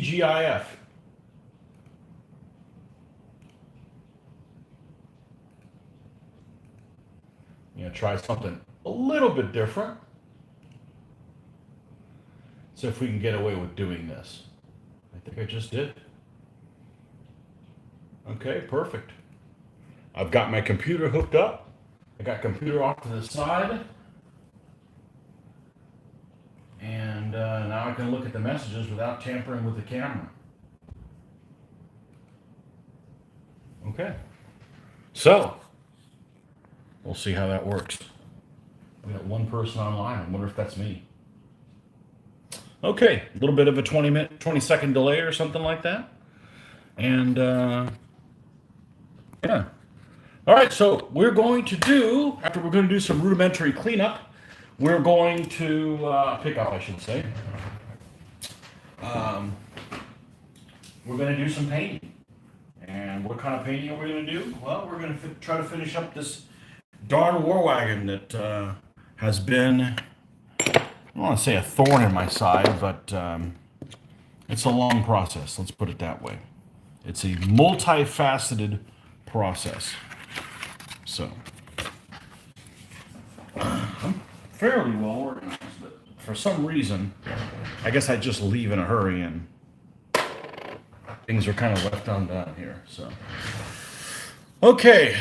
TGIF. You know, try something a little bit different. See if we can get away with doing this. I think I just did. Okay, perfect. I've got my computer hooked up. I got computer off to the side. And now I can look at the messages without tampering with the camera. Okay. So, we'll see how that works. We got one person online. I wonder if that's me. Okay, a little bit of a 20-second delay or something like that. And, yeah. All right, so we're going to do, after we're going to do some rudimentary cleanup, we're going to pick up, I should say. We're going to do some painting. And what kind of painting are we going to do? Well, we're going to try to finish up this darn war wagon that has been, I don't want to say a thorn in my side, but it's a long process. Let's put it that way. It's a multifaceted process. So, I'm fairly well organized, but for some reason, I guess I just leave in a hurry and things are kind of left undone here. So, okay,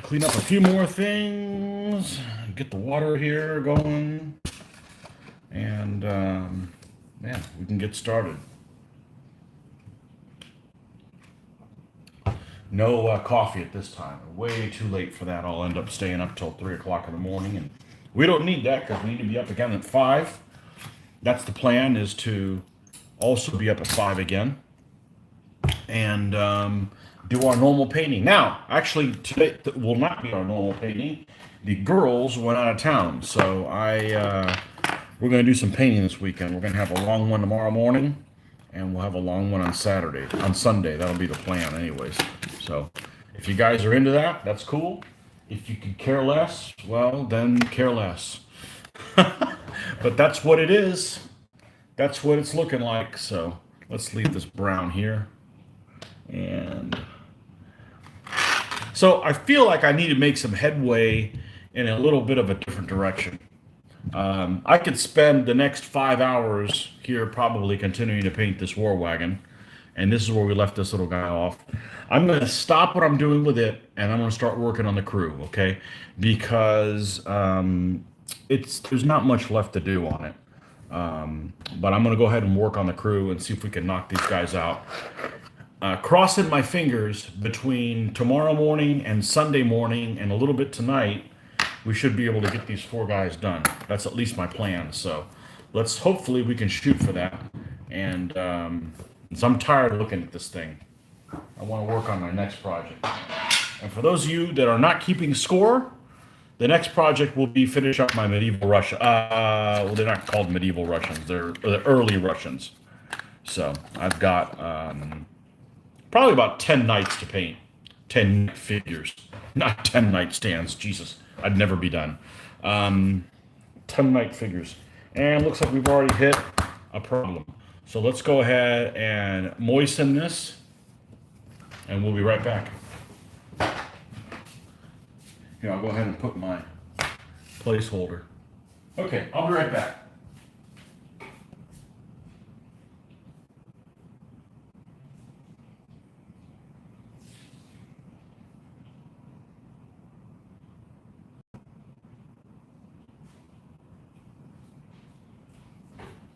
clean up a few more things, get the water here going, and yeah, we can get started. No coffee at this time. Way too late for that. I'll end up staying up till 3 o'clock in the morning, and we don't need that because we need to be up again at 5. That's the plan, is to also be up at 5 again and do our normal painting. Now, actually, today will not be our normal painting. The girls went out of town, so we're going to do some painting this weekend. We're going to have a long one tomorrow morning, and we'll have a long one on Sunday. That'll be the plan anyways. So if you guys are into that, that's cool. If you could care less, well, then care less. But that's what it is. That's what it's looking like. So let's leave this brown here. And so I feel like I need to make some headway in a little bit of a different direction. I could spend the next 5 hours here probably continuing to paint this war wagon. And this is where we left this little guy off. I'm going to stop what I'm doing with it, and I'm going to start working on the crew, okay? Because there's not much left to do on it. But I'm going to go ahead and work on the crew and see if we can knock these guys out. Crossing my fingers, between tomorrow morning and Sunday morning and a little bit tonight, we should be able to get these 4 guys done. That's at least my plan. So hopefully we can shoot for that. And so I'm tired of looking at this thing. I want to work on my next project. And for those of you that are not keeping score, the next project will be finish up my medieval Russia. Well, they're not called medieval Russians. They're the early Russians. So I've got probably about 10 knights to paint. 10 figures. Not 10 nightstands. Jesus, I'd never be done. 10 knight figures. And looks like we've already hit a problem. So let's go ahead and moisten this, and we'll be right back. Here, I'll go ahead and put my placeholder. Okay, I'll be right back.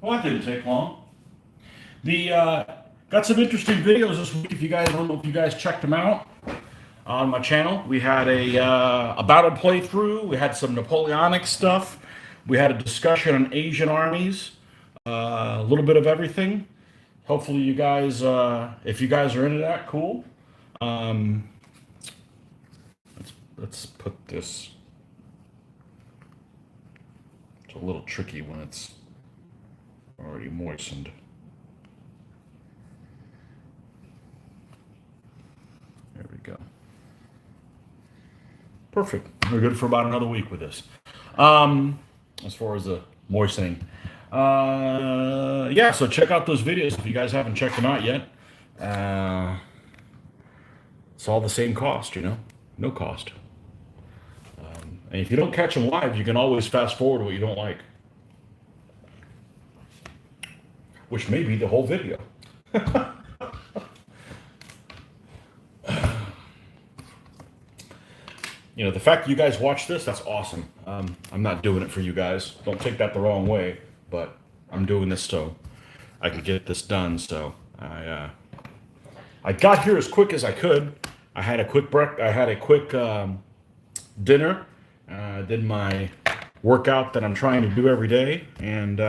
Well, that didn't take long. Got some interesting videos this week. I don't know if you guys checked them out on my channel. We had a battle playthrough. We had some Napoleonic stuff. We had a discussion on Asian armies. A little bit of everything. Hopefully you guys, if you guys are into that, cool. Let's put this. It's a little tricky when it's already moistened. There we go. Perfect. We're good for about another week with this. As far as the moistening. yeah, so check out those videos if you guys haven't checked them out yet. Uh, it's all the same cost, no cost. And if you don't catch them live, you can always fast forward what you don't like, which may be the whole video. The fact that you guys watch this, that's awesome. I'm not doing it for you guys. Don't take that the wrong way, but I'm doing this so I can get this done. So I got here as quick as I could. I had a quick dinner. Did my workout that I'm trying to do every day, and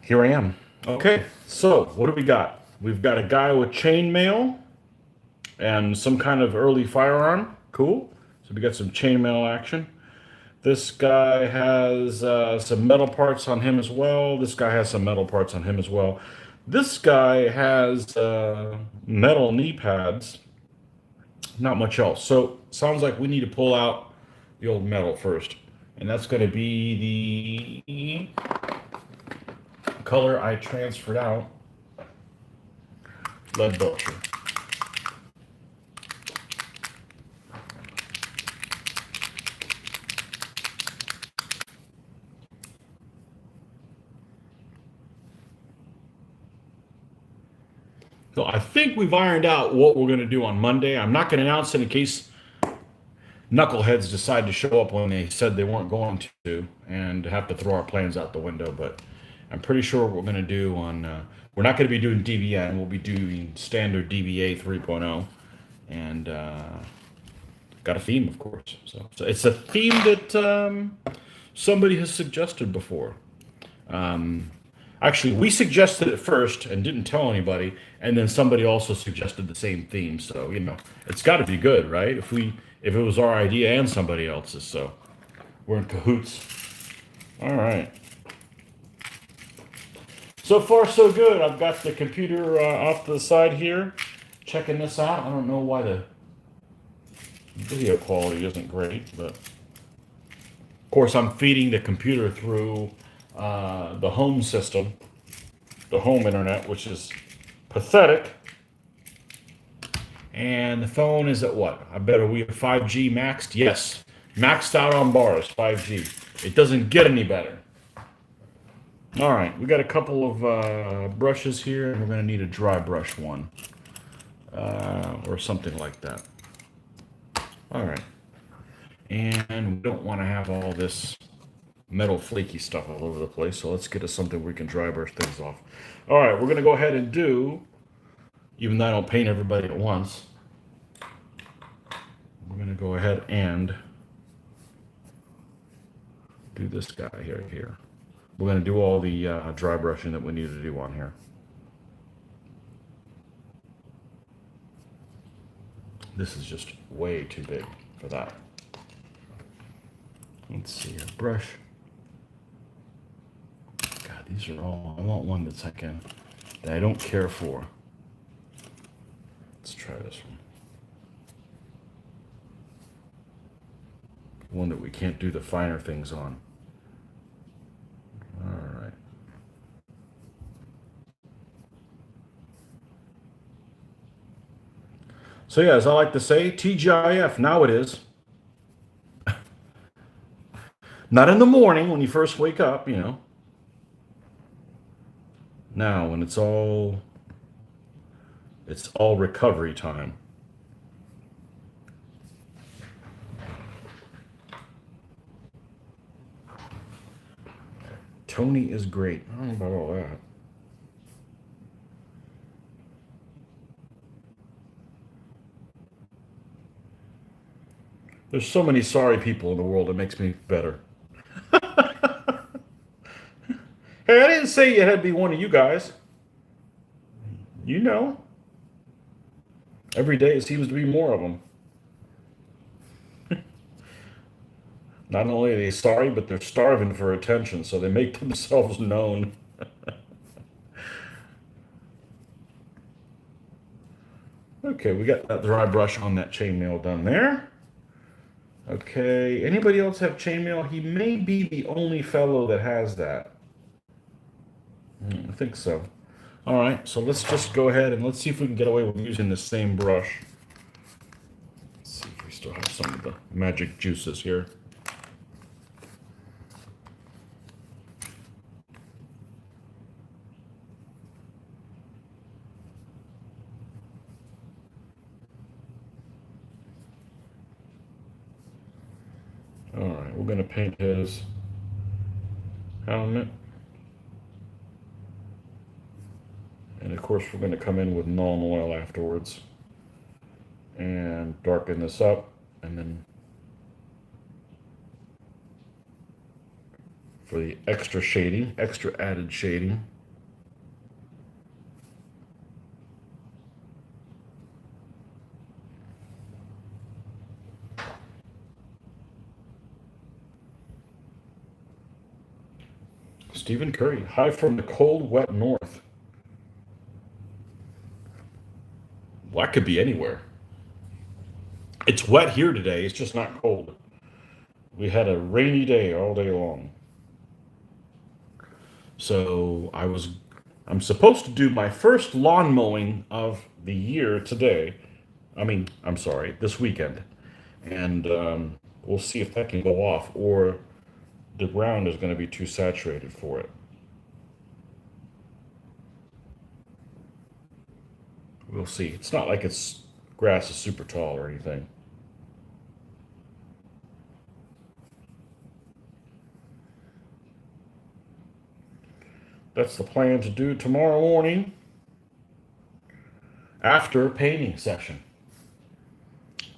here I am. Okay, so what do we got? We've got a guy with chainmail and some kind of early firearm. Cool. So we got some chainmail action. This guy has some metal parts on him as well. This guy has some metal parts on him as well. This guy has metal knee pads. Not much else. So sounds like we need to pull out the old metal first. And that's going to be the color I transferred out. Lead Belcher. So I think we've ironed out what we're going to do on Monday. I'm not going to announce it in case knuckleheads decide to show up when they said they weren't going to and have to throw our plans out the window. But I'm pretty sure what we're going to do on... we're not going to be doing DBN. We'll be doing standard DBA 3.0. And got a theme, of course. So it's a theme that somebody has suggested before. Actually, we suggested it first and didn't tell anybody, and then somebody also suggested the same theme. So it's got to be good, right? If it was our idea and somebody else's, so we're in cahoots. All right. So far, so good. I've got the computer off to the side here, checking this out. I don't know why the video quality isn't great, but of course I'm feeding the computer through the home system, the home internet, which is pathetic. And the phone is at what? I bet we have 5G maxed? Yes, maxed out on bars, 5G. It doesn't get any better. All right, we got a couple of brushes here, and we're going to need a dry brush one or something like that. All right, and we don't want to have all this metal flaky stuff all over the place, so let's get us something we can dry brush things off. All right, we're going to go ahead and do, even though I don't paint everybody at once, we're going to go ahead and do this guy here. We're going to do all the dry brushing that we need to do on here. This is just way too big for that. Let's see here, brush. God, these are all, I want one that's that I don't care for. Let's try this one. One that we can't do the finer things on. All right. So yeah, as I like to say, TGIF, now it is. Not in the morning when you first wake up, Now, when it's all recovery time. Tony is great. I don't know about all that. There's so many sorry people in the world, it makes me better. Hey, I didn't say you had to be one of you guys. Every day it seems to be more of them. Not only are they sorry, but they're starving for attention, so they make themselves known. Okay, we got that dry brush on that chainmail done there. Okay, anybody else have chainmail? He may be the only fellow that has that. I think so. All right, so let's just go ahead and let's see if we can get away with using the same brush. Let's see if we still have some of the magic juices here. All right, we're going to paint his helmet. And of course, we're going to come in with Nuln Oil afterwards and darken this up. And then for the extra shading, extra added shading, Stephen Curry, High from the Cold, Wet North. Well, that could be anywhere. It's wet here today. It's just not cold. We had a rainy day all day long. So I'm supposed to do my first lawn mowing of the year today. I'm sorry, this weekend. And we'll see if that can go off or the ground is going to be too saturated for it. We'll see. It's not like it's grass is super tall or anything. That's the plan to do tomorrow morning after painting session.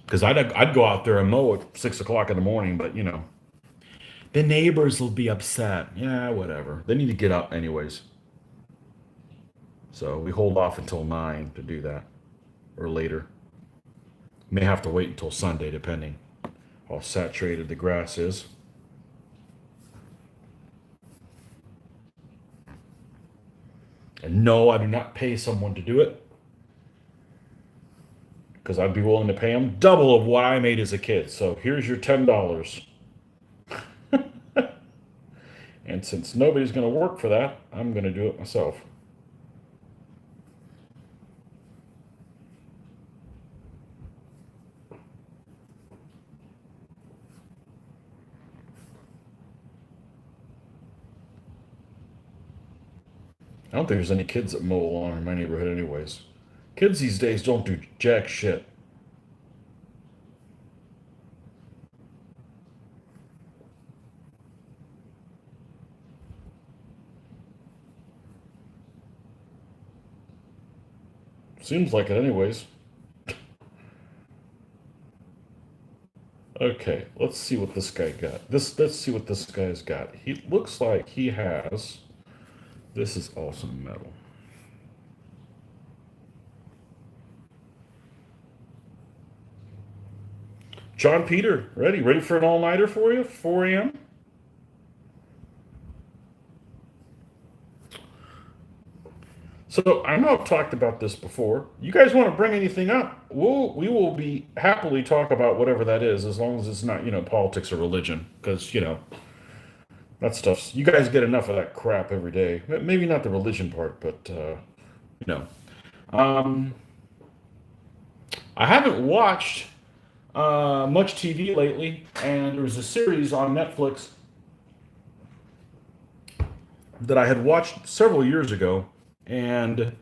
Because I'd go out there and mow at 6 o'clock in the morning, but the neighbors will be upset. Yeah, whatever. They need to get up anyways. So we hold off until 9 to do that or later. May have to wait until Sunday, depending how saturated the grass is. And no, I do not pay someone to do it because I'd be willing to pay them double of what I made as a kid. So here's your $10. And since nobody's going to work for that, I'm going to do it myself. I don't think there's any kids that mow a lawn in my neighborhood anyways. Kids these days don't do jack shit. Seems like it anyways. Okay, let's see what this guy got. Let's see what this guy's got. He looks like he has. This is awesome metal. John Peter, ready for an all-nighter for you? 4 a.m. So I know I've talked about this before. You guys want to bring anything up? We will be happily talk about whatever that is, as long as it's not politics or religion, because that stuff's. You guys get enough of that crap every day. Maybe not the religion part, but you know. Um, I haven't watched much TV lately, and there was a series on Netflix that I had watched several years ago, and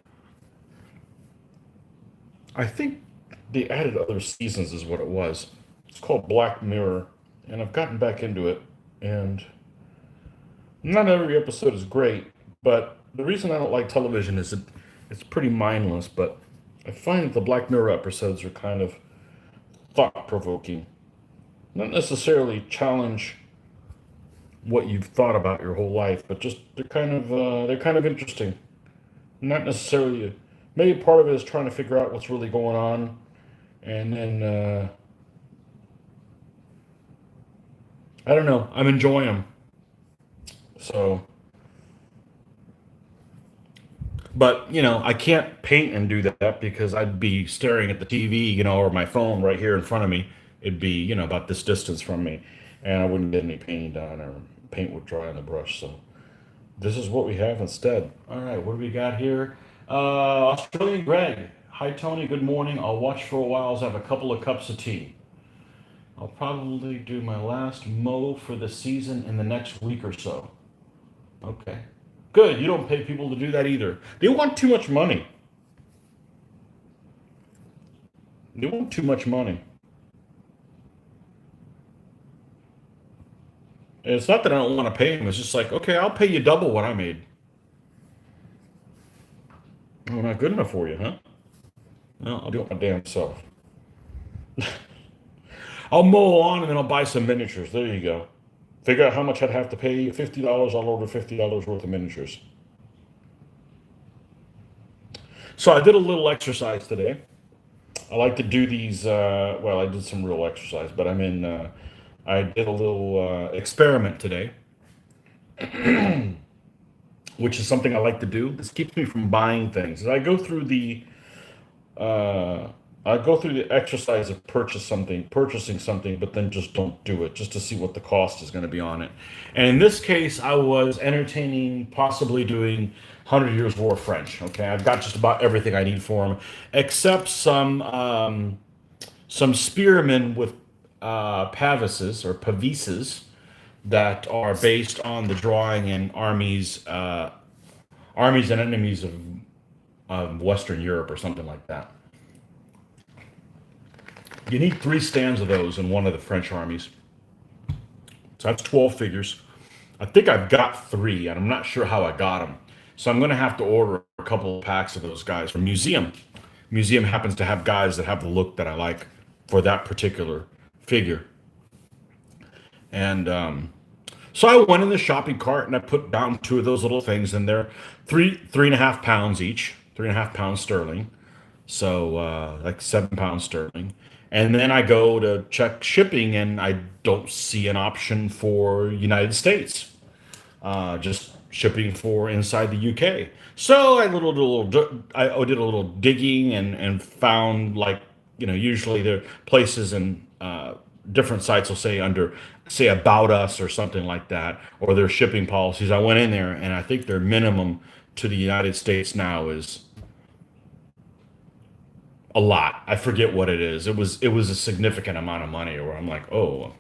I think they added other seasons, is what it was. It's called Black Mirror, and I've gotten back into it, and not every episode is great, but the reason I don't like television is it's pretty mindless, but I find that the Black Mirror episodes are kind of thought provoking. Not necessarily challenge what you've thought about your whole life, but just they're kind of interesting. Not necessarily. Maybe part of it is trying to figure out what's really going on, and then I don't know. I'm enjoying them. So, but I can't paint and do that because I'd be staring at the TV, or my phone right here in front of me. It'd be about this distance from me, and I wouldn't get any painting done or paint would dry on the brush. So, This is what we have instead. All right, what do we got here? Australian Greg. Hi, Tony. Good morning. I'll watch for a while as I have a couple of cups of tea. I'll probably do my last mow for the season in the next week or so. Okay. Good. You don't pay people to do that either. They want too much money. They want too much money. And it's not that I don't want to pay them. It's just like, okay, I'll pay you double what I made. Oh, not good enough for you, huh? No, I'll do it my damn self. I'll mow a lawn and then I'll buy some miniatures. There you go. Figure out how much I'd have to pay you. $50. I'll order $50 worth of miniatures. So I did a little exercise today. I like to do these. Well, I did some real exercise, but I did a little experiment today, which is something I like to do. This keeps me from buying things. As uh, I go through the exercise of purchasing something, but then just don't do it, just to see what the cost is going to be on it. And in this case, I was entertaining possibly doing 100 Years War French. Okay, I've got just about everything I need for them, except some spearmen with pavises or pavises that are based on the drawing in armies and enemies of Western Europe or something like that. You need three stands of those in one of the French armies. So that's 12 figures. I think I've got three, and I'm not sure how I got them. So I'm going to have to order a couple of packs of those guys from Museum. Museum happens to have guys that have the look that I like for that particular figure. And so I went in the shopping cart and I put down two of those little things, and they're 3.5 pounds each, 3.5 pounds sterling. So like 7 pounds sterling. And then I go to check shipping, and I don't see an option for United States. Just shipping for inside the UK. So I did a little digging and found, like, usually there are places and different sites will say about us or something like that, or their shipping policies. I went in there and I think their minimum to the United States now is a lot. I forget what it is. It was a significant amount of money where I'm like, oh,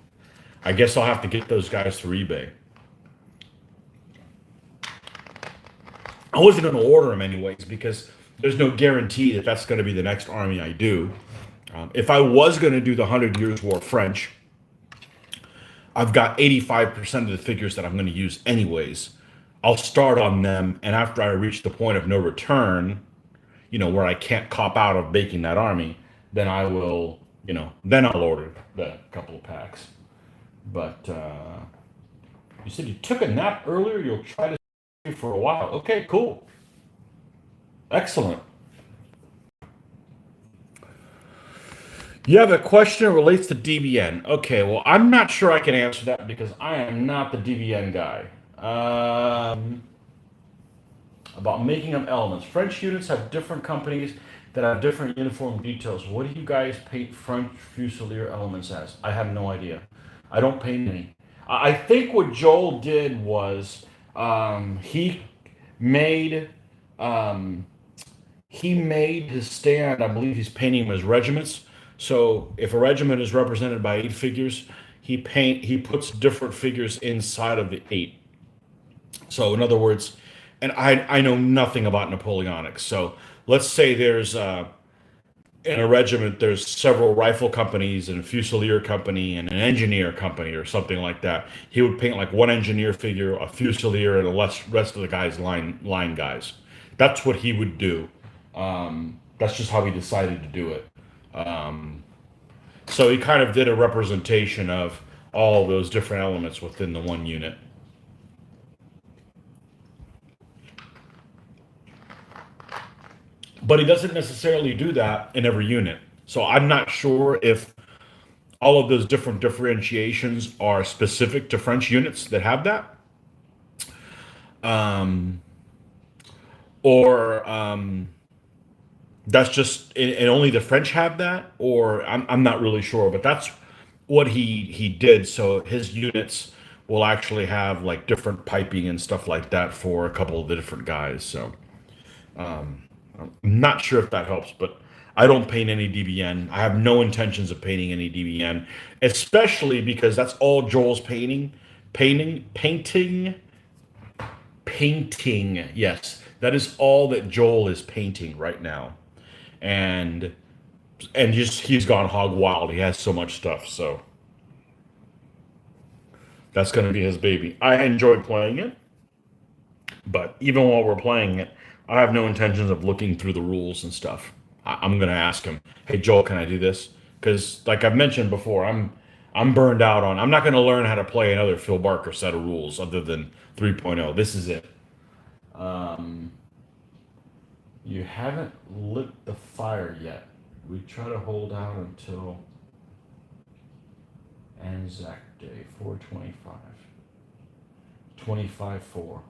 I guess I'll have to get those guys through eBay. I wasn't going to order them anyways because there's no guarantee that that's going to be the next army I do. If I was going to do the 100 Years War French, I've got 85% of the figures that I'm going to use anyways. I'll start on them, and after I reach the point of no return, where I can't cop out of making that army, then I will, then I'll order the couple of packs. But you said you took a nap earlier. You'll try to sleep for a while. Okay, cool. Excellent. You have a question that relates to DBN. Okay, well, I'm not sure I can answer that because I am not the DBN guy. About making up elements. French units have different companies that have different uniform details. What do you guys paint French Fusilier elements as? I have no idea. I don't paint any. I think what Joel did was he made um, he made his stand. I believe he's painting them as regiments. So if a regiment is represented by 8 figures, he puts different figures inside of the 8. So in other words, and I know nothing about Napoleonics. So let's say there's in a regiment there's several rifle companies and a fusilier company and an engineer company or something like that. He would paint like one engineer figure, a fusilier, and the rest of the guys line guys. That's what he would do. That's just how he decided to do it. So he kind of did a representation of all those different elements within the one unit. But he doesn't necessarily do that in every unit. So I'm not sure if all of those different differentiations are specific to French units that have that, um, or that's just and only the French have that, or I'm not really sure. But that's what he did. So his units will actually have like different piping and stuff like that for a couple of the different guys. So I'm not sure if that helps, but I don't paint any DBN. I have no intentions of painting any DBN, especially because that's all Joel's painting. Yes, that is all that Joel is painting right now, and just he's gone hog wild. He has so much stuff, so that's going to be his baby. I enjoy playing it, but even while we're playing it, I have no intentions of looking through the rules and stuff. I'm going to ask him, "Hey Joel, can I do this?" Because like I've mentioned before, I'm burned out on. I'm not going to learn how to play another Phil Barker set of rules other than 3.0. This is it. Um, you haven't lit the fire yet. We try to hold out until Anzac Day, 425. 25-4.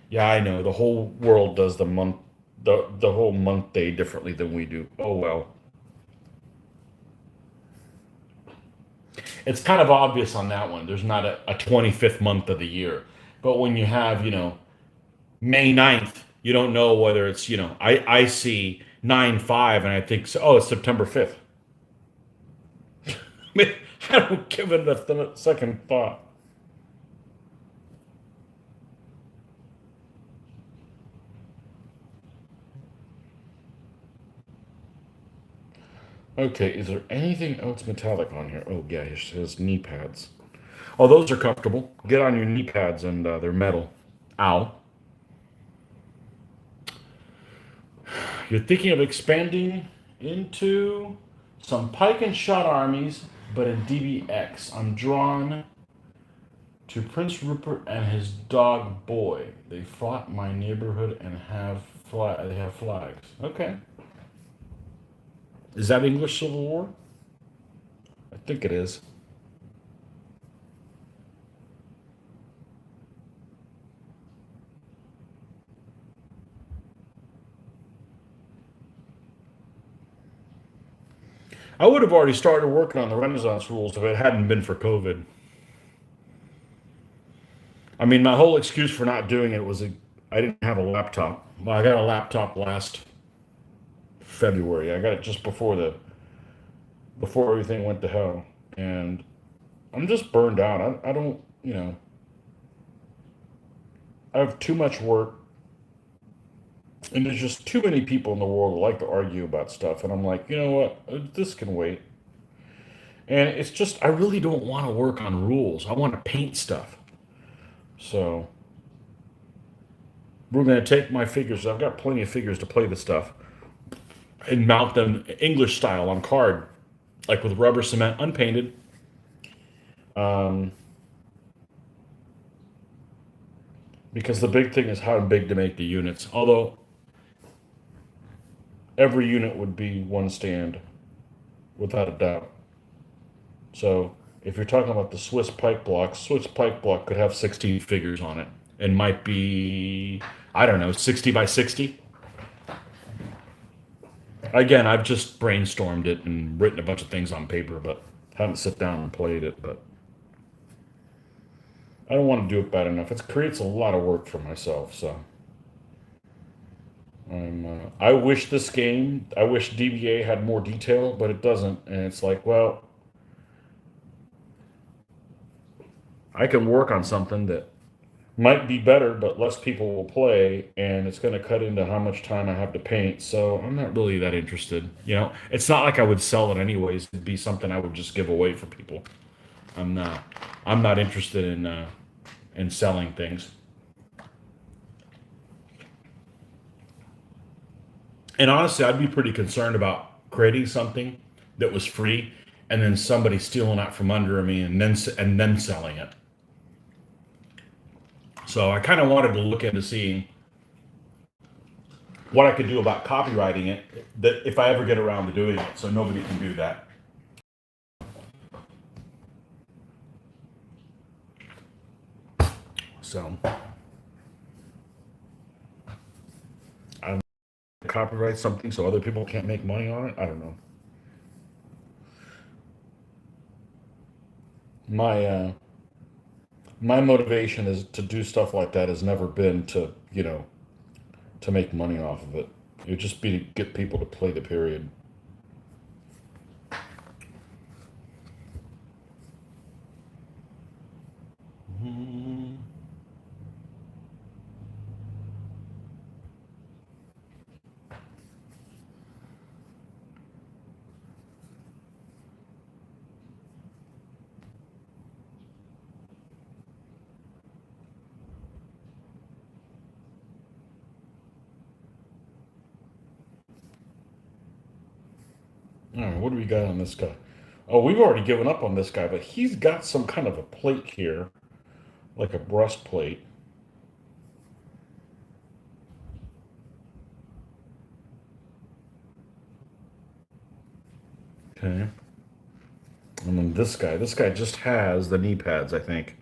Yeah, I know. The whole world does the whole month day differently than we do. Oh well. It's kind of obvious on that one. There's not a 25th month of the year. But when you have, May 9th, you don't know whether it's, I see 9/5 and I think, oh, it's September 5th. I mean, I don't give it a second thought. Okay, is there anything else metallic on here? Oh, yeah, it says knee pads. Oh, those are comfortable. Get on your knee pads and they're metal. Ow. You're thinking of expanding into some pike and shot armies, but in DBX. I'm drawn to Prince Rupert and his dog Boy. They fought my neighborhood and they have flags. Okay. Is that English Civil War? I think it is. I would have already started working on the Renaissance rules if it hadn't been for COVID. I mean, my whole excuse for not doing it was I didn't have a laptop. Well, I got a laptop last February. I got it just before everything went to hell, and I'm just burned out. I don't, I have too much work, and there's just too many people in the world who like to argue about stuff, and I'm like, you know what, this can wait. And it's just I really don't want to work on rules. I want to paint stuff. So we're going to take my figures. I've got plenty of figures to play the stuff and mount them English style on card, like with rubber cement, unpainted. Um, because the big thing is how big to make the units. Although every unit would be one stand, without a doubt. So if you're talking about the Swiss pike block could have 16 figures on it and might be, I don't know, 60 by 60. Again, I've just brainstormed it and written a bunch of things on paper, but haven't sit down and played it. But I don't want to do it bad enough. It creates a lot of work for myself. So I wish I wish DBA had more detail, but it doesn't. And it's like, well, I can work on something that might be better, but less people will play, and it's going to cut into how much time I have to paint. So I'm not really that interested. It's not like I would sell it anyways. It'd be something I would just give away for people. I'm not. I'm not interested in selling things. And honestly, I'd be pretty concerned about creating something that was free and then somebody stealing it from under me and then selling it. So I kind of wanted to look into seeing what I could do about copywriting it, that if I ever get around to doing it, so nobody can do that. So I don't know, copyright something so other people can't make money on it. I don't know. My my motivation is to do stuff like that has never been to, to make money off of it. It would just be to get people to play the period. All right, what do we got on this guy? Oh, we've already given up on this guy, but he's got some kind of a plate here, like a breastplate. Okay. And then this guy just has the knee pads, I think.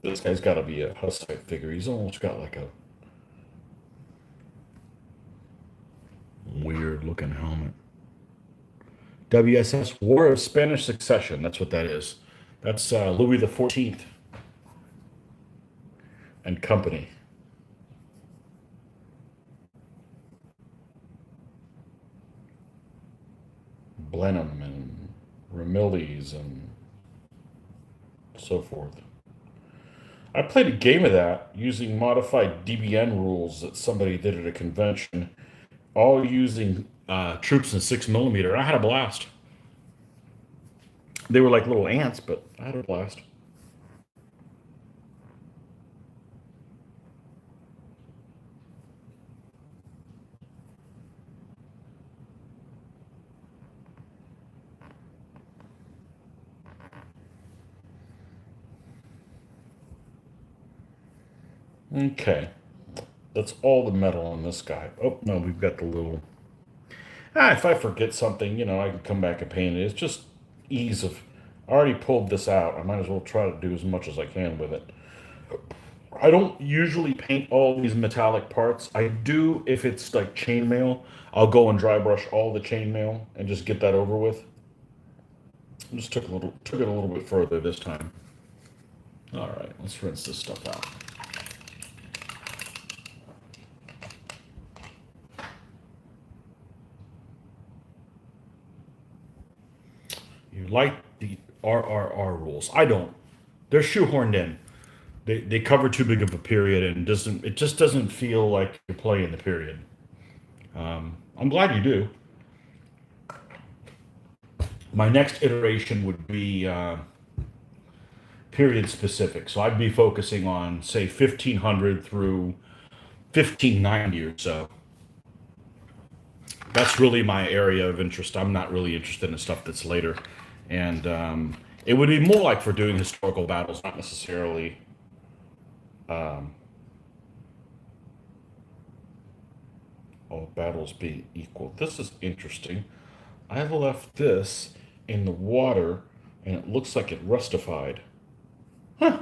This guy's got to be a Hussite figure. He's almost got like a weird looking helmet. WSS, War of Spanish Succession. That's what that is. That's Louis the 14th and company. Blenheim and Ramillies and so forth. I played a game of that using modified DBN rules that somebody did at a convention, all using troops in 6mm. I had a blast. They were like little ants, but I had a blast. Okay, that's all the metal on this guy. Oh, no, we've got the little... if I forget something, I can come back and paint it. It's just ease of... I already pulled this out. I might as well try to do as much as I can with it. I don't usually paint all these metallic parts. I do if it's like chainmail. I'll go and dry brush all the chainmail and just get that over with. I just took it a little bit further this time. All right, let's rinse this stuff out. You like the RRR rules? I don't. They're shoehorned in. They cover too big of a period and it just doesn't feel like you're playing the period. I'm glad you do. My next iteration would be period specific. So I'd be focusing on, say, 1500 through 1590 or so. That's really my area of interest. I'm not really interested in stuff that's later. And it would be more like for doing historical battles, not necessarily all battles being equal. This is interesting. I left this in the water and it looks like it rustified. Huh.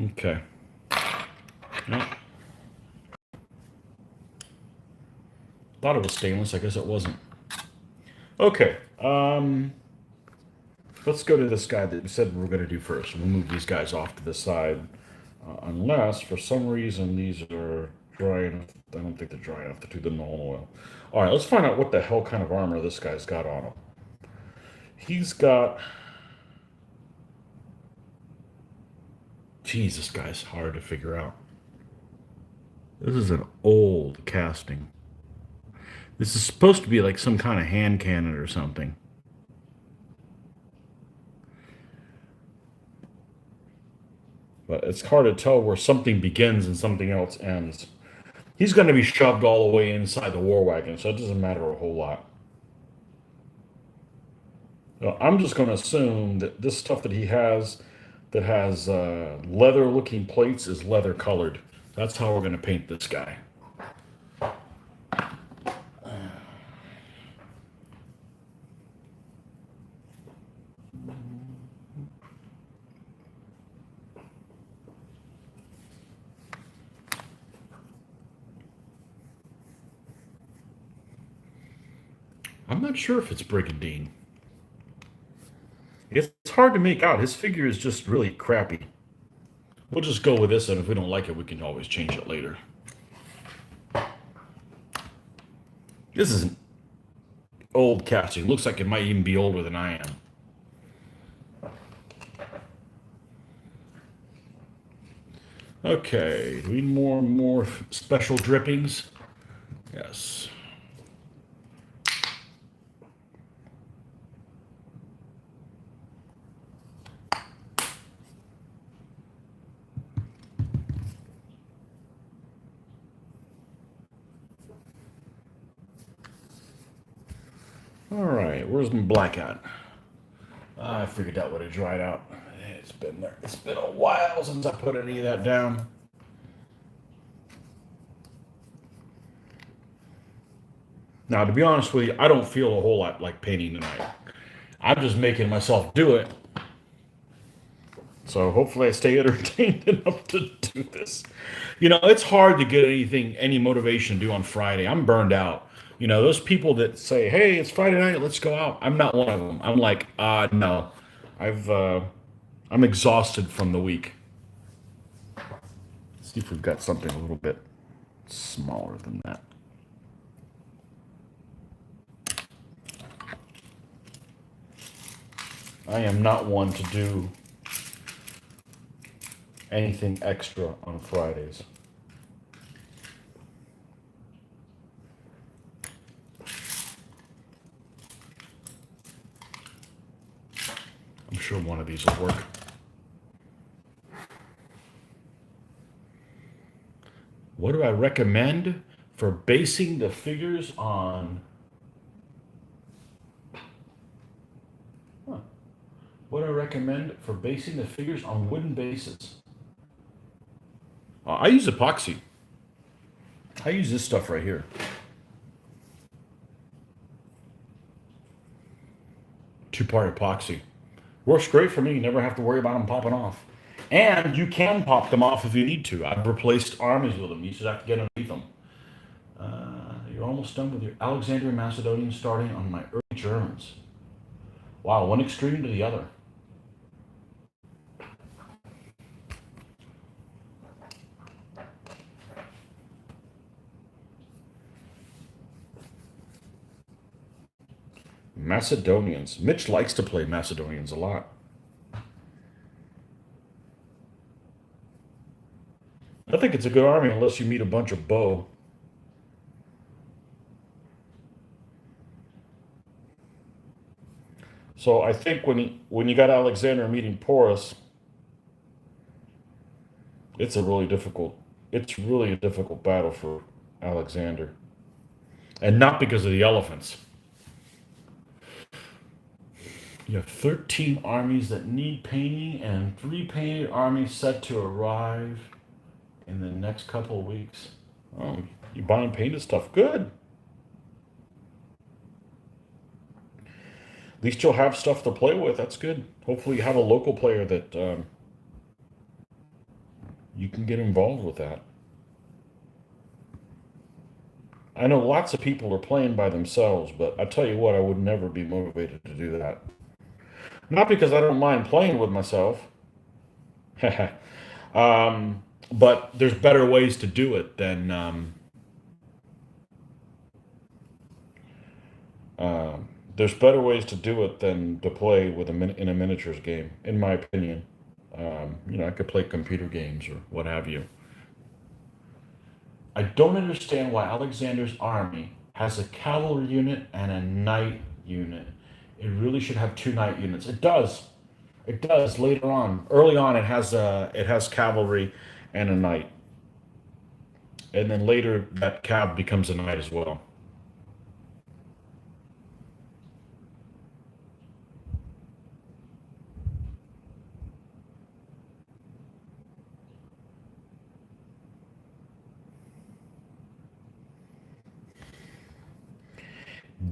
Okay. Well, thought it was stainless. I guess it wasn't. Okay. Let's go to this guy that we said we were going to do first. We'll move these guys off to the side. Unless, for some reason, these are dry enough. I don't think they're dry enough to do the null oil. All right, let's find out what the hell kind of armor this guy's got on him. He's got... Geez, this guy's hard to figure out. This is an old casting. This is supposed to be like some kind of hand cannon or something. But it's hard to tell where something begins and something else ends. He's going to be shoved all the way inside the war wagon, so it doesn't matter a whole lot. So I'm just going to assume that this stuff that he has that has leather-looking plates is leather-colored. That's how we're going to paint this guy. I'm not sure if it's Brigandine. It's hard to make out. His figure is just really crappy. We'll just go with this, and if we don't like it, we can always change it later. This is an old casting. Looks like it might even be older than I am. Okay, do we need more special drippings? Yes. All right, where's my black at? I figured that would have dried out. It's been there. It's been a while since I put any of that down. Now, to be honest with you, I don't feel a whole lot like painting tonight. I'm just making myself do it. So hopefully I stay entertained enough to do this. You know, it's hard to get any motivation to do on Friday. I'm burned out. You know, those people that say, "Hey, it's Friday night, let's go out." I'm not one of them. I'm like, no. I'm exhausted from the week. Let's see if we've got something a little bit smaller than that. I am not one to do anything extra on Fridays. I'm sure one of these will work. What do I recommend for basing the figures on? Huh. What do I recommend for basing the figures on wooden bases? I use epoxy. I use this stuff right here. Two-part epoxy. Works great for me. You never have to worry about them popping off. And you can pop them off if you need to. I've replaced armies with them. You just have to get underneath them. You're almost done with your Alexandrian Macedonian starting on my early Germans. Wow, one extreme to the other. Macedonians. Mitch likes to play Macedonians a lot. I think it's a good army unless you meet a bunch of bow. So I think when you got Alexander meeting Porus, it's a really difficult it's really a difficult battle for Alexander. And not because of the elephants. You have 13 armies that need painting and 3 painted armies set to arrive in the next couple of weeks. Oh, you buying painted stuff? Good. At least you'll have stuff to play with. That's good. Hopefully, you have a local player that you can get involved with that. I know lots of people are playing by themselves, but I tell you what, I would never be motivated to do that. Not because I don't mind playing with myself, but there's better ways to do it than there's better ways to do it than to play with in a miniatures game, in my opinion. You know, I could play computer games or what have you. I don't understand why Alexander's army has a cavalry unit and a knight unit. It really should have 2 knight units. It does. It does later on. Early on, it has cavalry and a knight, and then later that cav becomes a knight as well.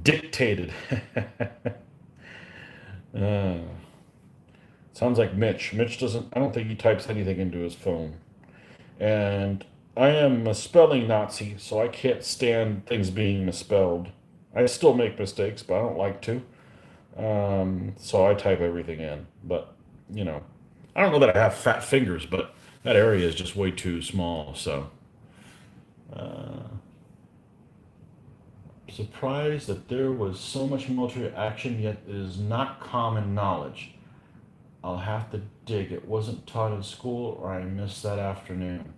Dictated. uh, Sounds like Mitch. Mitch doesn't. I don't think he types anything into his phone. And I am a spelling Nazi, so I can't stand things being misspelled. I still make mistakes, but I don't like to. So I type everything in. But, you know, I don't know that I have fat fingers, but that area is just way too small. So, uh, surprised that there was so much military action, yet it is not common knowledge. I'll have to dig. It wasn't taught in school, or I missed that afternoon.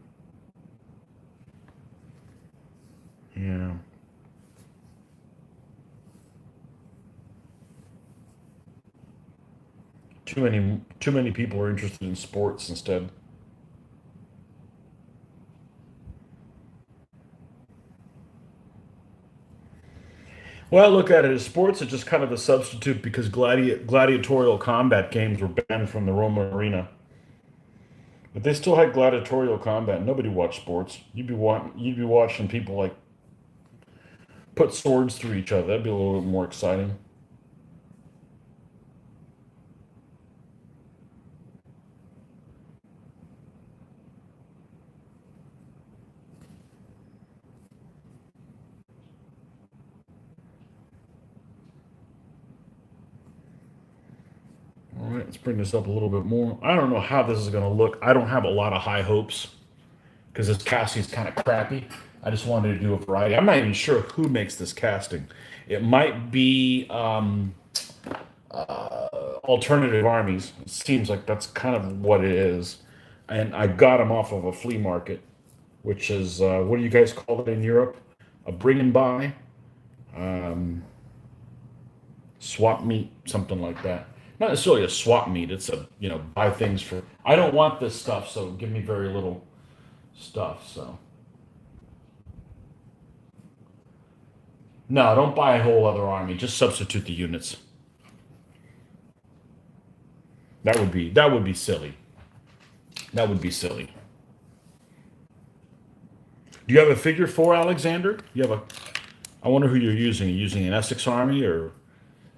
Yeah. Too many people are interested in sports instead. Well, I look at it as sports are just kind of a substitute because gladiatorial combat games were banned from the Roman arena. But they still had gladiatorial combat. Nobody watched sports. You'd be watching people like put swords through each other. That'd be a little bit more exciting. All right, let's bring this up a little bit more. I don't know how this is going to look. I don't have a lot of high hopes because this casting is kind of crappy. I just wanted to do a variety. I'm not even sure who makes this casting. It might be alternative armies. It seems like that's kind of what it is. And I got them off of a flea market, which is what do you guys call it in Europe? A bring and buy, swap meet, something like that. Not necessarily a swap meet. It's a buy things for. I don't want this stuff, so give me very little stuff. So no, don't buy a whole other army. Just substitute the units. That would be silly. That would be silly. Do you have a figure for Alexander? You have a. I wonder who you're using. Are you using an Essex army or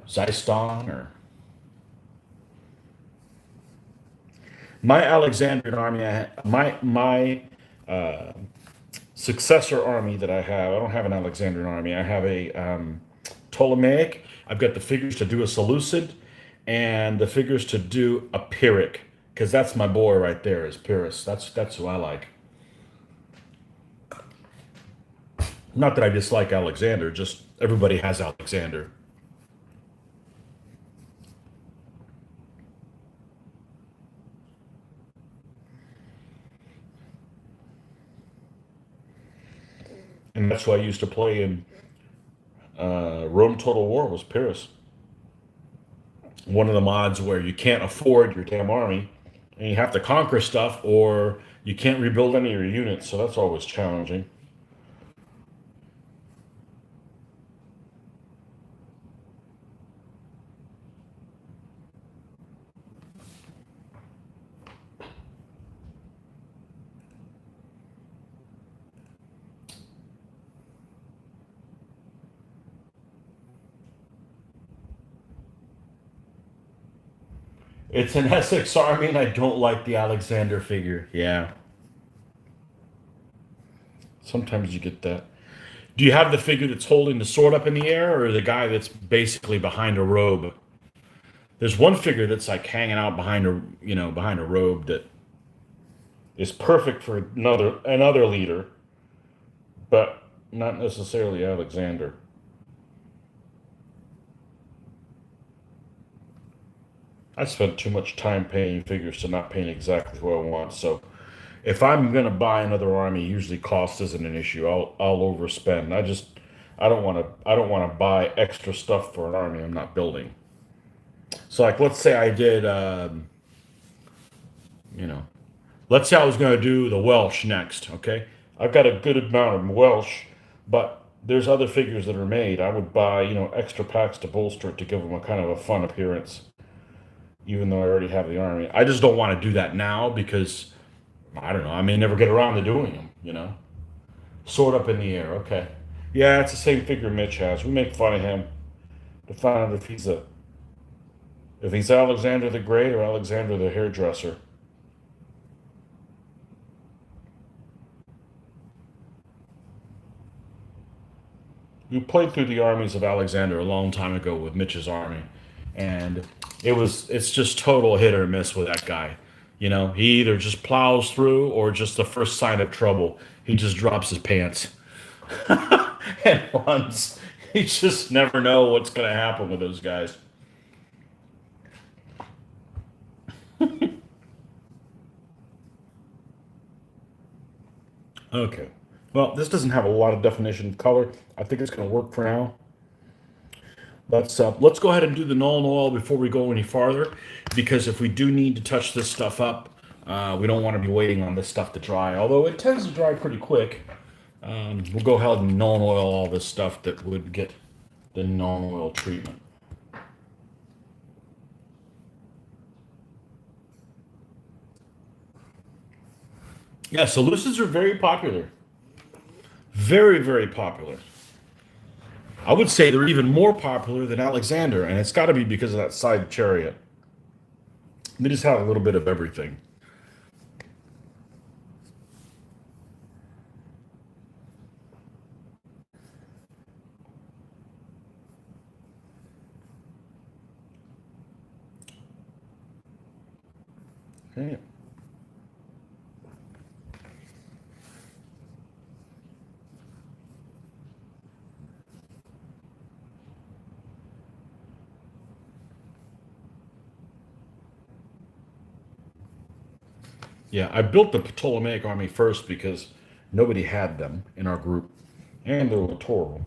Zyston or my Alexandrian army? My successor army that I have. I don't have an Alexandrian army. I have a Ptolemaic. I've got the figures to do a Seleucid and the figures to do a Pyrrhic because that's my boy right there. Is Pyrrhus. That's who I like. Not that I dislike Alexander. Just everybody has Alexander. And that's who I used to play in Rome Total War was Pyrrhus. One of the mods where you can't afford your damn army and you have to conquer stuff or you can't rebuild any of your units, so that's always challenging. It's an Essex army and I don't like the Alexander figure. Yeah. Sometimes you get that. Do you have the figure that's holding the sword up in the air or the guy that's basically behind a robe? There's one figure that's like hanging out behind a robe that is perfect for another leader, but not necessarily Alexander. I spent too much time painting figures to not paint exactly who I want. So if I'm gonna buy another army, usually cost isn't an issue. I'll overspend. I don't want to buy extra stuff for an army I'm not building. So like let's say I did you know let's say I was gonna do the Welsh next. Okay, I've got a good amount of Welsh, but there's other figures that are made. I would buy extra packs to bolster it to give them a kind of a fun appearance, even though I already have the army. I just don't want to do that now because I don't know. I may never get around to doing them. Sword up in the air. Okay. Yeah, it's the same figure Mitch has. We make fun of him to find out if he's Alexander the Great or Alexander the hairdresser. We played through the armies of Alexander a long time ago with Mitch's army, and it's just total hit or miss with that guy. You know, he either just plows through or just the first sign of trouble, he just drops his pants and runs. You just never know what's going to happen with those guys. Okay. Well, this doesn't have a lot of definition of color. I think it's going to work for now. Let's go ahead and do the null and oil before we go any farther, because if we do need to touch this stuff up, we don't want to be waiting on this stuff to dry. Although it tends to dry pretty quick. We'll go ahead and null and oil all this stuff that would get the null and oil treatment. Yeah, so lucids are very popular. Very, very popular. I would say they're even more popular than Alexander, and it's got to be because of that side chariot. They just have a little bit of everything. Okay. Yeah, I built the Ptolemaic army first because nobody had them in our group, and they're littoral.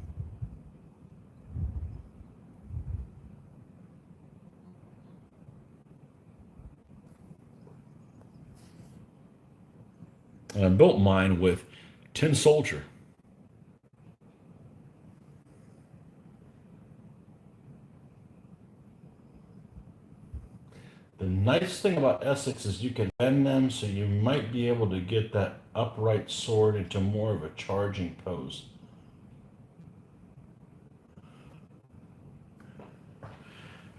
And I built mine with tin soldier. The nice thing about Essex is you can bend them, so you might be able to get that upright sword into more of a charging pose.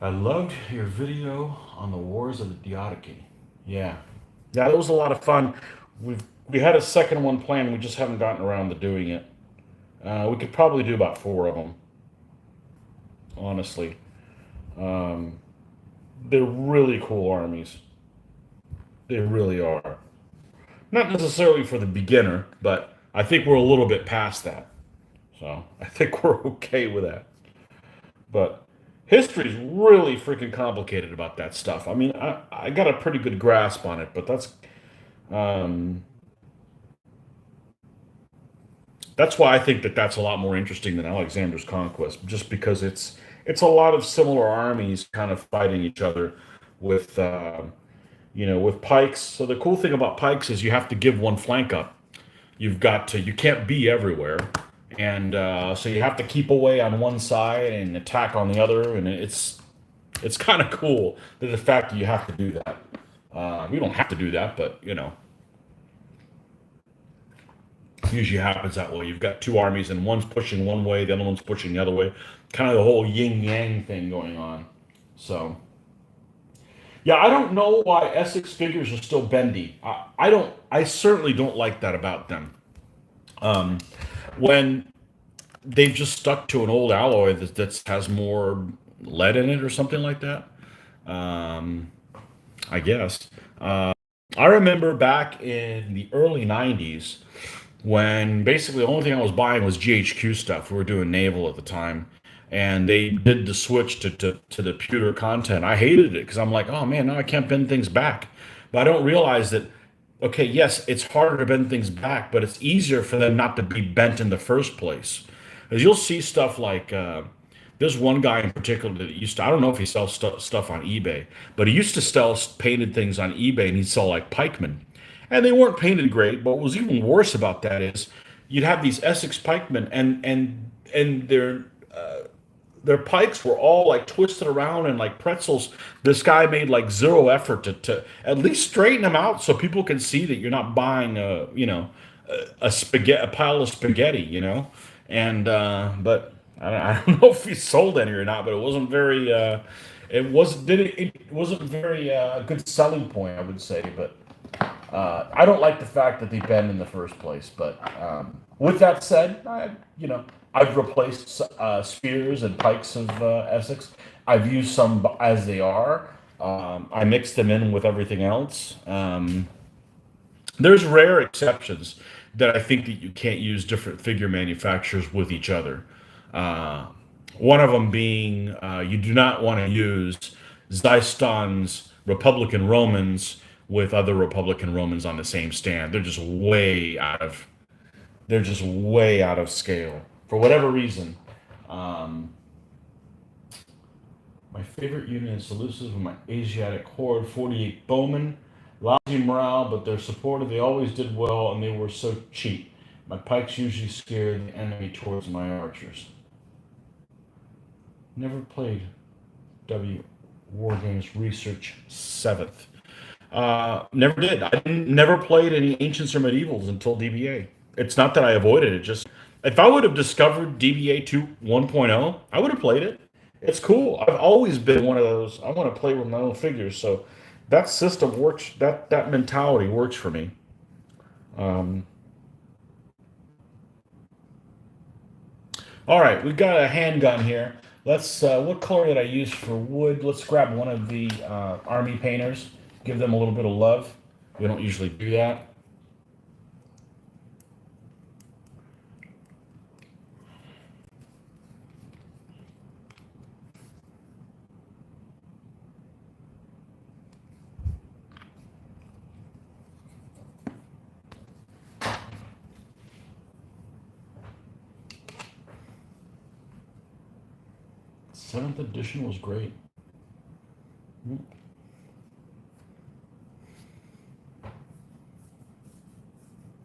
I loved your video on the Wars of the Diadochi. Yeah, yeah, that was a lot of fun. We had a second one planned. We just haven't gotten around to doing it. We could probably do about four of them, honestly. Um, they're really cool armies. They really are. Not necessarily for the beginner, but I think we're a little bit past that. So I think we're okay with that. But history's really freaking complicated about that stuff. I mean, I got a pretty good grasp on it, but um, that's why I think that that's a lot more interesting than Alexander's conquest, just because it's a lot of similar armies kind of fighting each other with with pikes. So the cool thing about pikes is you have to give one flank up. You can't be everywhere, and so you have to keep away on one side and attack on the other, and it's kind of cool that the fact that you have to do that. You don't have to do that, but usually happens that way. You've got two armies, and one's pushing one way, the other one's pushing the other way. Kind of the whole yin yang thing going on. So, yeah, I don't know why Essex figures are still bendy. I don't. I certainly don't like that about them. Um, when they've just stuck to an old alloy that has more lead in it or something like that. Um, I guess. I remember back in the early '90s when basically the only thing I was buying was GHQ stuff. We were doing naval at the time, and they did the switch to the pewter content. I hated it because I'm like, oh man, now I can't bend things back. But I don't realize that, okay, yes, it's harder to bend things back, but it's easier for them not to be bent in the first place. Because you'll see stuff like, there's one guy in particular that used to, I don't know if he sells stuff on eBay, but he used to sell painted things on eBay, and he'd sell like pikemen. And they weren't painted great, but what was even worse about that is you'd have these Essex pikemen, and their pikes were all like twisted around and like pretzels. This guy made like zero effort to at least straighten them out so people can see that you're not buying a pile of spaghetti. And but I don't know if he sold any or not, but it wasn't very it wasn't very good selling point, I would say. But I don't like the fact that they bend in the first place, but with that said, I've replaced spears and pikes of Essex. I've used some as they are. I mix them in with everything else. There's rare exceptions that I think that you can't use different figure manufacturers with each other. Uh, One of them being you do not want to use Zyston's Republican Romans with other Republican Romans on the same stand. They're just way out of scale for whatever reason. Um, my favorite unit is Seleucus with my Asiatic Horde 48 Bowmen. Lousy morale, but they're supportive. They always did well, and they were so cheap. My pikes usually scared the enemy towards my archers. Never played W War Games Research 7th. Never did. Never played any Ancients or Medievals until DBA. It's not that I avoided it. Just if I would have discovered DBA 2 1.0, I would have played it. It's cool. I've always been one of those. I want to play with my own figures, so that system works. That mentality works for me. Um, all right, we've got a handgun here. Let's. What color did I use for wood? Let's grab one of the army painters. Give them a little bit of love. We don't usually do that. Seventh edition was great.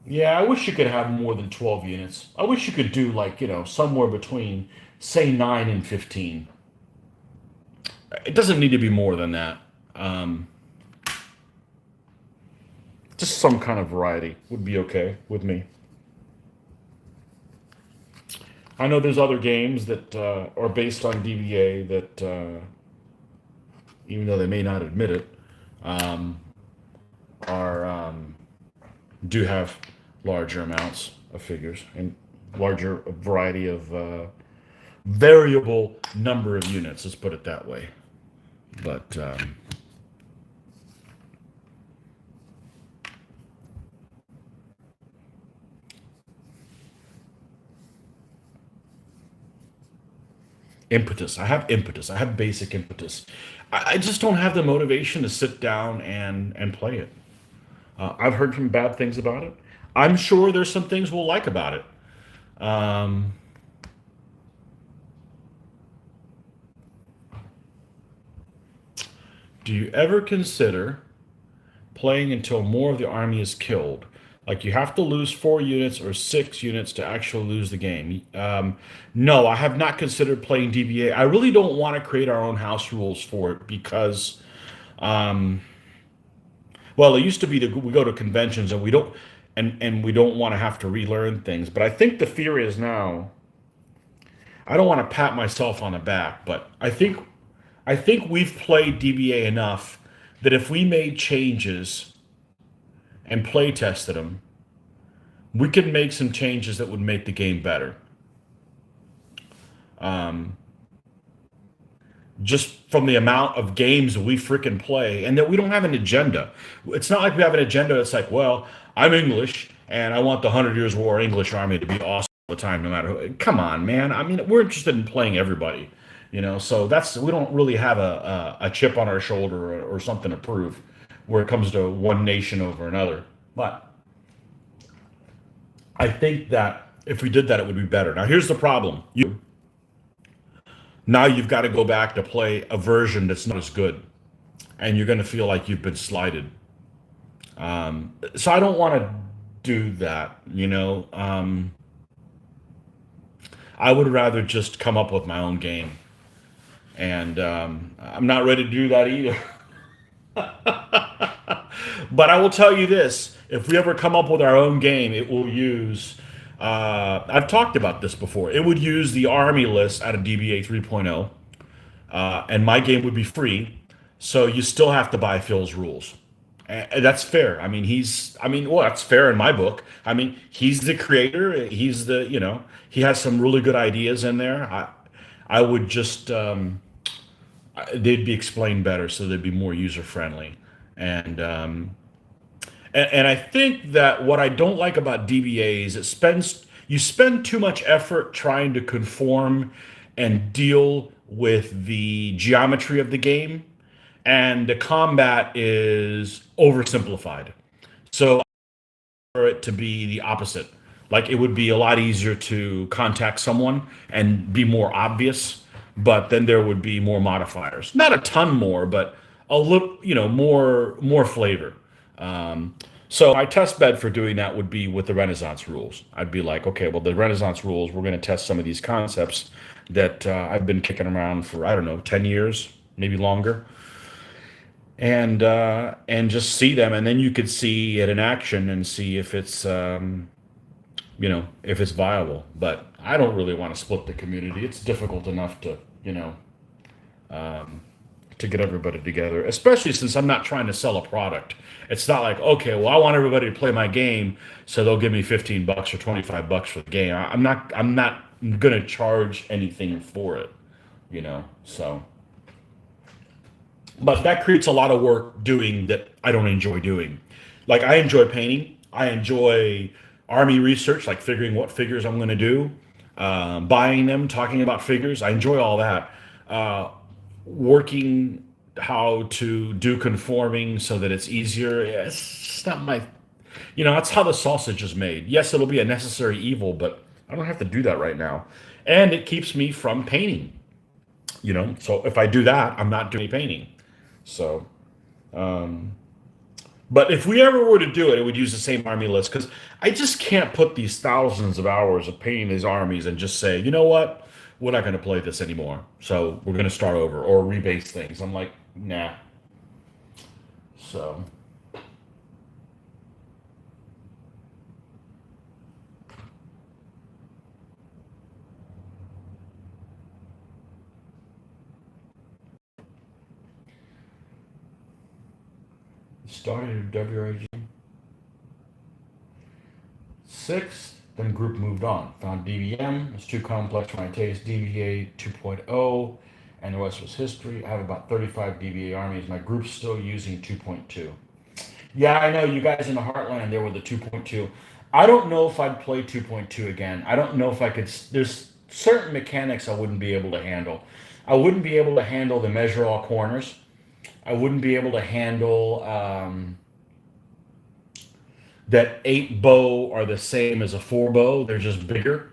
Yeah, I wish you could have more than 12 units. I wish you could do like, somewhere between, say, 9 and 15. It doesn't need to be more than that. Um, just some kind of variety would be okay with me. I know there's other games that are based on DBA that, even though they may not admit it, um, are do have larger amounts of figures and larger variety of variable number of units. Let's put it that way. But impetus. I have impetus. I have basic impetus. I just don't have the motivation to sit down and play it. I've heard some bad things about it. I'm sure there's some things we'll like about it. Um, do you ever consider playing until more of the army is killed? Like you have to lose 4 units or 6 units to actually lose the game. No, I have not considered playing DBA. I really don't want to create our own house rules for it because, um, well, it used to be that we go to conventions and we don't want to have to relearn things. But I think the fear is now. I don't want to pat myself on the back, but I think we've played DBA enough that if we made changes and play tested them, we could make some changes that would make the game better. Um, just from the amount of games we freaking play, and that we don't have an agenda. It's not like we have an agenda. It's like, well, I'm English, and I want the Hundred Years' War English Army to be awesome all the time, no matter who. Come on, man. I mean, we're interested in playing everybody, So we don't really have a chip on our shoulder or something to prove where it comes to one nation over another. But I think that if we did that, it would be better. Now, here's the problem. Now you've got to go back to play a version that's not as good, and you're going to feel like you've been slighted. So I don't want to do that. I would rather just come up with my own game, and I'm not ready to do that either. But I will tell you this: if we ever come up with our own game, it will use. I've talked about this before. It would use the army list out of DBA 3.0, and my game would be free. So you still have to buy Phil's rules. That's fair. I mean, well, that's fair in my book. I mean, he's the creator. He's the, he has some really good ideas in there. I would just, they'd be explained better so they'd be more user friendly. And, and I think that what I don't like about DBA is you spend too much effort trying to conform and deal with the geometry of the game, and the combat is oversimplified. So for it to be the opposite. Like it would be a lot easier to contact someone and be more obvious, but then there would be more modifiers. Not a ton more, but a little, more flavor. So my test bed for doing that would be with the Renaissance rules. I'd be like, okay, well, the Renaissance rules, we're going to test some of these concepts that I've been kicking around for, I don't know, 10 years, maybe longer, and just see them, and then you could see it in action and see if it's if it's viable. But I don't really want to split the community. It's difficult enough to to get everybody together, especially since I'm not trying to sell a product. It's not like, okay, well, I want everybody to play my game, so they'll give me $15 or $25 for the game. I'm not gonna charge anything for it, so. But that creates a lot of work doing that I don't enjoy doing. Like I enjoy painting. I enjoy army research, like figuring what figures I'm going to do, buying them, talking about figures. I enjoy all that. Uh, Working how to do conforming so that it's easier. Yeah, it's just not my. That's how the sausage is made. Yes, it'll be a necessary evil, but I don't have to do that right now. And it keeps me from painting. So if I do that, I'm not doing painting. So, but if we ever were to do it, it would use the same army list because I just can't put these thousands of hours of painting these armies and just say, you know what, we're not going to play this anymore. So we're going to start over or rebase things. I'm like, nah. So, started WRG six, then group moved on. Found DVM, it's too complex for my taste. DVA 2.0, and the rest was history. I have about 35 DVA armies. My group's still using 2.2. Yeah, I know you guys in the Heartland there with the 2.2. I don't know if I'd play 2.2 again. I don't know if I could. There's certain mechanics I wouldn't be able to handle. I wouldn't be able to handle the measure all corners. I wouldn't be able to handle that eight bow are the same as a four bow. They're just bigger.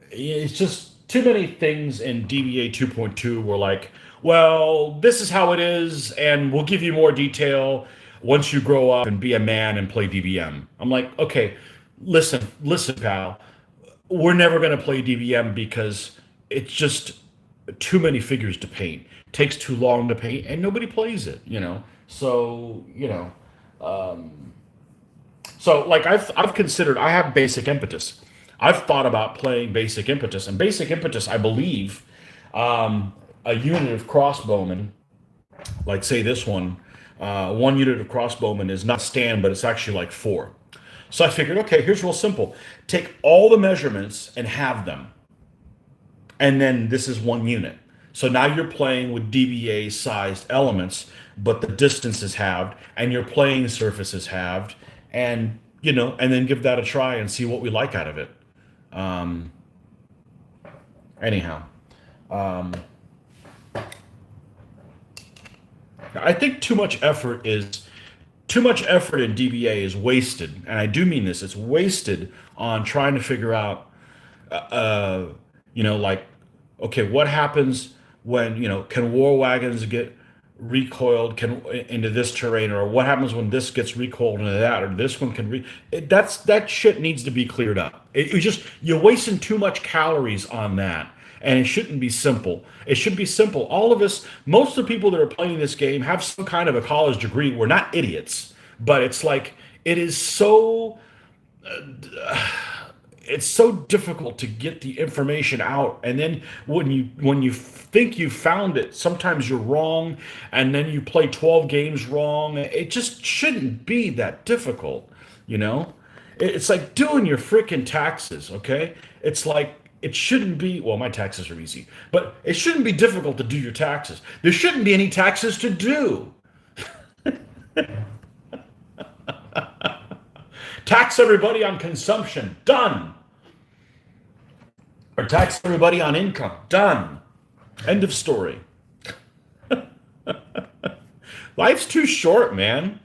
It's just too many things in DBA 2.2 were like, well, this is how it is, and we'll give you more detail once you grow up and be a man and play DBM. I'm like, okay, listen, pal. We're never going to play DBM because it's just too many figures to paint. It takes too long to paint, and nobody plays it. So, like I've considered, I have basic impetus. I've thought about playing basic impetus, and basic impetus, I believe, a unit of crossbowmen, like say this one unit of crossbowmen is not stand, but it's actually like four. So I figured, okay, here's real simple: take all the measurements and have them, and then this is one unit. So now you're playing with DBA sized elements, but the distance is halved, and your playing surface is halved, and then give that a try and see what we like out of it. Um, Anyhow, um, I think too much effort in DBA is wasted, and I do mean this. It's wasted on trying to figure out, uh, like, okay, what happens when can war wagons get recoiled can into this terrain, or what happens when this gets recoiled into that, or this one can that shit needs to be cleared up. You're wasting too much calories on that, and it shouldn't be simple. It should be simple. All of us, most of the people that are playing this game have some kind of a college degree. We're not idiots, but it's like it is so it's so difficult to get the information out, and then when you think you found it, sometimes you're wrong, and then you play 12 games wrong. It just shouldn't be that difficult, you know. It's like doing your freaking taxes, okay? It's like it shouldn't be, well, my taxes are easy, but it shouldn't be difficult to do your taxes. There shouldn't be any taxes to do. Tax everybody on consumption, done. Or tax everybody on income, done. End of story. Life's too short, man.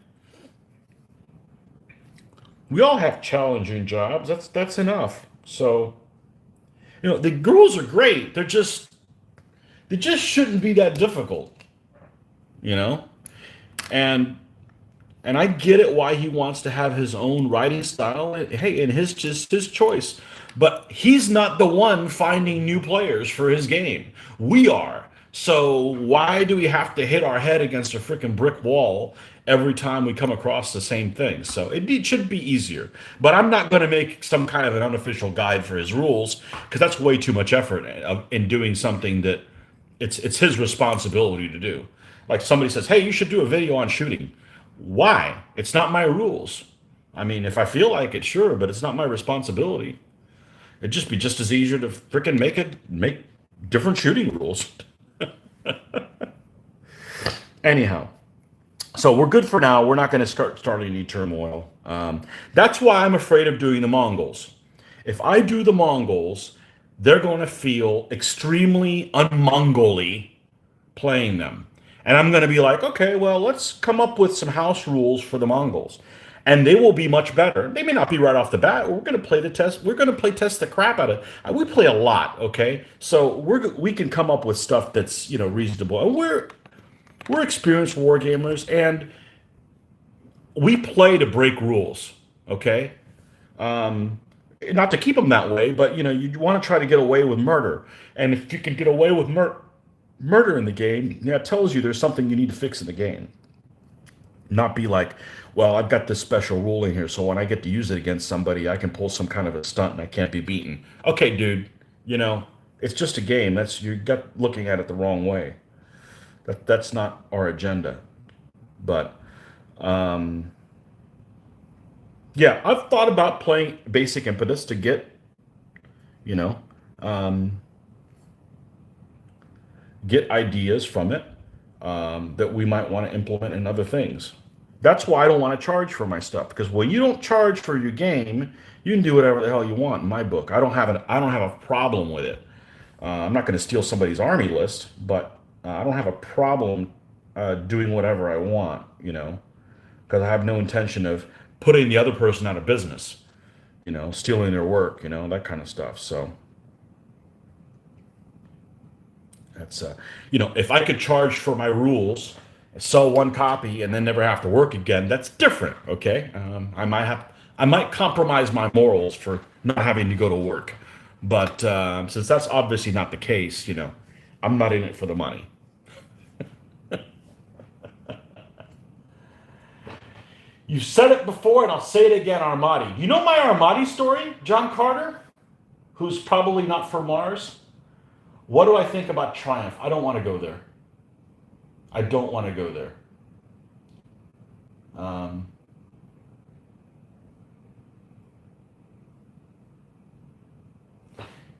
We all have challenging jobs. That's enough. So, the rules are great. They just shouldn't be that difficult, you know? And and I get it why he wants to have his own writing style. Hey, and his just his choice. But he's not the one finding new players for his game. We are. So why do we have to hit our head against a freaking brick wall every time we come across the same thing? So it should be easier. But I'm not going to make some kind of an unofficial guide for his rules because that's way too much effort in doing something that it's his responsibility to do. Like somebody says, "Hey, you should do a video on shooting." Why? It's not my rules. I mean, if I feel like it, sure, but it's not my responsibility. It'd just be just as easier to freaking make different shooting rules. Anyhow, so we're good for now. We're not going to start any turmoil. That's why I'm afraid of doing the Mongols. If I do the Mongols, they're going to feel extremely un-Mongol-y playing them. And I'm going to be like, okay, well, let's come up with some house rules for the Mongols. And they will be much better. They may not be right off the bat. We're going to play the test. We're going to play test the crap out of it. We play a lot, okay? So we can come up with stuff that's, reasonable. And we're experienced war gamers, and we play to break rules, okay? Not to keep them that way, but you want to try to get away with murder. And if you can get away with murder in the game, it tells you there's something you need to fix in the game. Not be like, well, I've got this special rule in here, so when I get to use it against somebody, I can pull some kind of a stunt and I can't be beaten. Okay, dude, it's just a game. You got looking at it the wrong way. That's not our agenda. But yeah, I've thought about playing Basic Impetus to you know, um, get ideas from it that we might want to implement in other things. That's why I don't want to charge for my stuff, because when you don't charge for your game, you can do whatever the hell you want in my book. I don't have a problem with it. I'm not going to steal somebody's army list, but I don't have a problem doing whatever I want, because I have no intention of putting the other person out of business, stealing their work, that kind of stuff. So that's, if I could charge for my rules, sell one copy, and then never have to work again, that's different. Okay, I might compromise my morals for not having to go to work, but since that's obviously not the case, I'm not in it for the money. You said it before, and I'll say it again, Armati. You know my Armati story, John Carter, who's probably not from Mars? What do I think about Triumph? I don't want to go there. I don't want to go there.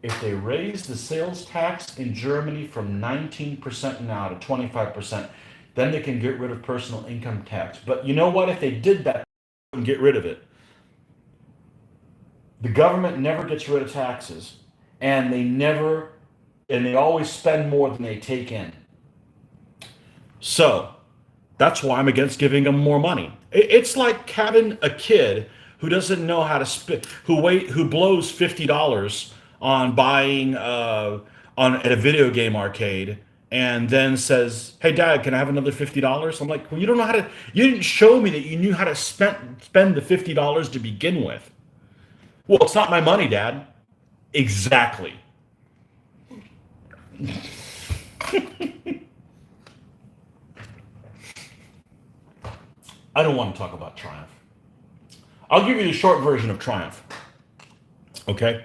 If they raise the sales tax in Germany from 19% now to 25%, then they can get rid of personal income tax. But you know what? If they did that, they wouldn't get rid of it. The government never gets rid of taxes, and they always spend more than they take in. So that's why I'm against giving them more money. It's like having a kid who doesn't know how to spend, who blows $50 on buying at a video game arcade, and then says, "Hey, Dad, can I have another $50?" I'm like, "Well, you don't know how to. You didn't show me that you knew how to spend the $50 to begin with." Well, it's not my money, Dad. Exactly. I don't want to talk about Triumph. I'll give you the short version of Triumph. Okay.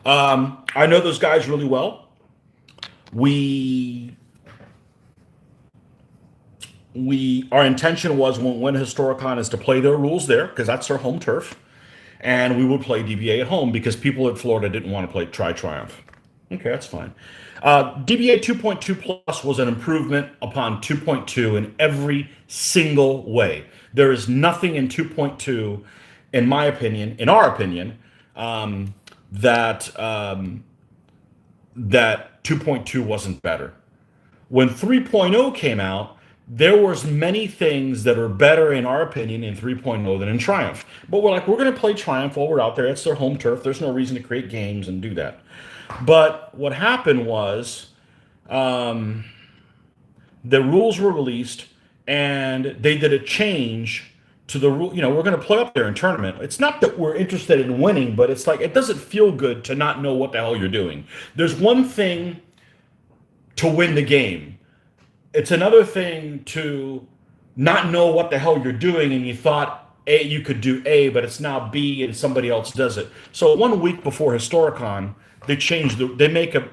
I know those guys really well. We our intention was when Historicon is to play their rules there because that's their home turf, and we would play DBA at home because people at Florida didn't want to try Triumph. Okay, that's fine. DBA 2.2 Plus was an improvement upon 2.2 in every single way. There is nothing in 2.2, in my opinion, in our opinion, um, that that 2.2 wasn't better. When 3.0 came out, there was many things that are better in our opinion in 3.0 than in Triumph. But we're going to play Triumph while we're out there. It's their home turf. There's no reason to create games and do that. But what happened was the rules were released and they did a change to the rule. We're going to play up there in tournament. It's not that we're interested in winning, but it's like it doesn't feel good to not know what the hell you're doing. There's one thing to win the game. It's another thing to not know what the hell you're doing and you thought A, you could do A, but it's now B and somebody else does it. So 1 week before Historicon, they make a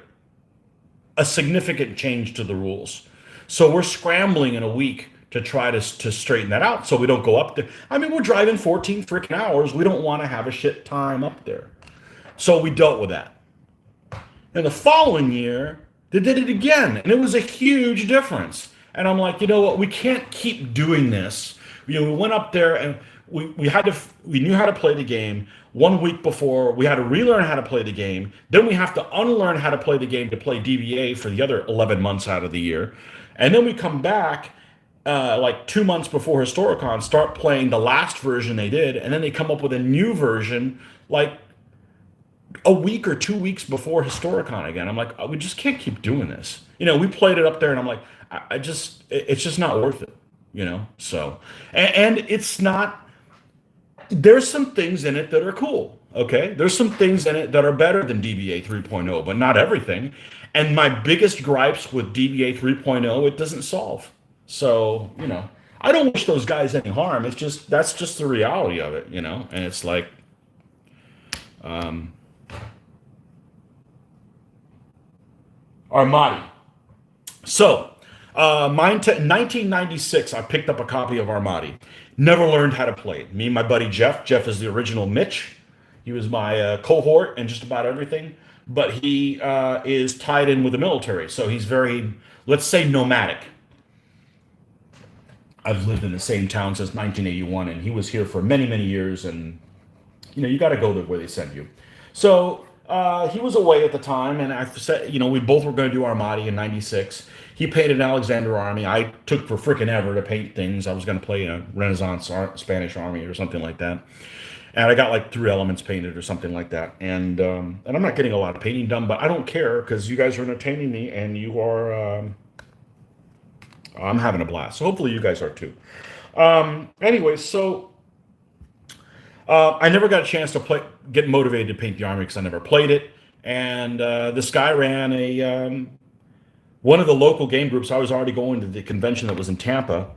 significant change to the rules. So we're scrambling in a week to try to straighten that out so we don't go up there. I mean, we're driving 14 freaking hours. We don't want to have a shit time up there. So we dealt with that. And the following year, they did it again, and it was a huge difference. And I'm like, you know what? We can't keep doing this. We went up there and we knew how to play the game. 1 week before, we had to relearn how to play the game. Then we have to unlearn how to play the game to play DBA for the other 11 months out of the year. And then we come back like 2 months before Historicon, start playing the last version they did, and then they come up with a new version like a week or 2 weeks before Historicon again. I'm like, we just can't keep doing this. We played it up there, and I'm like, it's just not worth it. So, and it's not. There's some things in it that are cool. Okay, there's some things in it that are better than DBA 3.0, but not everything. And my biggest gripes with DBA 3.0, it doesn't solve. So, I don't wish those guys any harm. It's just that's just the reality of it, And it's like, Armati. So, 1996, I picked up a copy of Armati. Never learned how to play it. Me and my buddy Jeff. Jeff is the original Mitch. He was my cohort and just about everything. But he is tied in with the military. So he's very, let's say, nomadic. I've lived in the same town since 1981, and he was here for many, many years. And, you got to go there where they send you. So he was away at the time, and I said, we both were going to do Armati in 96. He painted an Alexander Army. I took for frickin' ever to paint things. I was going to play a Renaissance Spanish Army or something like that. And I got like 3 elements painted or something like that. And I'm not getting a lot of painting done, but I don't care because you guys are entertaining me and you are, I'm having a blast. So hopefully you guys are too. Anyway, so I never got a chance to get motivated to paint the army because I never played it. And this guy ran one of the local game groups. I was already going to the convention that was in Tampa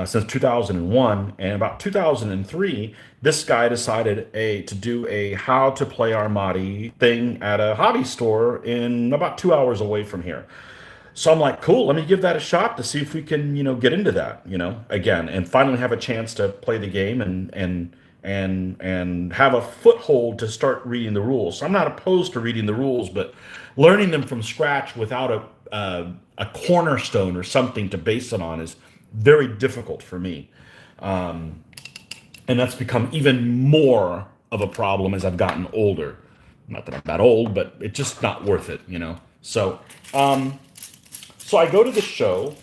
since 2001, and about 2003, this guy decided to do a how to play Armati thing at a hobby store in about 2 hours away from here. So I'm like, cool, let me give that a shot to see if we can, get into that, again, and finally have a chance to play the game and have a foothold to start reading the rules. So I'm not opposed to reading the rules, but learning them from scratch without a cornerstone or something to base it on is very difficult for me. And that's become even more of a problem as I've gotten older. Not that I'm that old, but it's just not worth it, So, so I go to this show.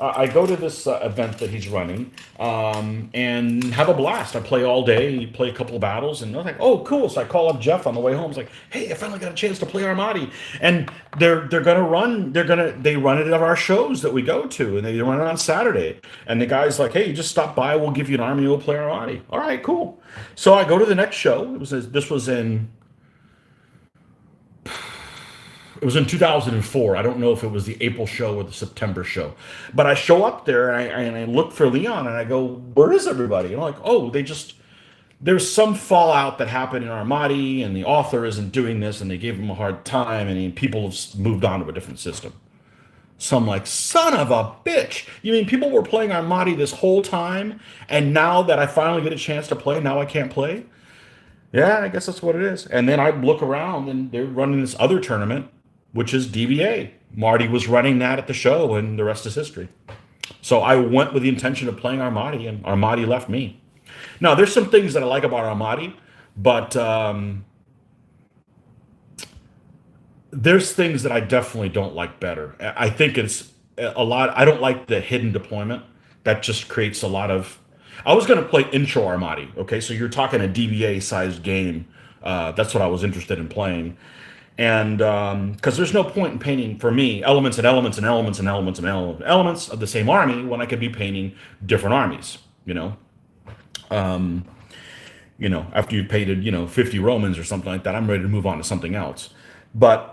I go to this event that he's running and have a blast. I play all day, play a couple of battles, and I'm like, oh, cool. So I call up Jeff on the way home. It's like, hey, I finally got a chance to play Armati. And they run it at our shows that we go to, and they run it on Saturday. And the guy's like, hey, you just stop by, we'll give you an army, we'll play Armati. All right, cool. So I go to the next show. This was in 2004. I don't know if it was the April show or the September show, but I show up there and I look for Leon and I go, where is everybody? And I'm like, oh, there's some fallout that happened in Armati, and the author isn't doing this, and they gave him a hard time, and people have moved on to a different system. So I'm like, son of a bitch. You mean people were playing Armati this whole time, and now that I finally get a chance to play, now I can't play? Yeah, I guess that's what it is. And then I look around, and they're running this other tournament, which is DBA. Marty was running that at the show, and the rest is history. So I went with the intention of playing Armati, and Armati left me. Now, there's some things that I like about Armati, but there's things that I definitely don't like better. I think it's a lot. I don't like the hidden deployment. That just creates a lot of. I was going to play intro Armati. Okay, so you're talking a DBA sized game. That's what I was interested in playing, and because there's no point in painting for me elements and elements and elements and elements and elements of the same army when I could be painting different armies. Um, after you've painted 50 Romans or something like that, I'm ready to move on to something else. But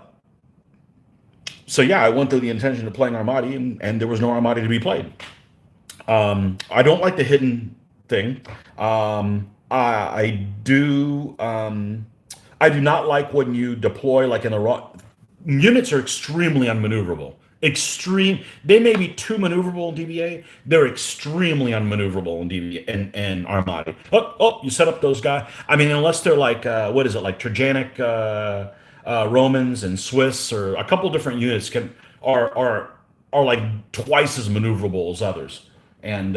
so yeah, I went through the intention of playing Armati, and there was no Armati to be played. I don't like the hidden thing. I do. I do not like when you deploy like in the raw. Units are extremely unmaneuverable. Extreme. They may be too maneuverable in DBA. They're extremely unmaneuverable in DBA and Armati. Oh, you set up those guys. I mean, unless they're like what is it, like Trajanic Romans and Swiss, or a couple different units are like twice as maneuverable as others. And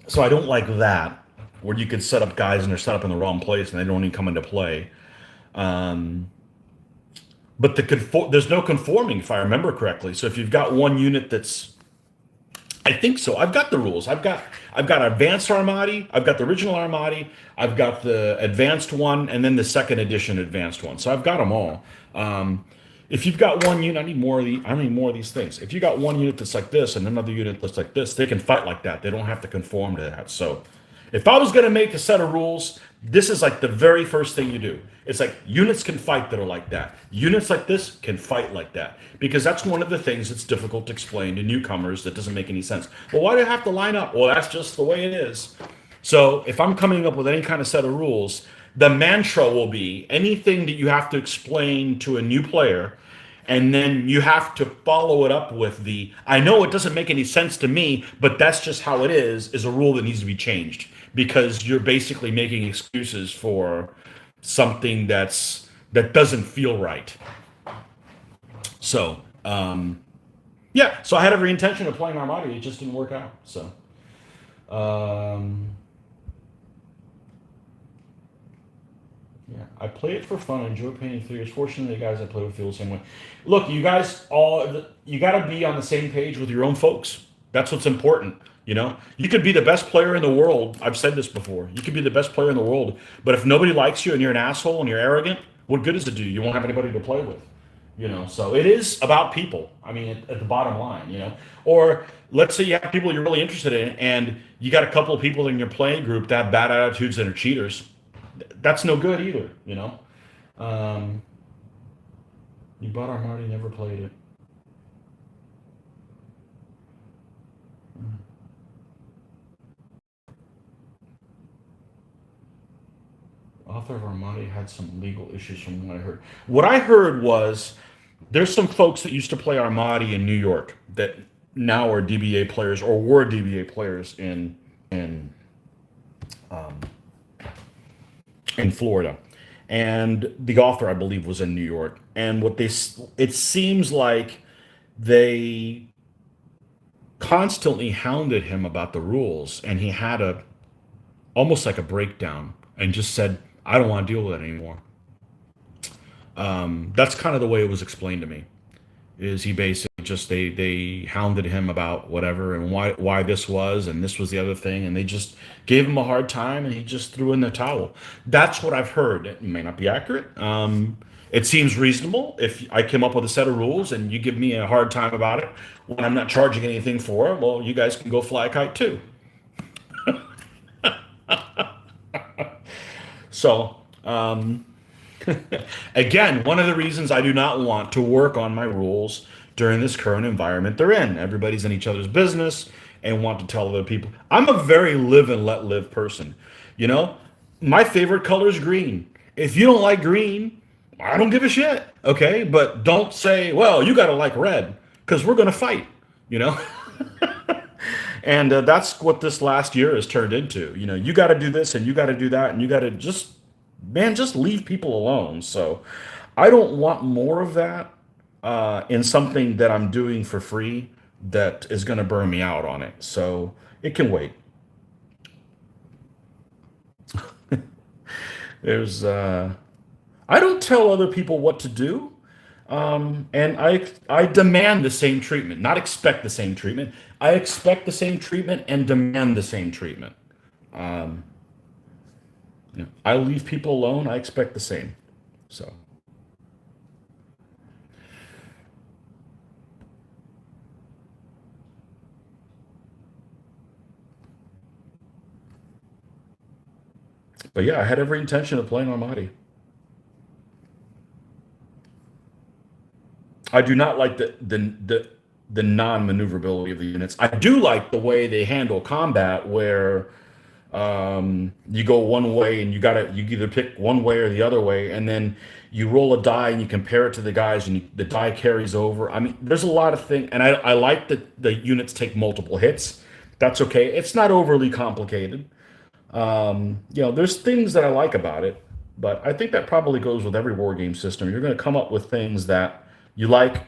so I don't like that, where you could set up guys and they're set up in the wrong place and they don't even come into play. Um, but there's no conforming, if I remember correctly. So if you've got one unit that's, I think so. I've got the rules. I've got advanced Armati. I've got the original Armati. I've got the advanced one, and then the second edition advanced one. So I've got them all. If you've got one unit, I need more of these things. If you got one unit that's like this and another unit that's like this, they can fight like that. They don't have to conform to that. So if I was going to make a set of rules, this is like the very first thing you do. It's like units can fight that are like that. Units like this can fight like that. Because that's one of the things that's difficult to explain to newcomers that doesn't make any sense. Well, why do I have to line up? Well, that's just the way it is. So if I'm coming up with any kind of set of rules, the mantra will be anything that you have to explain to a new player, and then you have to follow it up with I know it doesn't make any sense to me, but that's just how it is a rule that needs to be changed, because you're basically making excuses for something that doesn't feel right. So, yeah, so I had every intention of playing Armati, it just didn't work out. So, yeah, I play it for fun. I enjoy painting figures. Fortunately, the guys I play with feel the same way. Look, you guys you got to be on the same page with your own folks. That's what's important. You could be the best player in the world. I've said this before. You could be the best player in the world, but if nobody likes you and you're an asshole and you're arrogant, what good is it do? You won't have anybody to play with. So it is about people. I mean, at the bottom line. Or let's say you have people you're really interested in, and you got a couple of people in your playing group that have bad attitudes and are cheaters. That's no good either. You bought Armati, never played it. Author of Armati had some legal issues from what I heard. What I heard was there's some folks that used to play Armati in New York that now are DBA players or were DBA players um, in Florida, and the author I believe was in New York. And it seems like they constantly hounded him about the rules, and he had almost like a breakdown and just said, I don't want to deal with it anymore. That's kind of the way it was explained to me. Is he basically just they hounded him about whatever and why this was and this was the other thing, and they just gave him a hard time, and he just threw in the towel. That's what I've heard. It may not be accurate. It seems reasonable if I came up with a set of rules and you give me a hard time about it when I'm not charging anything for it. Well, you guys can go fly a kite too. So, again, one of the reasons I do not want to work on my rules during this current environment they're in. Everybody's in each other's business. and want to tell other people. I'm a very live and let live person. You know, my favorite color is green. If you don't like green, I don't give a shit. Okay, but don't say, well, you got to like red because we're going to fight. You know, and that's what this last year has turned into. You know, you got to do this and you got to do that and you got to just, man, just leave people alone. So I don't want more of that in something that I'm doing for free that is going to burn me out on it. So it can wait. There's, I don't tell other people what to do. And I demand the same treatment, not expect the same treatment. I expect the same treatment and demand the same treatment. Um, you know, I leave people alone. I expect the same. So, but yeah, I had every intention of playing Armati. I do not like the non-maneuverability of the units. I do like the way they handle combat, where you go one way and you either pick one way or the other way, and then you roll a die and you compare it to the guys, and the die carries over. I mean, there's a lot of things, and I like that the units take multiple hits. That's okay. It's not overly complicated. You know, there's things that I like about it, but I think that probably goes with every war game system. You're going to come up with things that you like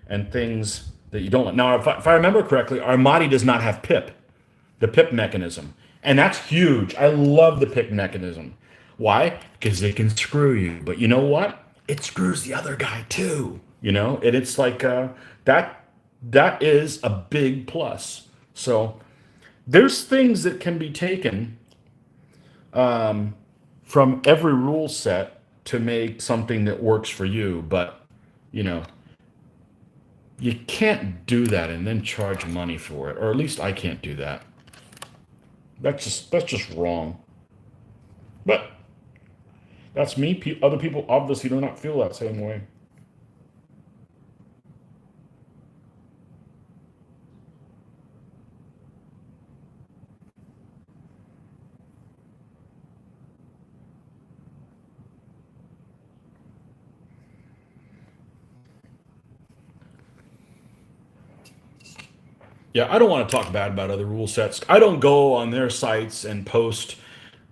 and things that you don't like. Now, if I remember correctly, Armati does not have pip, the pip mechanism, and that's huge. I love the pip mechanism. Why? Because it can screw you, but you know what? It screws the other guy too. You know, and it's like that. That is a big plus. So there's things that can be taken from every rule set to make something that works for you. But, you know, you can't do that and then charge money for it, or at least I can't do that. That's just wrong. But that's me. Other people obviously do not feel that same way. Yeah, I don't want to talk bad about other rule sets. I don't go on their sites and post,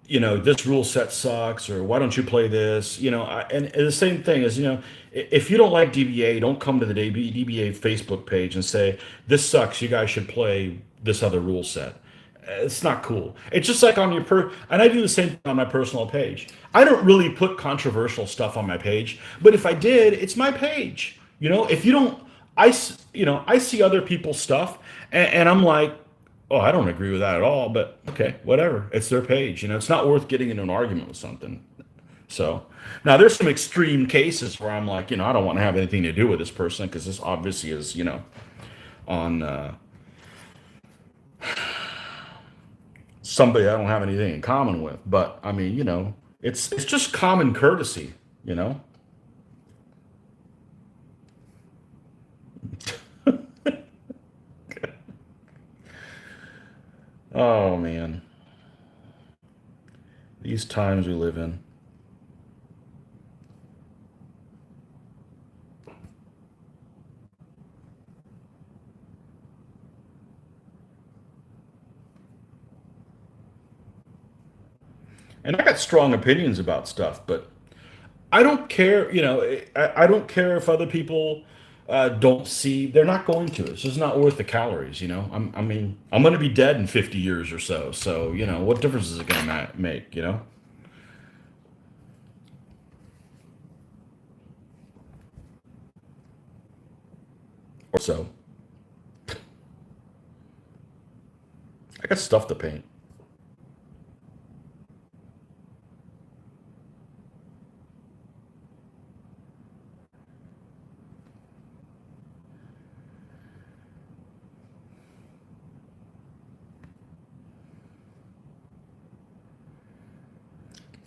you know, this rule set sucks, or why don't you play this? You know, and the same thing is, you know, if you don't like DBA, don't come to the DBA Facebook page and say this sucks. You guys should play this other rule set. It's not cool. It's just like on and I do the same thing on my personal page. I don't really put controversial stuff on my page, but if I did, it's my page. You know, if you don't, you know, I see other people's stuff, and I'm like, oh, I don't agree with that at all, but okay, whatever. It's their page. You know, it's not worth getting into an argument with something. So now there's some extreme cases where I'm like, you know, I don't want to have anything to do with this person because this obviously is, you know, on somebody I don't have anything in common with. But I mean, you know, it's just common courtesy, you know. Oh man, these times we live in. And I got strong opinions about stuff, but I don't care. You know, I don't care if other people don't see. They're not going to. It's just not worth the calories. You know, I mean, I'm going to be dead in 50 years or so. So you know, what difference is it going to make? You know, or so. I got stuff to paint.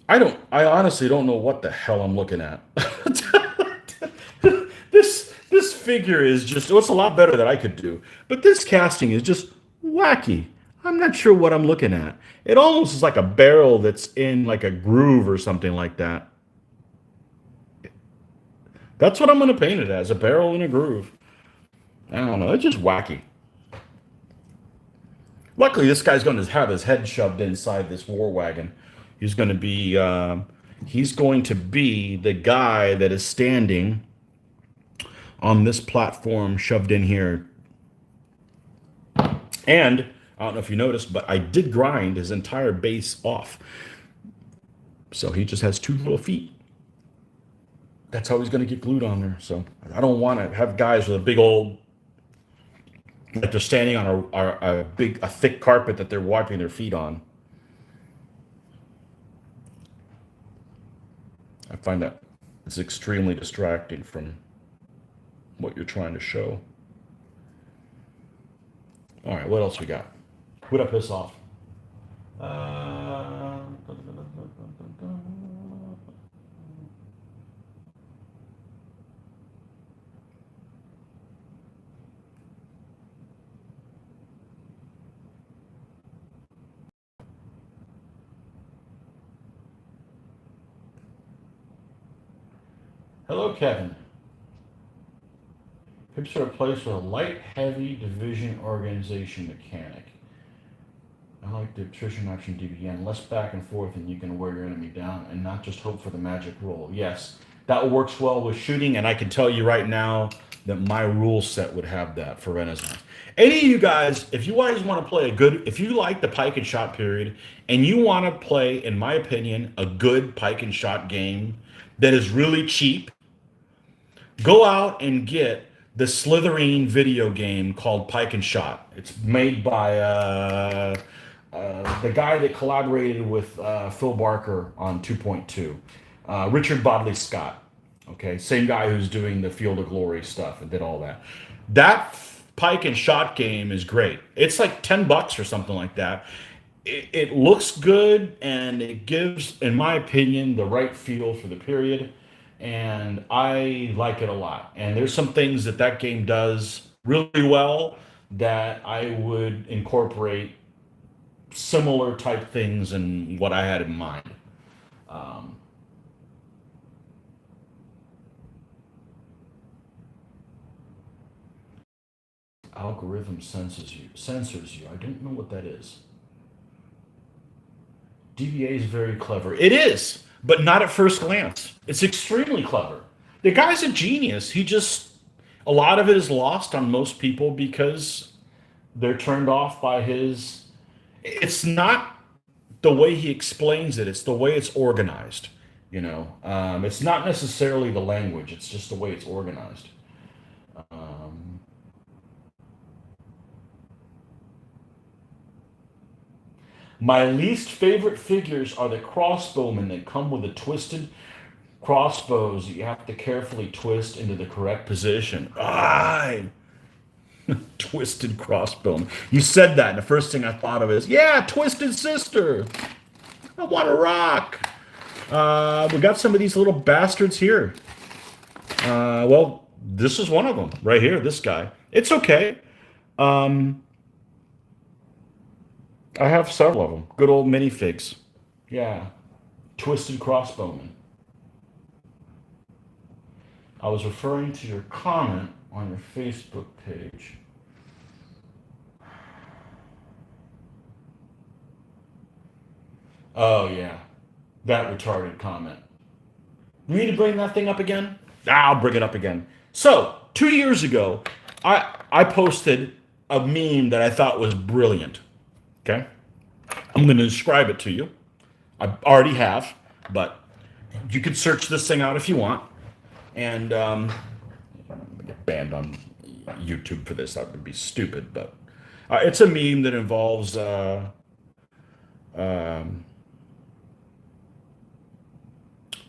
I don't. I honestly don't know what the hell I'm looking at. This figure is just. Well, it's a lot better than I could do, but this casting is just. Wacky. I'm not sure what I'm looking at. It almost is like a barrel that's in like a groove or something like that. That's what I'm going to paint it as, a barrel in a groove. I don't know. It's just wacky. Luckily, this guy's going to have his head shoved inside this war wagon. He's going to be he's going to be the guy that is standing on this platform shoved in here. And I don't know if you noticed, but I did grind his entire base off. So he just has two little feet. That's how he's going to get glued on there. So I don't want to have guys with a big old, like they're standing on a thick carpet that they're wiping their feet on. I find that it's extremely distracting from what you're trying to show. All right, what else we got? Who'd I piss off? Hello, Kevin. Picture a place with a light, heavy division organization mechanic. I like the attrition option DBN. Less back and forth, and you can wear your enemy down and not just hope for the magic roll. Yes, that works well with shooting, and I can tell you right now that my rule set would have that for Renaissance. Any of you guys, if you guys want to play if you like the pike and shot period, and you want to play, in my opinion, a good pike and shot game that is really cheap, go out and get the Slitherine video game called Pike and Shot. It's made by the guy that collaborated with Phil Barker on 2.2, Richard Bodley Scott. Okay, same guy who's doing the Field of Glory stuff and did all that. That Pike and Shot game is great. It's like $10 or something like that. It looks good, and it gives, in my opinion, the right feel for the period. And I like it a lot. And there's some things that that game does really well that I would incorporate similar type things in what I had in mind. Um, Algorithm censors you. I don't know what that is. DBA is very clever. It is, but not at first glance. It's extremely clever. The guy's a genius. A lot of it is lost on most people because they're turned off by it's not the way he explains it, it's the way it's organized. It's not necessarily the language, it's just the way it's organized. Um, My least favorite figures are the crossbowmen that come with the twisted crossbows that you have to carefully twist into the correct position. Twisted crossbowman. You said that, and the first thing I thought of is, yeah, Twisted Sister. I want to rock. We got some of these little bastards here. Well, this is one of them right here, this guy. It's okay. Um, I have several of them. Good old minifigs. Yeah. Twisted crossbowman. I was referring to your comment on your Facebook page. Oh, yeah. That retarded comment. You need to bring that thing up again? I'll bring it up again. So, 2 years ago, I posted a meme that I thought was brilliant. Okay? I'm going to describe it to you. I already have, but you can search this thing out if you want. And I'm gonna get banned on YouTube for this. That would be stupid, but it's a meme that involves um,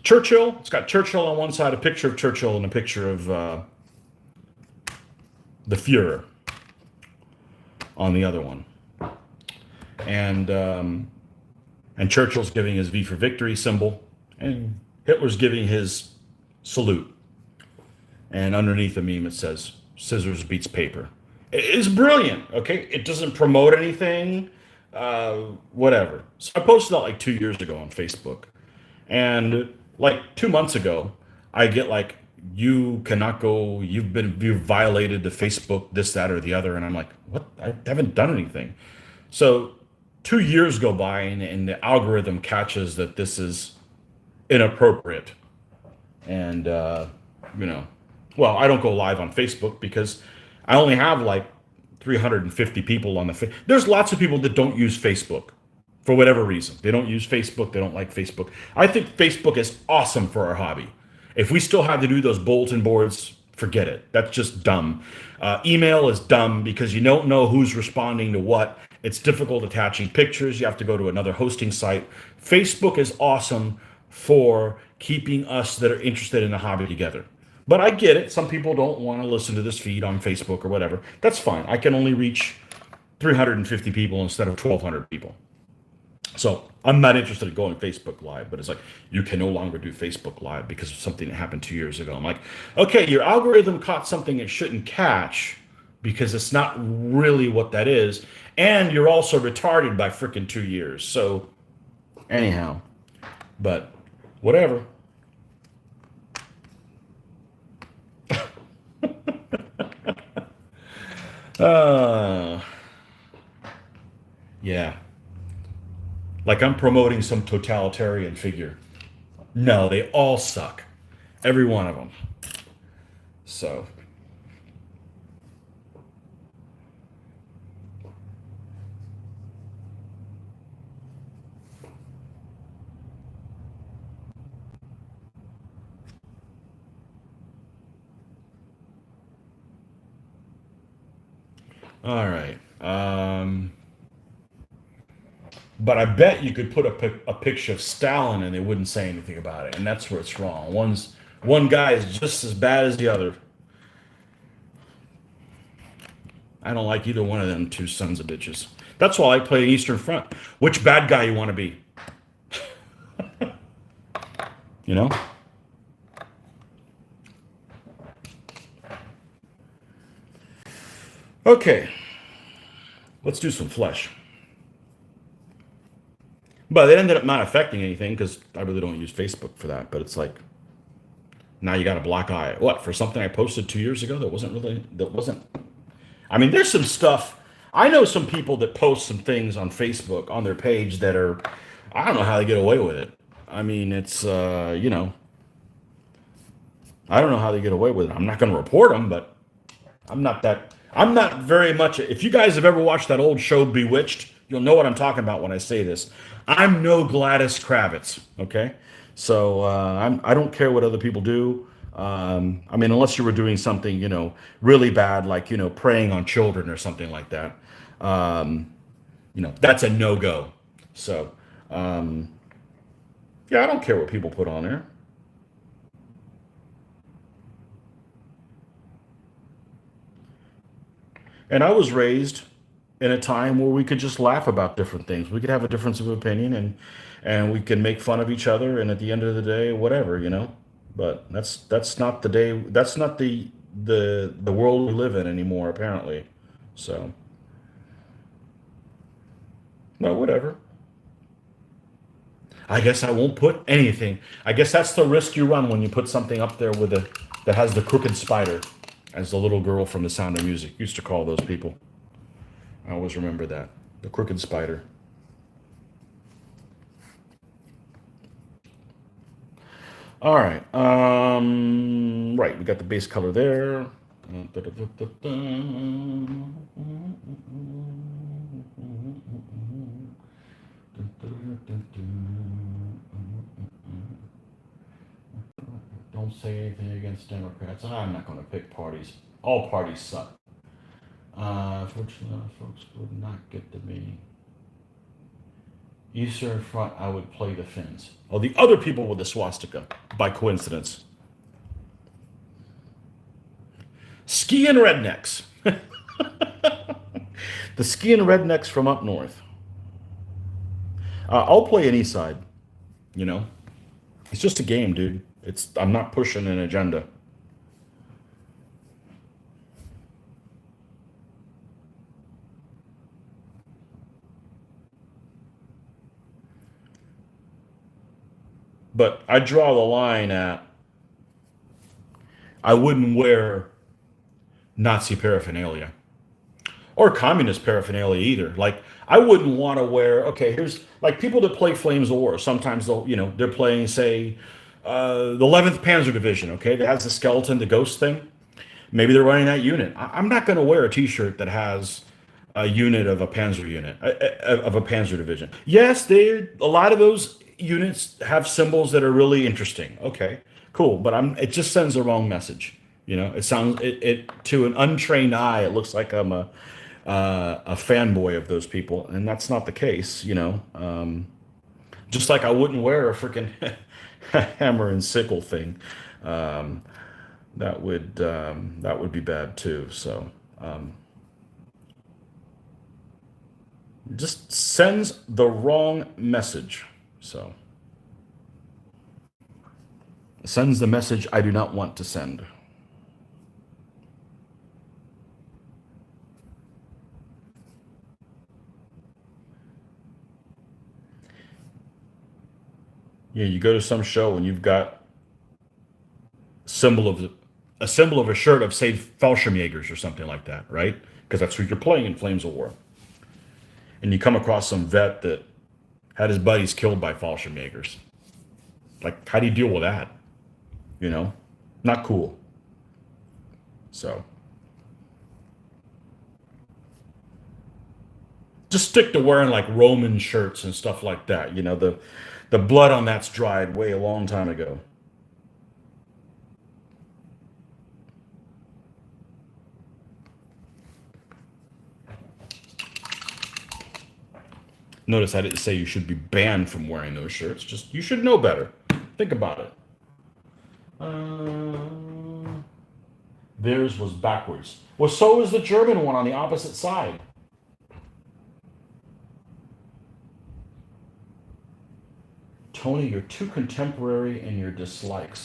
Churchill. It's got Churchill on one side, a picture of Churchill, and a picture of the Fuhrer on the other one. And Churchill's giving his V for Victory symbol, and Hitler's giving his salute. And underneath the meme it says, "Scissors beats paper." It's brilliant. Okay, it doesn't promote anything, whatever. So I posted that like 2 years ago on Facebook, and like 2 months ago, I get like, you cannot go. You've violated the Facebook this, that, or the other, and I'm like, what? I haven't done anything. So 2 years go by, and the algorithm catches that this is inappropriate, and you know, well, I don't go live on Facebook because I only have like 350 people on the there's lots of people that don't use Facebook for whatever reason. They don't use Facebook, they don't like Facebook. I think Facebook is awesome for our hobby. If we still had to do those bulletin boards, forget it. That's just dumb. Email is dumb because you don't know who's responding to what. It's difficult attaching pictures. You have to go to another hosting site. Facebook is awesome for keeping us that are interested in the hobby together. But I get it. Some people don't want to listen to this feed on Facebook or whatever. That's fine. I can only reach 350 people instead of 1,200 people. So I'm not interested in going Facebook Live, but it's like, you can no longer do Facebook Live because of something that happened 2 years ago. I'm like, okay, your algorithm caught something it shouldn't catch because it's not really what that is. And you're also retarded by freaking 2 years. So anyhow, but whatever. Uh, yeah. Like I'm promoting some totalitarian figure. No, they all suck. Every one of them. So, all right. But I bet you could put a picture of Stalin and they wouldn't say anything about it. And that's where it's wrong. One guy is just as bad as the other. I don't like either one of them two sons of bitches. That's why I play Eastern Front. Which bad guy you want to be? You know? Okay, let's do some flesh. But it ended up not affecting anything because I really don't use Facebook for that. But it's like, now you got a black eye. What, for something I posted 2 years ago that wasn't. I mean, there's some stuff. I know some people that post some things on Facebook on their page that are, I don't know how they get away with it. I mean, it's, I don't know how they get away with it. I'm not going to report them, but I'm not very much. If you guys have ever watched that old show Bewitched, you'll know what I'm talking about when I say this. I'm no Gladys Kravitz, okay? So I don't care what other people do. I mean, unless you were doing something, really bad, like, preying on children or something like that. That's a no-go. So, yeah, I don't care what people put on there. And I was raised in a time where we could just laugh about different things. We could have a difference of opinion, and we can make fun of each other, and at the end of the day, whatever. But that's not the day. That's not the world we live in anymore, apparently. So, no, whatever. I guess I won't put anything. I guess that's the risk you run when you put something up there that has the crooked spider, as the little girl from The Sound of Music used to call those people. I always remember that. The crooked spider. All right. Right. We got the base color there. Don't say anything against Democrats. I'm not going to pick parties. All parties suck. Fortunately, folks would not get to me. Eastern Front, I would play the Finns. Oh, the other people with the swastika, by coincidence. Skiing rednecks. The skiing rednecks from up north. I'll play any side, you know. It's just a game, dude. I'm not pushing an agenda. But I draw the line at I wouldn't wear Nazi paraphernalia or communist paraphernalia either. Like I wouldn't want to wear. Okay, here's like people that play Flames of War. Sometimes they'll, they're playing, say, the 11th Panzer Division. Okay, that has the skeleton, the ghost thing. Maybe they're running that unit. I'm not going to wear a T-shirt that has a unit of a Panzer unit of a Panzer division. Yes, they a lot of those units have symbols that are really interesting. Okay, cool, but it just sends the wrong message. It sounds it to an untrained eye. It looks like I'm a fanboy of those people, and that's not the case. Just like I wouldn't wear a freaking hammer and sickle thing. Um, that would be bad too. So just sends the wrong message. So sends the message I do not want to send. Yeah, you go to some show and you've got symbol of a symbol of a shirt of, say, Fallschirmjägers or something like that, right? Because that's who you're playing in Flames of War. And you come across some vet that had his buddies killed by Fallschirmjägers. Like, how do you deal with that? You know, not cool. So just stick to wearing like Roman shirts and stuff like that. The blood on that's dried way a long time ago. Notice I didn't say you should be banned from wearing those shirts. Just you should know better. Think about it. Theirs was backwards. Well, so was the German one on the opposite side. Tony, you're too contemporary in your dislikes.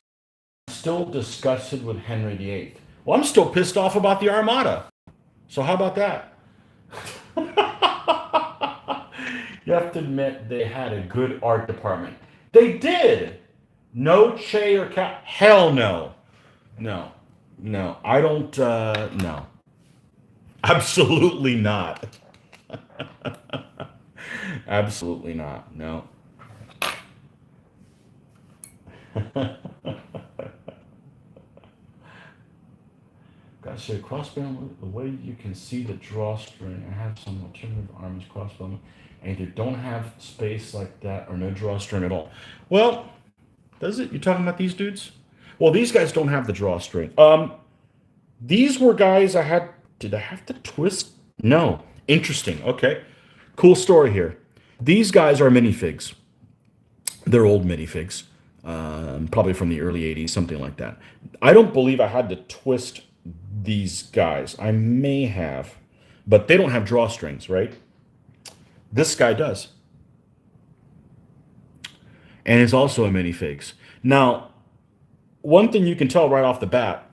Still disgusted with Henry VIII. Well, I'm still pissed off about the Armada. So how about that? You have to admit they had a good art department. They did. No Che or Cap. Hell no. No. No. I don't. No. Absolutely not. Absolutely not. No. Gotta say, crossbow, the way you can see the drawstring, I have some alternative arms crossbow, and either don't have space like that or no drawstring at all. Well, does it? You talking about these dudes? Well, these guys don't have the drawstring. These were guys I had. Did I have to twist? No. Interesting. Okay. Cool story here. These guys are minifigs. They're old minifigs, probably from the early '80s, something like that. I don't believe I had to twist these guys. I may have, but they don't have drawstrings, right? This guy does, and is also a minifigs. Now, one thing you can tell right off the bat,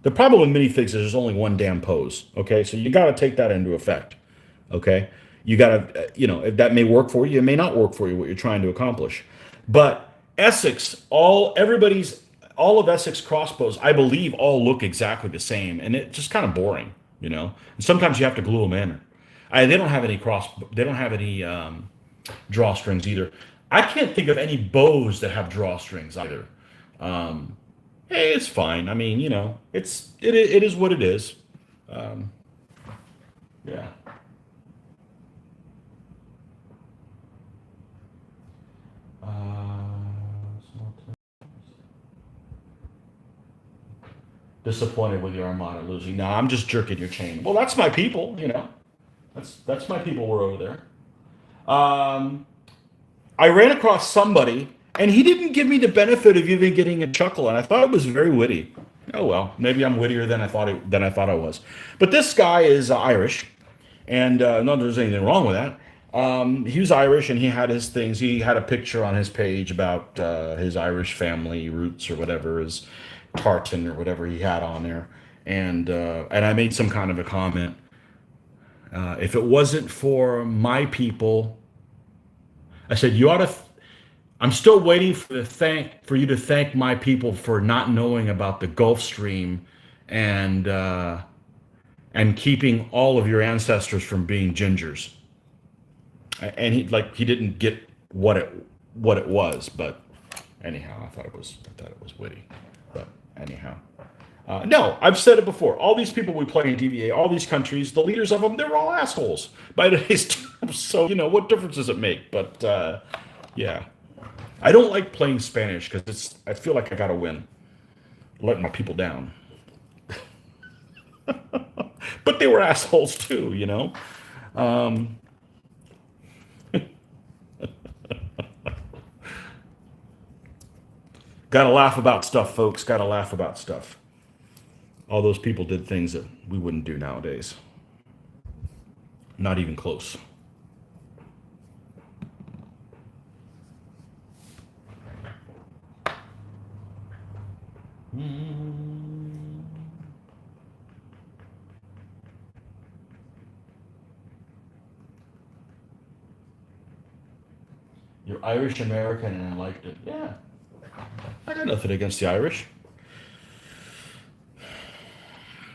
the problem with minifigs is there's only one damn pose. Okay, so you got to take that into effect. Okay, you got to, if that may work for you, it may not work for you what you're trying to accomplish. But Essex, all of Essex crossbows, I believe, all look exactly the same, and it's just kind of boring. And sometimes you have to glue them in. They don't have any they don't have any drawstrings either. I can't think of any bows that have drawstrings either. Um, Hey, it's fine. I mean, it is what it is. Um, yeah. Uh, Disappointed with your Armada losing. No, I'm just jerking your chain. Well, that's my people. That's my people were over there. Um, I ran across somebody, and he didn't give me the benefit of even getting a chuckle, and I thought it was very witty. Oh well, maybe I'm wittier than I thought I was. But this guy is Irish, and not that there's anything wrong with that. He was Irish, and he had his things. He had a picture on his page about his Irish family roots or whatever, his tartan or whatever he had on there, and I made some kind of a comment. If it wasn't for my people, I said you ought to. I'm still waiting for you to thank my people for not knowing about the Gulf Stream and and keeping all of your ancestors from being gingers. And he didn't get what it was, but anyhow, I thought it was witty. But anyhow. No, I've said it before. All these people we play in DVA, all these countries, the leaders of them, they're all assholes by today's terms. So, what difference does it make? But yeah, I don't like playing Spanish because I feel like I got to win, letting my people down. But they were assholes too. Got to laugh about stuff, folks. Got to laugh about stuff. All those people did things that we wouldn't do nowadays. Not even close. You're Irish American, and I liked it. Yeah, I got nothing against the Irish.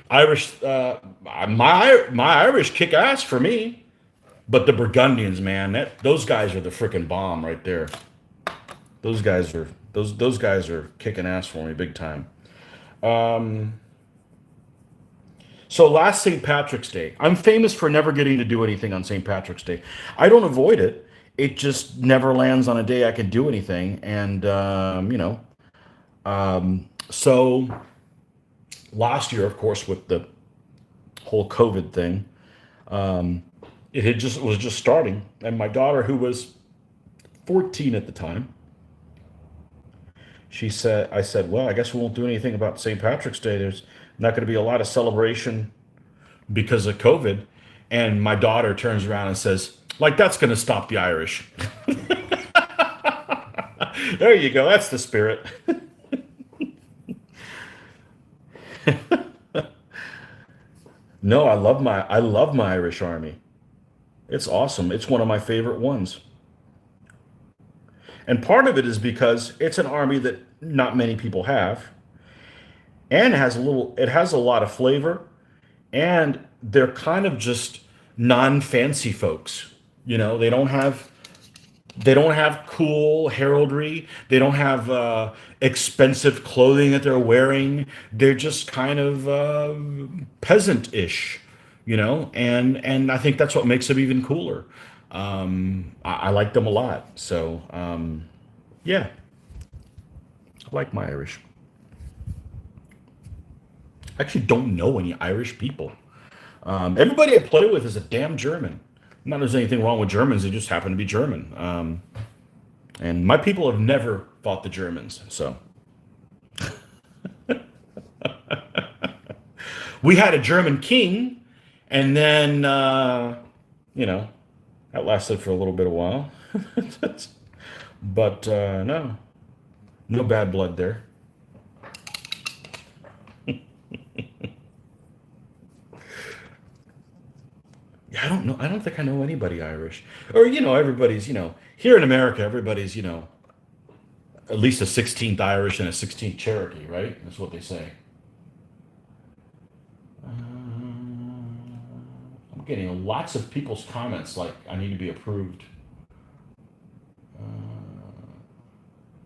Irish, my Irish kick ass for me, but the Burgundians, man, those guys are the freaking bomb right there. Those guys are kicking ass for me big time. Um, so last St. Patrick's Day, I'm famous for never getting to do anything on St. Patrick's Day. I don't avoid it. It just never lands on a day I can do anything, and so last year, of course, with the whole COVID thing, um, was just starting, and my daughter, who was 14 at the time, I said, well, I guess we won't do anything about St. Patrick's Day. There's not going to be a lot of celebration because of COVID. And my daughter turns around and says, like, that's going to stop the Irish. There you go. That's the spirit. No, I love my Irish Army. It's awesome. It's one of my favorite ones. And part of it is because it's an army that not many people have, and it has a lot of flavor, and they're kind of just non-fancy folks. They don't have cool heraldry. They don't have expensive clothing that they're wearing. They're just kind of peasant-ish, and I think that's what makes them even cooler. I like them a lot. So yeah, I like my Irish. I actually don't know any Irish people. Everybody I play with is a damn German. Not that there's anything wrong with Germans; they just happen to be German. And my people have never fought the Germans. So we had a German king, and then that lasted for a little bit of while. But no bad blood there. Yeah, I don't know. I don't think I know anybody Irish. Or, everybody's, here in America, everybody's, at least a 16th Irish and a 16th Cherokee, right? That's what they say. I'm getting lots of people's comments like I need to be approved.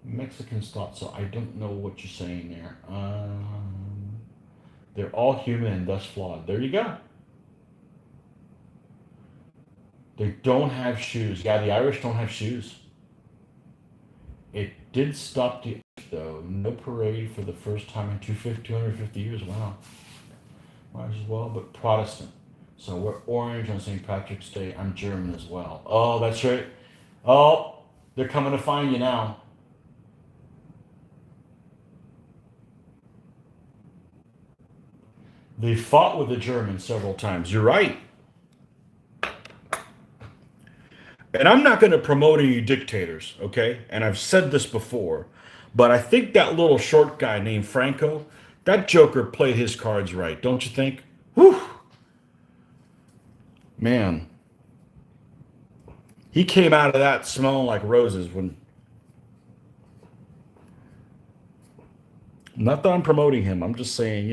Mexicans thought so. I don't know what you're saying there. They're all human and thus flawed. There you go. They don't have shoes. Yeah, the Irish don't have shoes. It did stop the though. No parade for the first time in 250 years. Wow. Might as well, but Protestant. So we're orange on St. Patrick's Day. I'm German as well. Oh, that's right. Oh, they're coming to find you now. They fought with the Germans several times. You're right. And I'm not going to promote any dictators, okay? And I've said this before, but I think that little short guy named Franco, that joker played his cards right, don't you think? Whew. Man. He came out of that smelling like roses when Not that I'm promoting him. I'm just saying,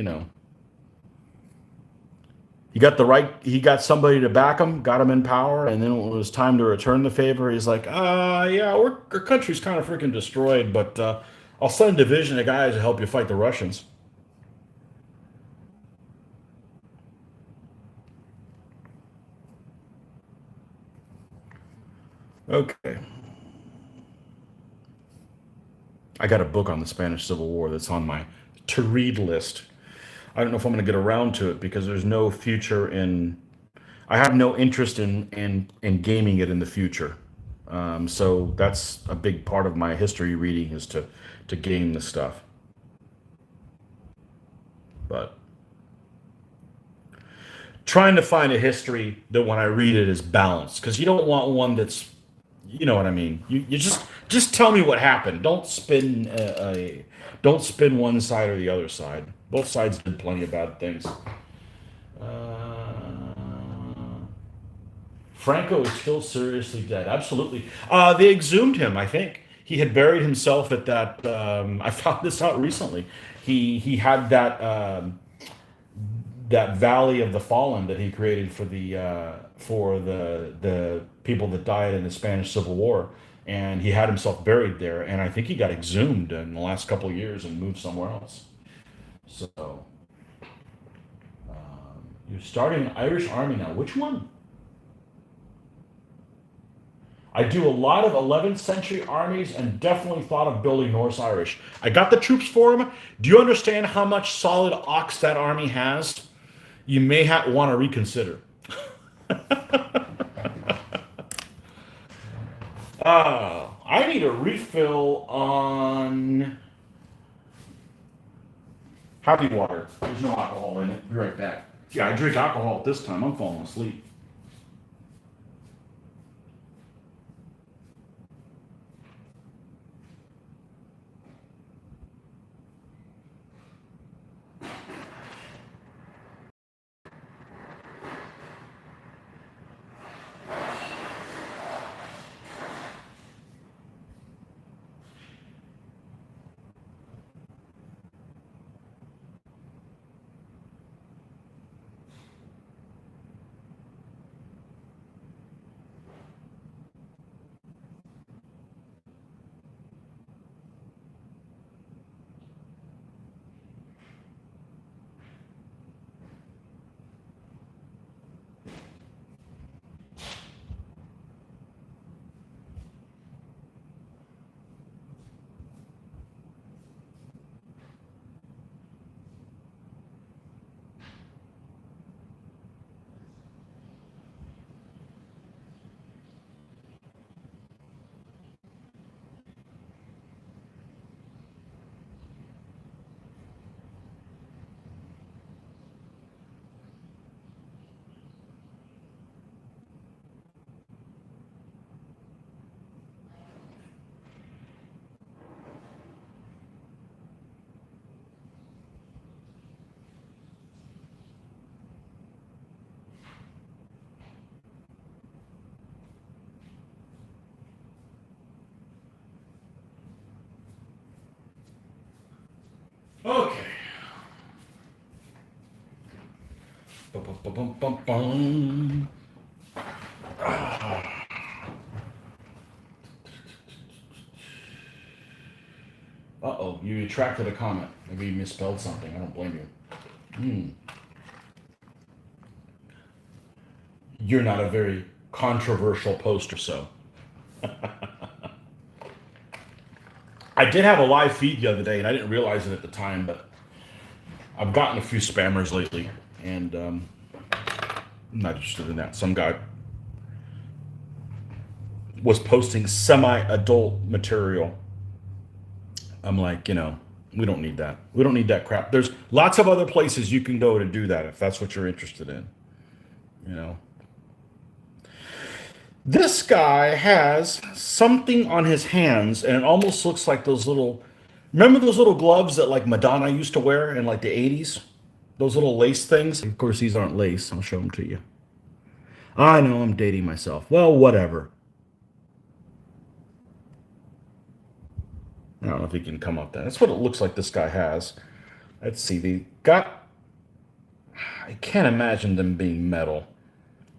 he got the right. He got somebody to back him, got him in power, and then when it was time to return the favor, he's like, yeah, our country's kind of freaking destroyed, but I'll send a division of guys to help you fight the Russians." Okay, I got a book on the Spanish Civil War that's on my to read list. I don't know if I'm going to get around to it because there's no future in. I have no interest in gaming it in the future. So that's a big part of my history reading is to game the stuff. But trying to find a history that when I read it is balanced because you don't want one that's, you know what I mean. You just tell me what happened. Don't spin one side or the other side. Both sides did plenty of bad things. Franco is still seriously dead. Absolutely. They exhumed him. I think he had buried himself at that. I found this out recently. He had that Valley of the Fallen that he created for the people that died in the Spanish Civil War, and he had himself buried there. And I think he got exhumed in the last couple of years and moved somewhere else. So you're starting an Irish army now. Which one? I do a lot of 11th century armies and definitely thought of building Norse Irish. I got the troops for them. Do you understand how much solid ox that army has? You may want to reconsider. I need a refill on happy water. There's no alcohol in it. Be right back. Yeah, I drink alcohol at this time. I'm falling asleep. Okay. Bum, bum, bum, bum, bum, bum. Uh-oh, you retracted a comment. Maybe you misspelled something. I don't blame you. You're not a very controversial post or so. I did have a live feed the other day, and I didn't realize it at the time, but I've gotten a few spammers lately, and I'm not interested in that. Some guy was posting semi-adult material. I'm like, we don't need that. We don't need that crap. There's lots of other places you can go to do that if that's what you're interested in. You know. This guy has something on his hands, and it almost looks like those little. Remember those little gloves that like Madonna used to wear in like the 80s? Those little lace things? Of course, these aren't lace. I'll show them to you. I know I'm dating myself. Well, whatever. I don't know if he can come up that. That's what it looks like this guy has. Let's see. They got. I can't imagine them being metal.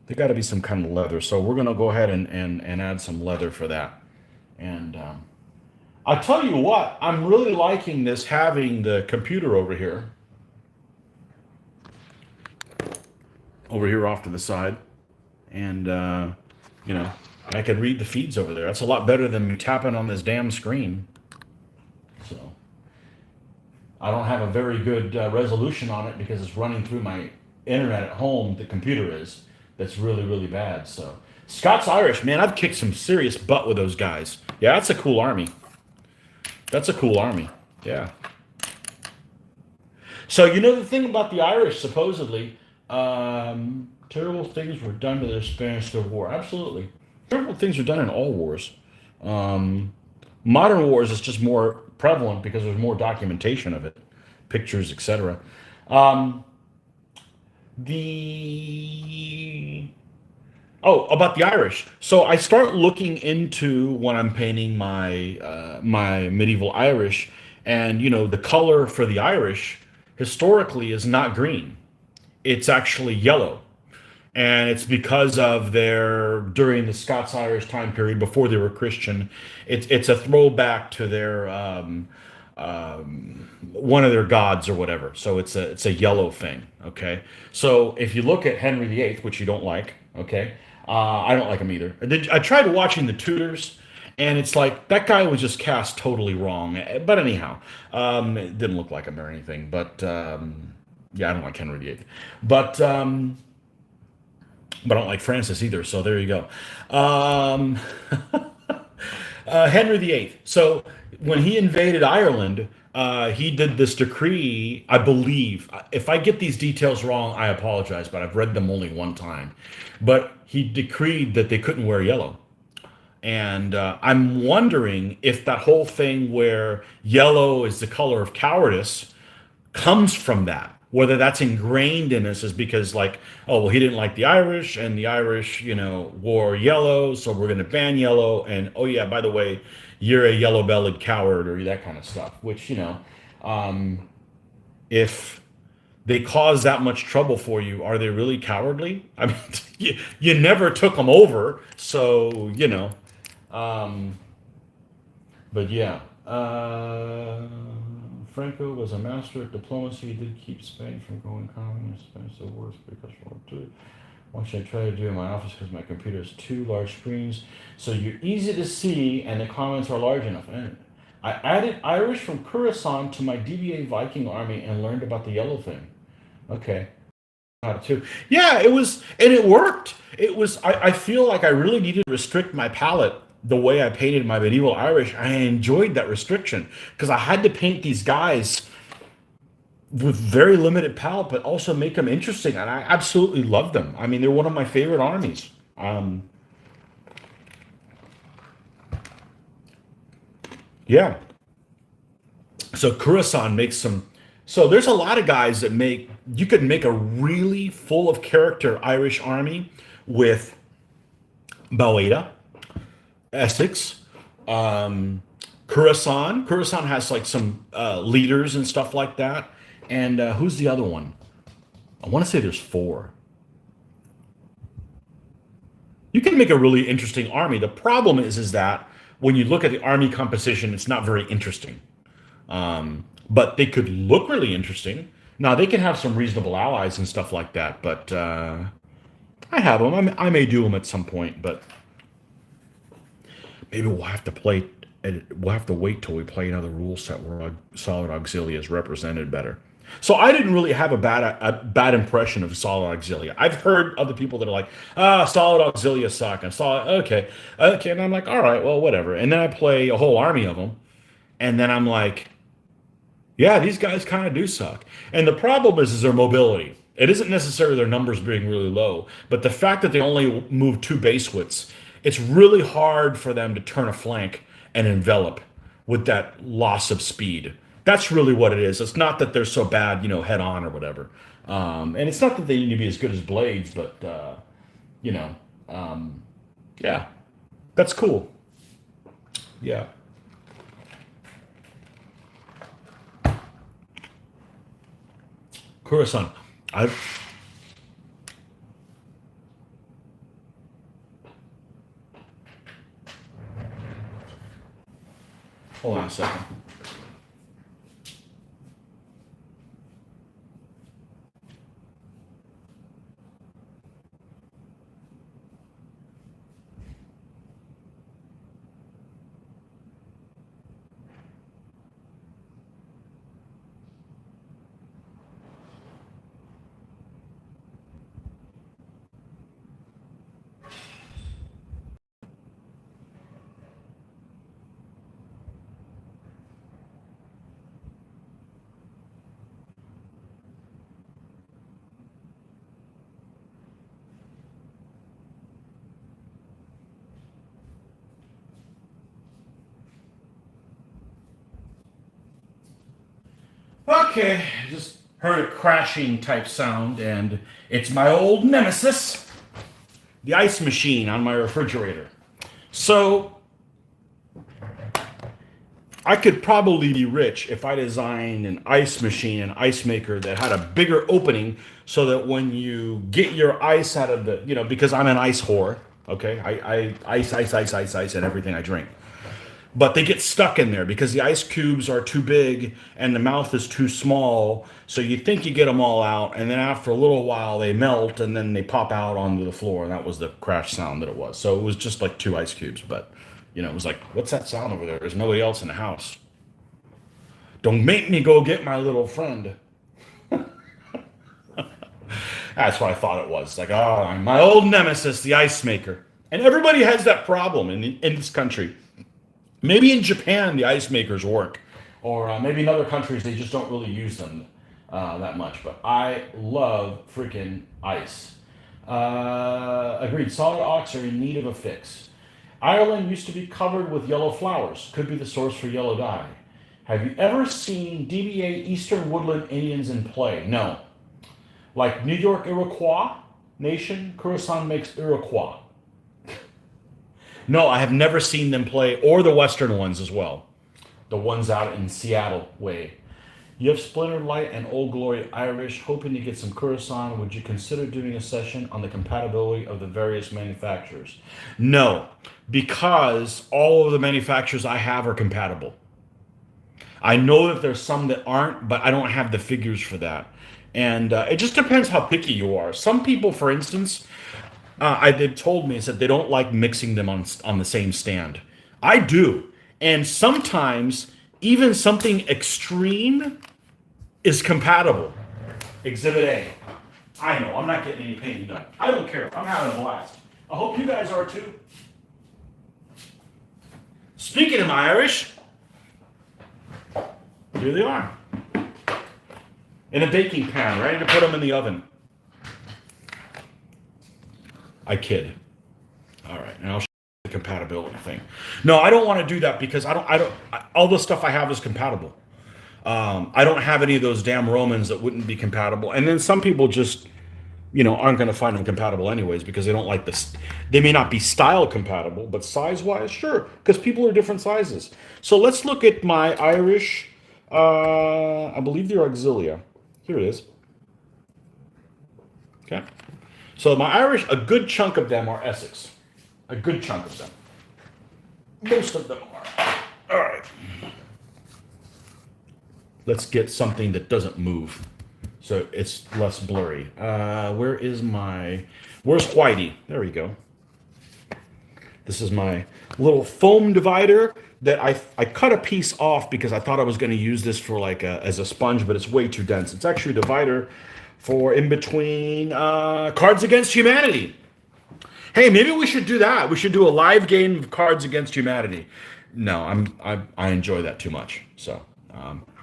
They got to be some kind of leather. So we're gonna go ahead and add some leather for that. And I'll tell you what, I'm really liking this having the computer over here off to the side, and you know, I can read the feeds over there. That's a lot better than me tapping on this damn screen. So I don't have a very good resolution on it because it's running through my internet at home. The computer is. That's really really bad. So Scots Irish, man, I've kicked some serious butt with those guys. Yeah, that's a cool army. That's a cool army. Yeah. So you know the thing about the Irish, supposedly, terrible things were done to the Spanish Civil War. Absolutely, terrible things are done in all wars. Um, Modern wars is just more prevalent because there's more documentation of it, pictures, etc. Um, the about the Irish. So I start looking into when I'm painting my medieval Irish, and the color for the Irish historically is not green. It's actually yellow, and it's because of their during the Scots Irish time period before they were Christian. It's a throwback to their one of their gods or whatever. So it's a yellow thing. Okay, so if you look at Henry VIII, which you don't like, okay, I don't like him either. I tried watching the Tudors. And it's like that guy was just cast totally wrong. But anyhow, it didn't look like him or anything. But yeah, I don't like Henry VIII. But but I don't like Francis either. So there you go. Um, Henry VIII. So when he invaded Ireland, he did this decree, I believe. If I get these details wrong, I apologize, but I've read them only one time. But he decreed that they couldn't wear yellow. And I'm wondering if that whole thing where yellow is the color of cowardice comes from that. Whether that's ingrained in us is because, like, oh, well, he didn't like the Irish, and the Irish, wore yellow, so we're going to ban yellow. And oh, yeah, by the way, you're a yellow bellied coward, or that kind of stuff, which, if they cause that much trouble for you, are they really cowardly? I mean, you never took them over, so, um, but yeah, Franco was a master at diplomacy. He did keep Spain from going communist. Spain's the worst because World War II. What should I try to do in my office because my computer has two large screens? So you're easy to see and the comments are large enough. And I added Irish from Curacao to my DBA Viking army and learned about the yellow thing. Okay. How to. Yeah, it was, and it worked. It was, I feel like I really needed to restrict my palette the way I painted my medieval Irish. I enjoyed that restriction because I had to paint these guys with very limited palette, but also make them interesting. And I absolutely love them. I mean, they're one of my favorite armies. Yeah. So Coruscant makes some. So there's a lot of guys that you could make a really full of character Irish army with Balada, Essex, Coruscant. Coruscant has like some leaders and stuff like that. And who's the other one? I want to say there's four. You can make a really interesting army. The problem is that when you look at the army composition, it's not very interesting. But they could look really interesting. Now they can have some reasonable allies and stuff like that. But I have them. I may do them at some point. But maybe we'll have to play. We'll have to wait till we play another rule set where Solid Auxilia is represented better. So I didn't really have a bad impression of Solid Auxilia. I've heard other people that are like, Solid Auxilia suck. And Solid, okay, and I'm like, all right, well, whatever. And then I play a whole army of them, and then I'm like, yeah, these guys kind of do suck. And the problem is their mobility. It isn't necessarily their numbers being really low, but the fact that they only move two base widths, it's really hard for them to turn a flank and envelop with that loss of speed. That's really what it is. It's not that they're so bad, head on or whatever. And it's not that they need to be as good as blades, but, you know, yeah, that's cool. Yeah. Kura-san, I hold on a second. Okay, just heard a crashing type sound, and it's my old nemesis, the ice machine on my refrigerator. So I could probably be rich if I designed an ice machine, an ice maker that had a bigger opening so that when you get your ice out of the, because I'm an ice whore, okay? I ice, and everything I drink. But they get stuck in there because the ice cubes are too big and the mouth is too small. So you think you get them all out, and then after a little while they melt and then they pop out onto the floor. And that was the crash sound that it was. So it was just like two ice cubes, but it was like, what's that sound over there? There's nobody else in the house. Don't make me go get my little friend. That's what I thought it was. Like, oh, my old nemesis, the ice maker. And everybody has that problem in this country. Maybe in Japan the ice makers work, or maybe in other countries they just don't really use them that much. But I love freaking ice. Agreed. Solid ox are in need of a fix. Ireland used to be covered with yellow flowers. Could be the source for yellow dye. Have you ever seen DBA Eastern Woodland Indians in play? No. Like New York Iroquois Nation, Kura-san makes Iroquois. No, I have never seen them play, or the Western ones as well. The ones out in Seattle way. You have Splintered Light and Old Glory Irish, hoping to get some Kura-san. Would you consider doing a session on the compatibility of the various manufacturers? No, because all of the manufacturers I have are compatible. I know that there's some that aren't, but I don't have the figures for that. And it just depends how picky you are. Some people, for instance, they've told me is that they don't like mixing them on the same stand. I do. And sometimes even something extreme is compatible. Exhibit A. I know, I'm not getting any painting done. I don't care. I'm having a blast. I hope you guys are too. Speaking of my Irish, here they are. In a baking pan, ready to put them in the oven. I kid. All right, and I'll show you the compatibility thing. No, I don't want to do that because all the stuff I have is compatible. I don't have any of those damn Romans that wouldn't be compatible. And then some people just, aren't going to find them compatible anyways because they don't like this. They may not be style compatible, but size-wise, sure, because people are different sizes. So let's look at my Irish, I believe they're Auxilia. Here it is. Okay. So my Irish, a good chunk of them are Essex. A good chunk of them. Most of them are. All right. Let's get something that doesn't move, so it's less blurry. Where's Whitey? There we go. This is my little foam divider that I cut a piece off because I thought I was going to use this for as a sponge, but it's way too dense. It's actually a divider for in between Cards Against Humanity. Hey, maybe we should do that. We should do a live game of Cards Against Humanity. No, I enjoy that too much. So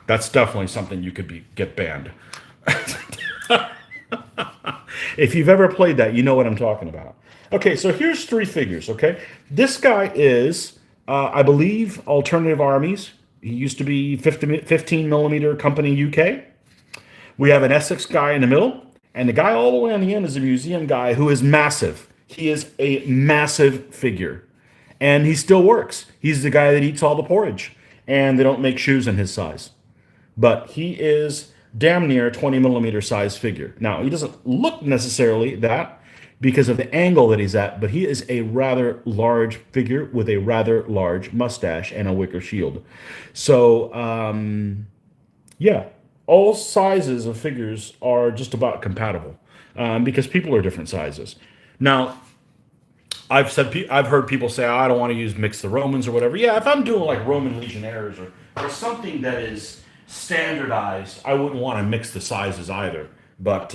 that's definitely something you could get banned. If you've ever played that, you know what I'm talking about. Okay, so here's three figures, okay? This guy is, I believe, Alternative Armies. He used to be 15 millimeter Company UK. We have an Essex guy in the middle, and the guy all the way on the end is a museum guy who is massive. He is a massive figure, and he still works. He's the guy that eats all the porridge, and they don't make shoes in his size. But he is damn near 20 millimeter size figure. Now, he doesn't look necessarily that because of the angle that he's at, but he is a rather large figure with a rather large mustache and a wicker shield. So, yeah, all sizes of figures are just about compatible because people are different sizes. Now, I've heard people say, oh, I don't want to use mix the Romans or whatever. Yeah, if I'm doing like Roman legionnaires or something that is standardized, I wouldn't want to mix the sizes either. But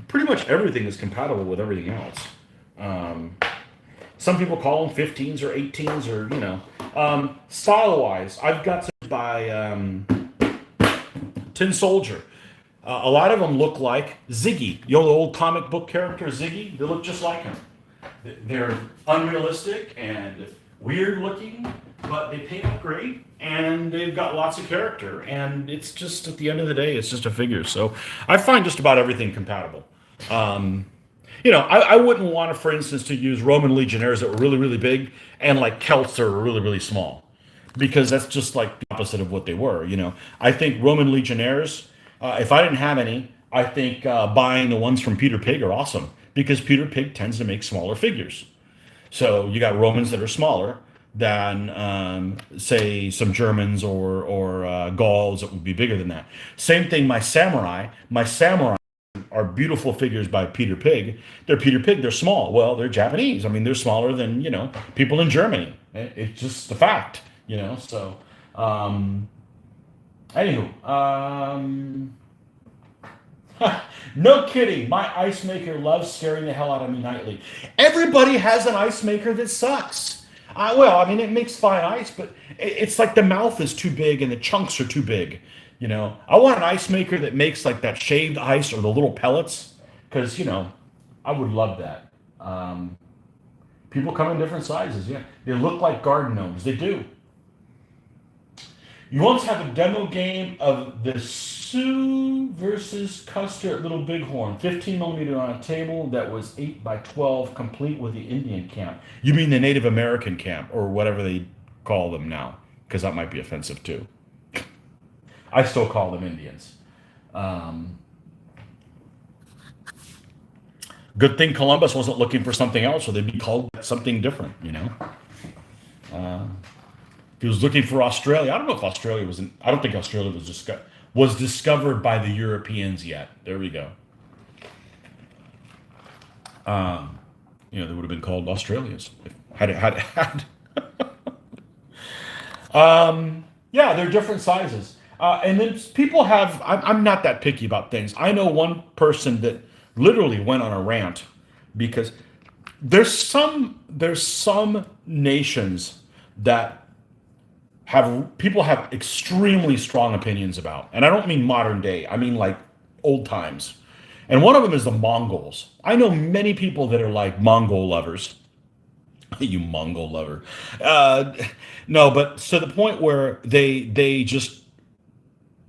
pretty much everything is compatible with everything else. Um, some people call them 15s or 18s or style wise. I've got to buy Tin Soldier. A lot of them look like Ziggy. You know the old comic book character Ziggy? They look just like him. They're unrealistic and weird looking, but they paint up great and they've got lots of character. And it's just, at the end of the day, it's just a figure. So I find just about everything compatible. I wouldn't want to, for instance, to use Roman legionnaires that were really, really big and like Celts that were really, really small, because that's just like the opposite of what they were. I think Roman legionnaires, if I didn't have any, I think buying the ones from Peter Pig are awesome because Peter Pig tends to make smaller figures. So you got Romans that are smaller than, say, some Germans or Gauls that would be bigger than that. Same thing, my samurai. My samurai are beautiful figures by Peter Pig. They're Peter Pig. They're small. Well, they're Japanese. I mean, they're smaller than people in Germany. It's just the fact. So anywho, no kidding. My ice maker loves scaring the hell out of me nightly. Everybody has an ice maker that sucks. It makes fine ice, but it's like the mouth is too big and the chunks are too big. I want an ice maker that makes like that shaved ice or the little pellets, because I would love that. People come in different sizes. Yeah, they look like garden gnomes. They do. You once have a demo game of the Sioux versus Custer at Little Bighorn, 15 millimeter on a table that was 8 by 12, complete with the Indian camp. You mean the Native American camp, or whatever they call them now, because that might be offensive too. I still call them Indians. Good thing Columbus wasn't looking for something else, or they'd be called something different, If he was looking for Australia, I don't know if Australia was I don't think Australia was discovered by the Europeans yet. There we go. They would have been called Australians had it had. Yeah, they're different sizes. And then people have. I'm not that picky about things. I know one person that literally went on a rant because there's some nations that people have extremely strong opinions about, and I don't mean modern day. I mean like old times. And one of them is the Mongols. I know many people that are like Mongol lovers. You Mongol lover. No, but to the point where they just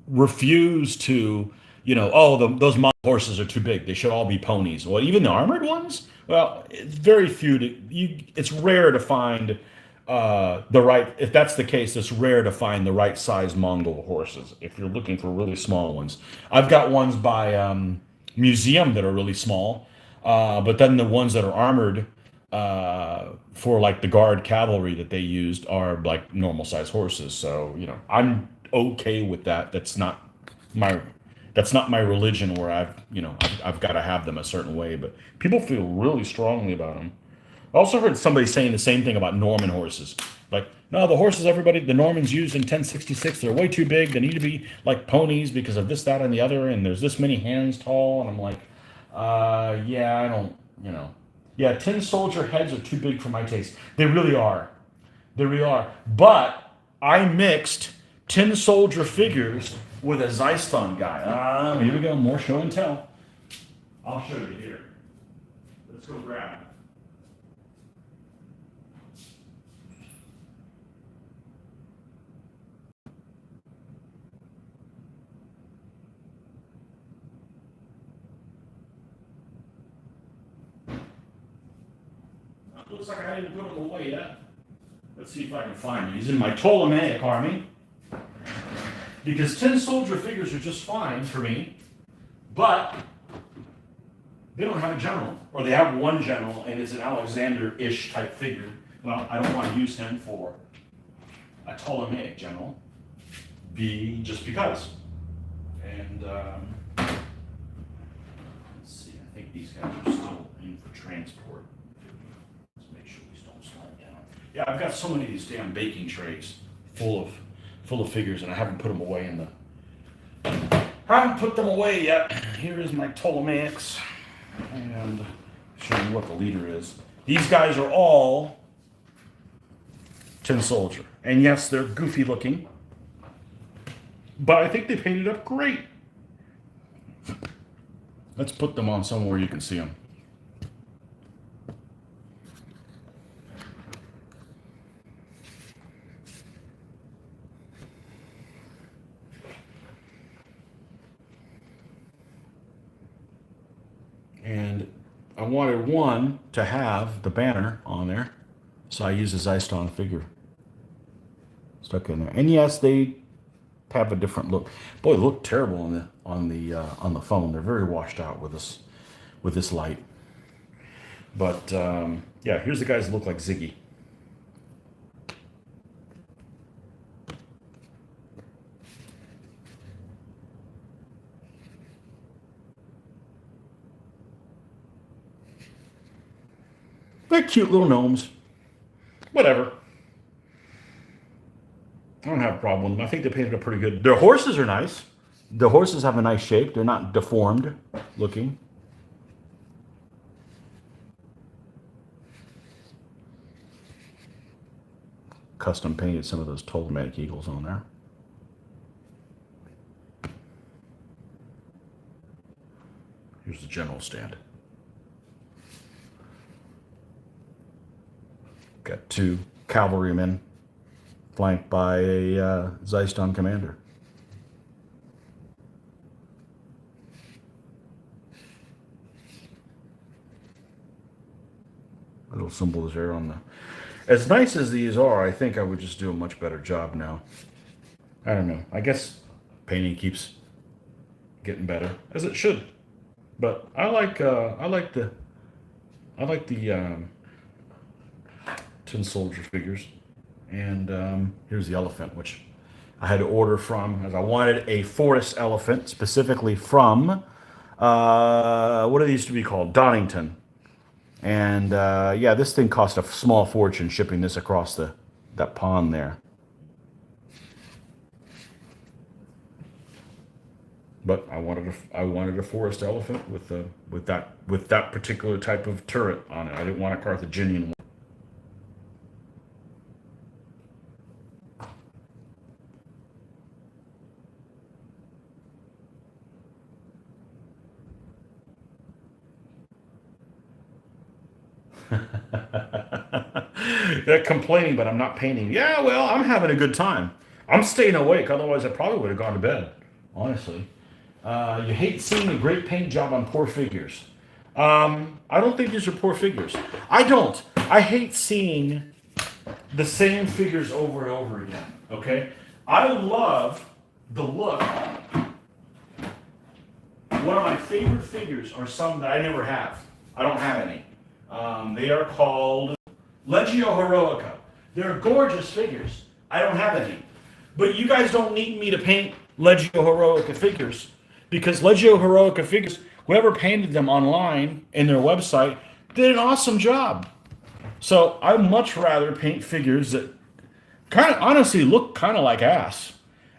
refuse to, those Mongol horses are too big. They should all be ponies. Well, even the armored ones. Well, it's very few. It's rare to find the right. If that's the case, it's rare to find the right size Mongol horses. If you're looking for really small ones, I've got ones by museum that are really small, but then the ones that are armored for like the guard cavalry that they used are like normal size horses. So I'm okay with that. That's not my religion where I've got to have them a certain way. But people feel really strongly about them. I also heard somebody saying the same thing about Norman horses. Like, no, the horses the Normans used in 1066, they're way too big. They need to be like ponies because of this, that, and the other. And there's this many hands tall. And I'm like, yeah, I don't, Yeah, Tin Soldier heads are too big for my taste. They really are. They really are. But I mixed Tin Soldier figures with a Zeiston guy. Here we go. More show and tell. I'll show you here. Let's go grab it. Looks like I didn't put them away yet. Let's see if I can find them. He's in my Ptolemaic army. Because tin soldier figures are just fine for me, but they don't have a general, or they have one general, and it's an Alexander-ish type figure. Well, I don't want to use him for a Ptolemaic general, just because. And let's see, I think these guys are still in for transport. Let's make sure these don't slide down. Yeah, I've got so many of these damn baking trays full of figures, and I haven't put them away in the. I haven't put them away yet. Here is my Ptolemaics, and show you what the leader is. These guys are all tin soldier, and yes, they're goofy looking, but I think they painted up great. Let's put them on somewhere you can see them. And I wanted one to have the banner on there, so I used a Zeiston figure stuck in there. And yes, they have a different look. Boy, they look terrible on the phone. They're very washed out with this light. But yeah, here's the guys that look like Ziggy. They're cute little gnomes. Whatever. I don't have a problem with them. I think they painted up pretty good. Their horses are nice. The horses have a nice shape. They're not deformed looking. Custom painted some of those Ptolemaic eagles on there. Here's the general stand. Got two cavalrymen flanked by a Zeiston commander. Little symbols there on the. As nice as these are, I think I would just do a much better job now. I don't know. I guess painting keeps getting better, as it should. But I like the tin soldier figures. And here's the elephant, which I had to order from, as I wanted a forest elephant, specifically from, what do they used to be called? Donington. And yeah, this thing cost a small fortune shipping this across that pond there. But I wanted a forest elephant with that particular type of turret on it. I didn't want a Carthaginian one. They're complaining, but I'm not painting. Yeah, well, I'm having a good time. I'm staying awake. Otherwise, I probably would have gone to bed, honestly. You hate seeing a great paint job on poor figures. I don't think these are poor figures. I don't. I hate seeing the same figures over and over again, okay? I love the look. One of my favorite figures are some that I never have. I don't have any. They are called Legio Heroica. They're gorgeous figures. I don't have any. But you guys don't need me to paint Legio Heroica figures, because Legio Heroica figures, whoever painted them online in their website, did an awesome job. So I'd much rather paint figures that kind of honestly look kind of like ass.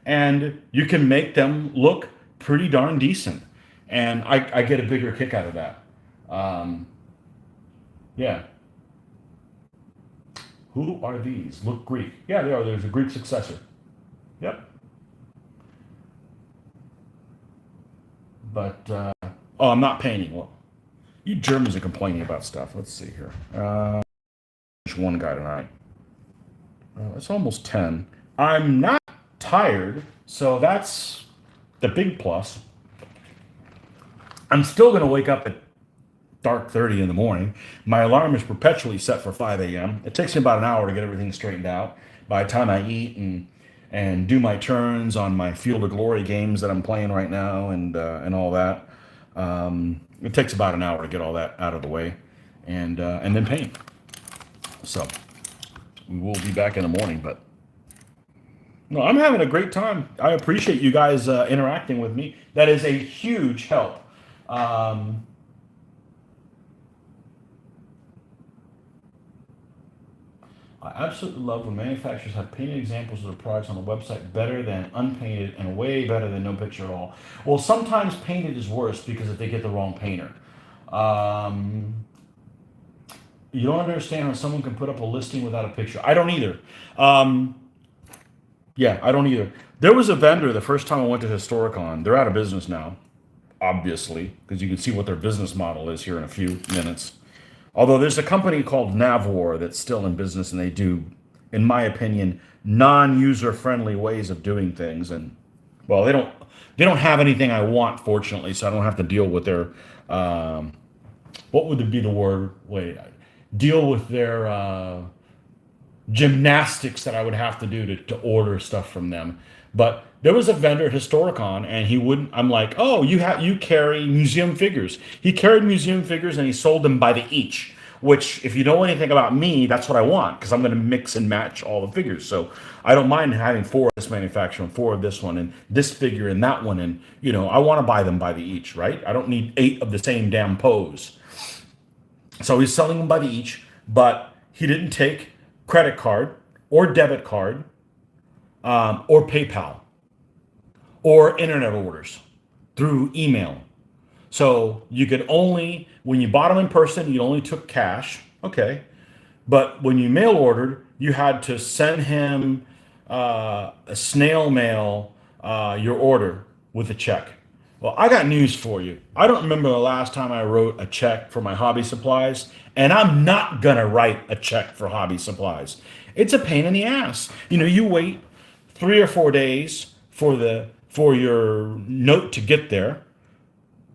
And you can make them look pretty darn decent. And I get a bigger kick out of that. Yeah. Who are these? Look Greek. Yeah, they are. There's a Greek successor. Yep. But, oh, I'm not painting. Well, you Germans are complaining about stuff. Let's see here. One guy tonight. It's almost 10. I'm not tired, so that's the big plus. I'm still going to wake up at dark 30 in the morning. My alarm is perpetually set for 5 a.m. It takes me about an hour to get everything straightened out. By the time I eat and and do my turns on my Field of Glory games that I'm playing right now, and all that. It takes about an hour to get all that out of the way, and then paint. So we will be back in the morning, but no, I'm having a great time. I appreciate you guys interacting with me. That is a huge help. Um, I absolutely love when manufacturers have painted examples of their products on the website better than unpainted and way better than no picture at all. Well, sometimes painted is worse because if they get the wrong painter. Um, you don't understand how someone can put up a listing without a picture. I don't either. Um, yeah, I don't either. There was a vendor the first time I went to Historicon. They're out of business now, obviously, because you can see what their business model is here in a few minutes. Although there's a company called Navwar that's still in business, and they do, in my opinion, non-user friendly ways of doing things. And well, they don't have anything I want, fortunately, so I don't have to deal with their what would be the word? Wait, deal with their gymnastics that I would have to do to order stuff from them. But there was a vendor at Historicon, and he wouldn't. I'm like, oh, you carry museum figures. He carried museum figures, and he sold them by the each. Which, if you know anything about me, that's what I want, because I'm going to mix and match all the figures. So I don't mind having four of this manufacturer and four of this one and this figure and that one, and I want to buy them by the each, right? I don't need 8 of the same damn pose. So he's selling them by the each, but he didn't take credit card or debit card or PayPal or internet orders through email. So you could only, when you bought them in person, you only took cash. Okay. But when you mail ordered, you had to send him a snail mail your order with a check. Well, I got news for you. I don't remember the last time I wrote a check for my hobby supplies, and I'm not gonna write a check for hobby supplies. It's a pain in the ass. You wait 3 or 4 days for your note to get there,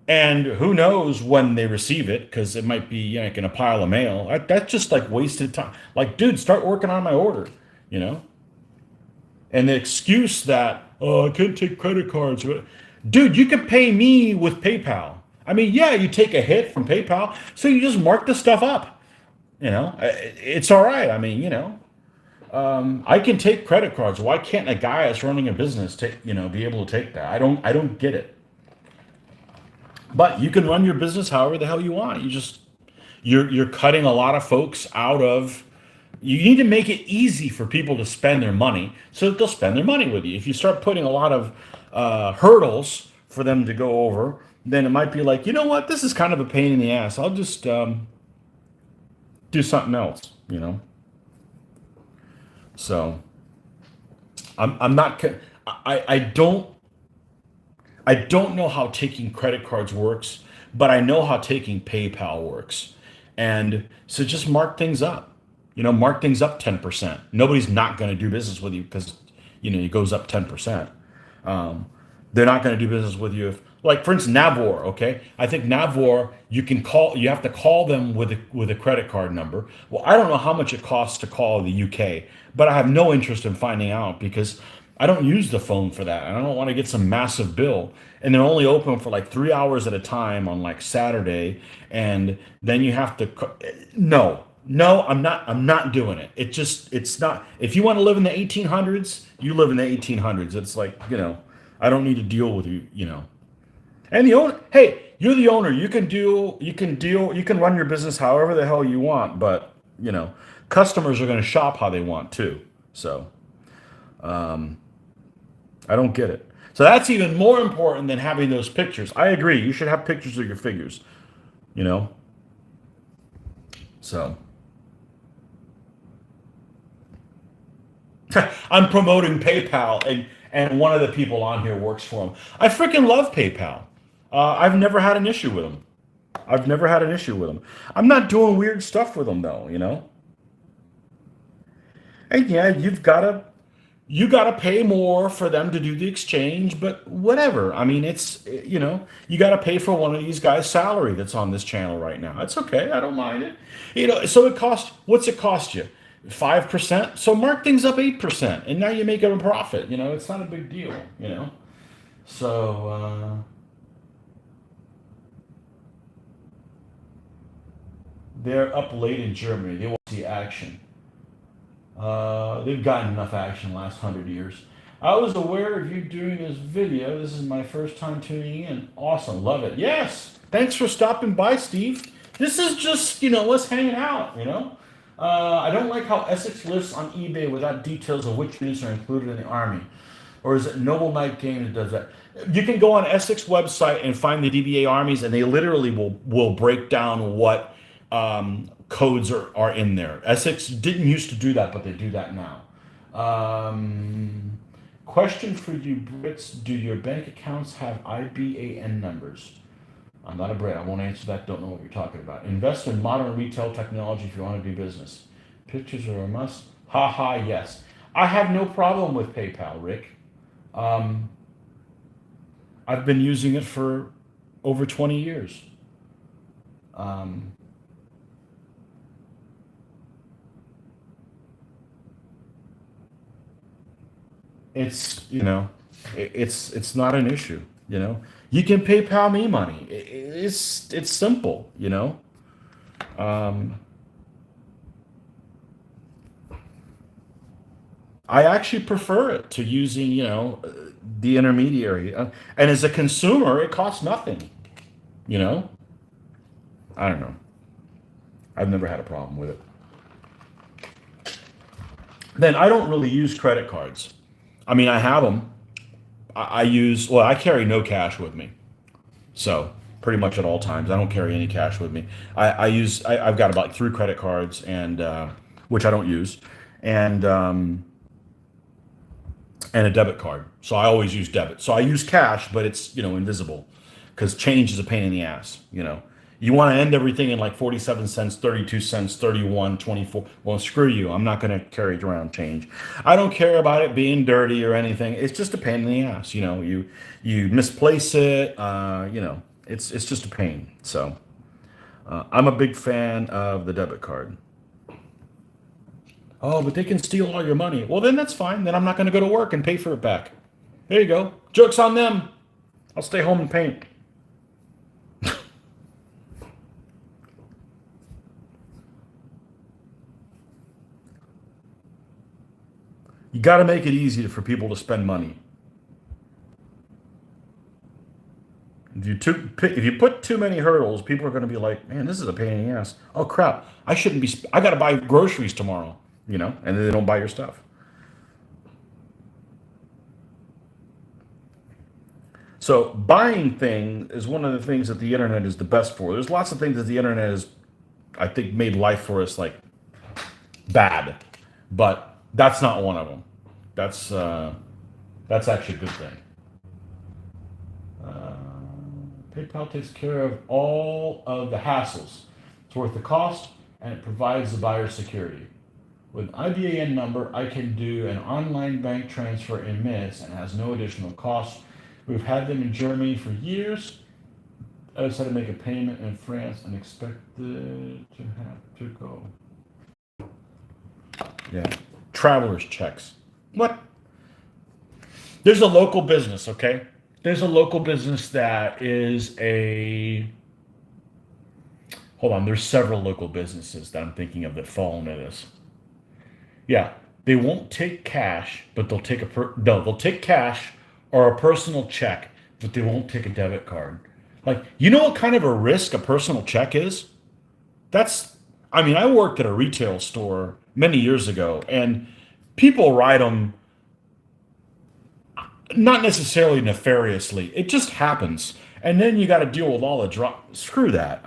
and who knows when they receive it, because it might be like in a pile of mail. That's just like wasted time. Like, dude, start working on my order, you know? And the excuse that, oh, I can't take credit cards. Dude, you can pay me with PayPal. I mean, yeah, you take a hit from PayPal, so you just mark the stuff up. It's all right. I mean, I can take credit cards. Why can't a guy that's running a business be able to take that? I don't get it. But you can run your business however the hell you want. You're cutting a lot of folks out of. You need to make it easy for people to spend their money so that they'll spend their money with you. If you start putting a lot of hurdles for them to go over, then it might be like, you know what, this is kind of a pain in the ass. I'll just do something else, So I'm not. I don't know how taking credit cards works, but I know how taking PayPal works. And so just mark things up. Mark things up 10%. Nobody's not going to do business with you because, it goes up 10%. They're not going to do business with you if, like, for instance, Navor, okay? I think Navor, you have to call them with a credit card number. Well, I don't know how much it costs to call the UK, but I have no interest in finding out because I don't use the phone for that. And I don't want to get some massive bill. And they're only open for like 3 hours at a time on like Saturday. And then you have to, no, I'm not doing it. It's not, if you want to live in the 1800s, you live in the 1800s. It's like, I don't need to deal with you. And the owner, hey, you're the owner. You can run your business however the hell you want, but customers are going to shop how they want too. So, I don't get it. So that's even more important than having those pictures. I agree. You should have pictures of your figures, So I'm promoting PayPal, and one of the people on here works for them. I freaking love PayPal. I've never had an issue with them. I'm not doing weird stuff with them though, And yeah, you gotta pay more for them to do the exchange, but whatever. I mean, it's you gotta pay for one of these guys' salary that's on this channel right now. It's okay. I don't mind it. So it costs. What's it cost you? 5%. So mark things up 8%, and now you make it a profit. It's not a big deal. So they're up late in Germany. They want to see action. They've gotten enough action the last 100 years. I was aware of you doing this video. This is my first time tuning in. Awesome. Love it. Yes. Thanks for stopping by, Steve. This is just, us hanging out. I don't like how Essex lists on eBay without details of which units are included in the army. Or is it Noble Knight Games that does that? You can go on Essex website and find the DBA armies, and they literally will break down what codes are in there. Essex didn't used to do that, but they do that now. Question for you, Brits. Do your bank accounts have IBAN numbers? I'm not a Brit. I won't answer that. Don't know what you're talking about. Invest in modern retail technology if you want to do business. Pictures are a must. Ha ha, yes. I have no problem with PayPal, Rick. I've been using it for over 20 years. It's it's not an issue. You can PayPal me money. It's simple. I actually prefer it to using the intermediary. And as a consumer, it costs nothing. I don't know. I've never had a problem with it. Then I don't really use credit cards. I mean, I have them. I carry no cash with me. So pretty much at all times, I don't carry any cash with me. I've got about 3 credit cards, and which I don't use, and a debit card. So I always use debit. So I use cash, but it's invisible, because change is a pain in the ass. You want to end everything in like 47 cents, 32 cents, 31, 24. Well, screw you. I'm not going to carry around change. I don't care about it being dirty or anything. It's just a pain in the ass. You misplace it. It's just a pain. So I'm a big fan of the debit card. Oh, but they can steal all your money. Well, then that's fine. Then I'm not going to go to work and pay for it back. There you go. Joke's on them. I'll stay home and paint. You got to make it easy for people to spend money. If you put too many hurdles, people are going to be like, "Man, this is a pain in the ass." Oh crap! I shouldn't be. I got to buy groceries tomorrow, and then they don't buy your stuff. So buying things is one of the things that the internet is the best for. There's lots of things that the internet has, I think, made life for us like bad, but that's not one of them. That's actually a good thing. Uh, PayPal takes care of all of the hassles. It's worth the cost, and it provides the buyer security. With an IBAN number, I can do an online bank transfer in minutes and has no additional cost. We've had them in Germany for years. I just had to make a payment in France and expected to have to go. Yeah. Traveler's checks. What? There's a local business, okay? There's a local business that is a. Hold on, there's several local businesses that I'm thinking of that fall into this. Yeah, they won't take cash, but they'll take they'll take cash or a personal check, but they won't take a debit card. Like, what kind of a risk a personal check is? I worked at a retail store many years ago, and people write them not necessarily nefariously. It just happens. And then you got to deal with all the drop. Screw that.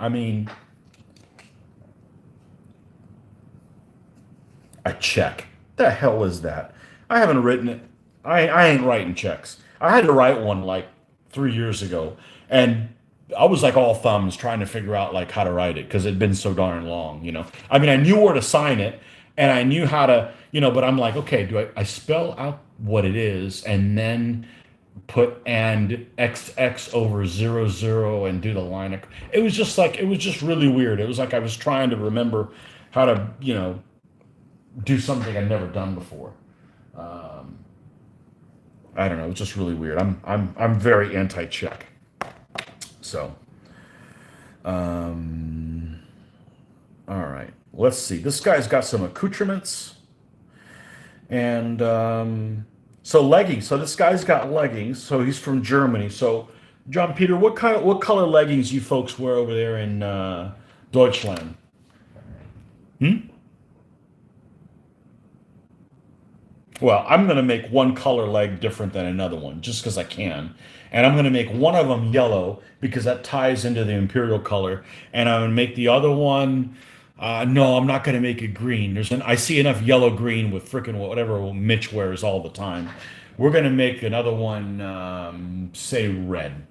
A check. The hell is that? I haven't written it. I ain't writing checks. I had to write one like 3 years ago, and I was like all thumbs trying to figure out like how to write it because it'd been so darn long. I knew where to sign it, and I knew how to, but I'm like, okay, do I spell out what it is and then put and XX over 00 and do the line? It was just really weird. It was like I was trying to remember how to, do something I've never done before. Um, I don't know. It's just really weird. I'm very anti-check. So, um, all right. Let's see. This guy's got some accoutrements and so leggings. So this guy's got leggings. So he's from Germany. So, John Peter, what color leggings you folks wear over there in Deutschland? Hmm? Well, I'm going to make one color leg different than another one just because I can. And I'm going to make one of them yellow because that ties into the imperial color. And I'm going to make the other one, no, I'm not going to make it green. I see enough yellow green with frickin' whatever Mitch wears all the time. We're going to make another one, say red.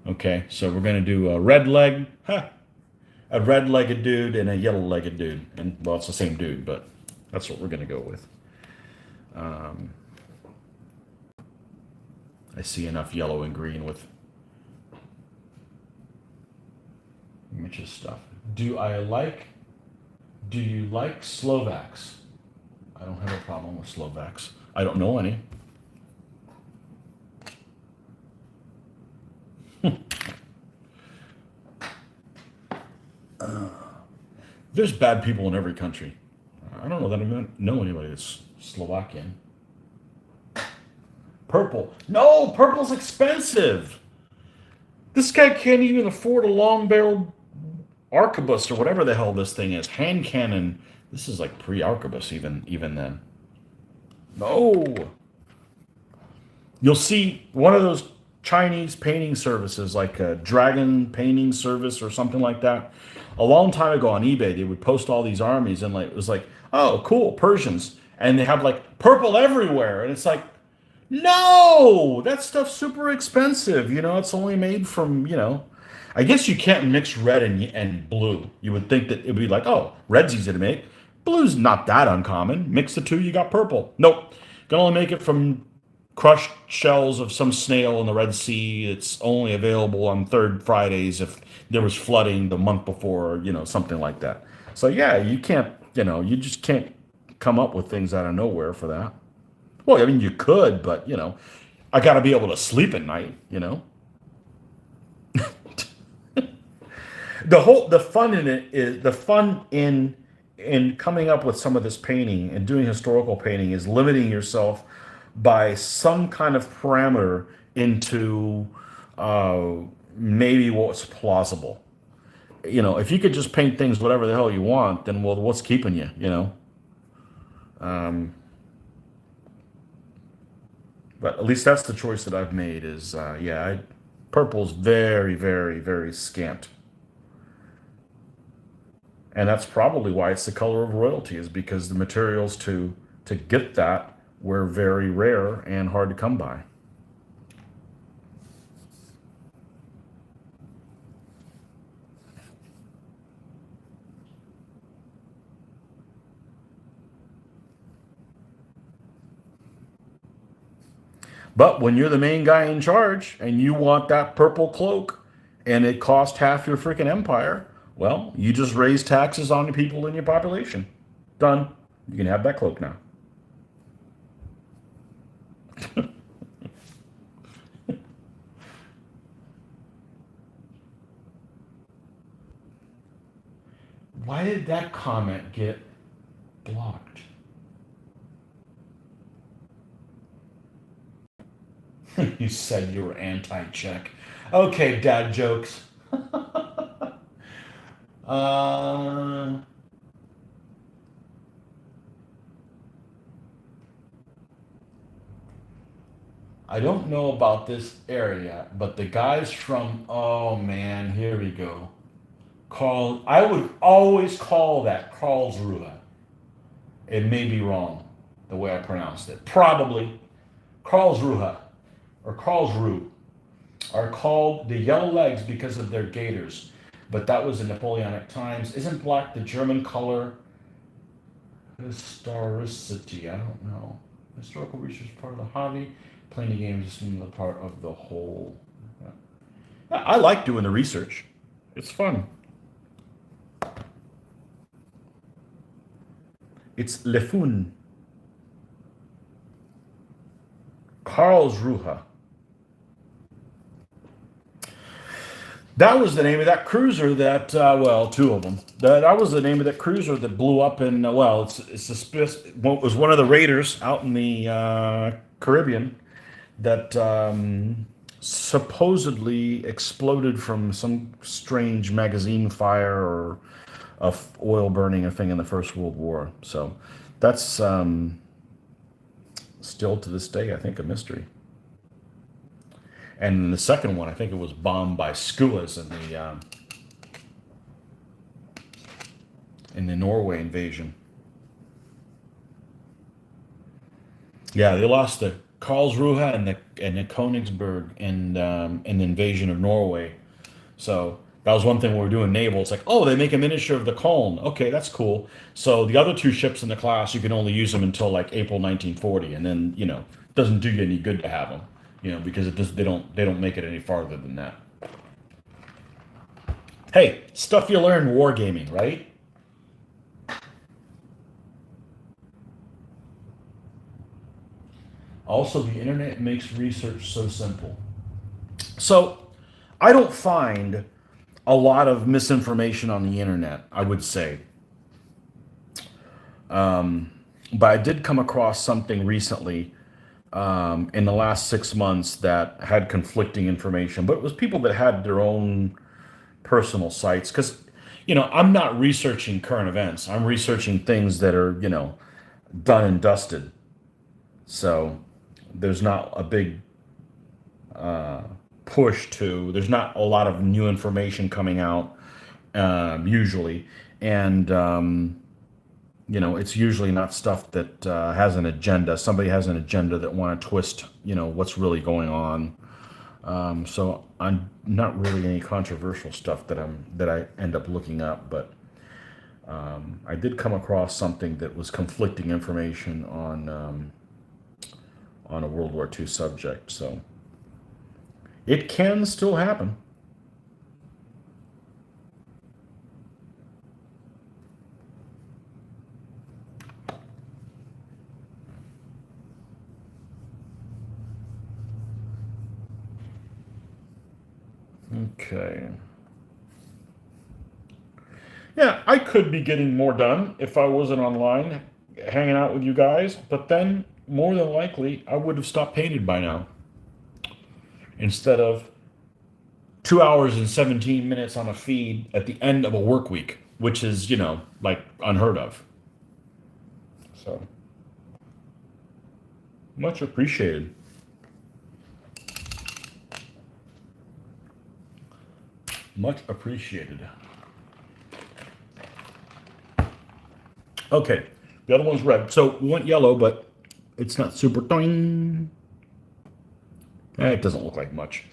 Okay, so we're going to do a red leg, a red-legged dude and a yellow-legged dude. And well, it's the same dude, but that's what we're going to go with. Um, I see enough yellow and green with Mitch's stuff. Do you like Slovaks? I don't have a problem with Slovaks. I don't know any. There's bad people in every country. I don't know that I know anybody that's Slovakian. Purple. No, purple's expensive. This guy can't even afford a long-barreled arquebus or whatever the hell this thing is. Hand cannon. This is like pre-arquebus even then. No. You'll see one of those Chinese painting services like a dragon painting service or something like that. A long time ago on eBay, they would post all these armies and like it was like, oh, cool, Persians. And they have like purple everywhere. And it's like, no, that stuff's super expensive. It's only made from, I guess you can't mix red and blue. You would think that it would be like, oh, red's easy to make. Blue's not that uncommon. Mix the two, you got purple. Nope. Can only make it from crushed shells of some snail in the Red Sea. It's only available on third Fridays if there was flooding the month before, something like that. So yeah, you can't, you just can't come up with things out of nowhere for that. Well, I mean, you could, but I got to be able to sleep at night. The fun in coming up with some of this painting and doing historical painting is limiting yourself by some kind of parameter into uh, maybe what's plausible. If you could just paint things whatever the hell you want, then well, what's keeping you? Um, but at least that's the choice that I've made. Is purple's very, very, very scant, and that's probably why it's the color of royalty. Is because the materials to get that were very rare and hard to come by. But when you're the main guy in charge and you want that purple cloak and it cost half your freaking empire, well, you just raise taxes on the people in your population. Done. You can have that cloak now. Why did that comment get blocked? You said you were anti-check. Okay, dad jokes. uh, I don't know about this area, but the guys from, oh man, here we go. I would always call that Karlsruhe. It may be wrong, the way I pronounced it. Probably Karlsruhe or Karlsruhe are called the yellow legs because of their gaiters. But that was in Napoleonic times. Isn't black the German color? Historicity, I don't know. Historical research is part of the hobby. Playing the game is just the part of the whole. I like doing the research. It's fun. It's Lefun. Karlsruhe. That was the name of that cruiser that, well, two of them. That was the name of that cruiser that blew up in, well, it's suspicious. Well, it was one of the raiders out in the Caribbean that supposedly exploded from some strange magazine fire or oil burning a thing in the First World War. So that's still to this day, I think, a mystery. And the second one, I think it was bombed by skuas in the Norway invasion. Yeah, they lost the Karlsruhe and the Königsberg in the invasion of Norway. So that was one thing we were doing naval. It's like, oh, they make a miniature of the Koln. Okay, that's cool. So the other two ships in the class, you can only use them until like April 1940, and then it doesn't do you any good to have them, because they don't make it any farther than that. Hey, stuff you learn wargaming, right? Also, the internet makes research so simple. So, I don't find a lot of misinformation on the internet, I would say. But I did come across something recently in the last 6 months that had conflicting information, but it was people that had their own personal sites. Because, I'm not researching current events, I'm researching things that are, done and dusted. So there's not a big there's not a lot of new information coming out usually. And, it's usually not stuff that has an agenda. Somebody has an agenda that want to twist, what's really going on. So I'm not really any controversial stuff that I end up looking up, but I did come across something that was conflicting information on a World War II subject. So it can still happen. Okay. Yeah, I could be getting more done if I wasn't online hanging out with you guys, but then more than likely I would have stopped painting by now. Instead of 2 hours and 17 minutes on a feed at the end of a work week, which is, like unheard of. So, much appreciated. Much appreciated. Okay, the other one's red. So we went yellow, but it's not super doing. It doesn't look like much.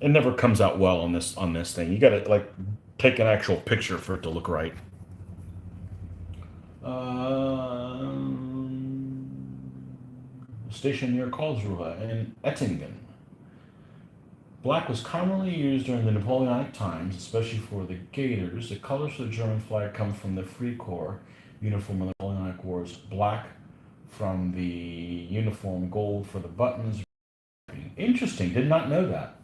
It never comes out well on this thing. You gotta like take an actual picture for it to look right. Station near Karlsruhe in Ettingen. Black was commonly used during the Napoleonic times, especially for the gaiters. The colors of the German flag come from the Freikorps uniform of the Napoleonic Wars. Black from the uniform, gold for the buttons. Interesting, did not know that.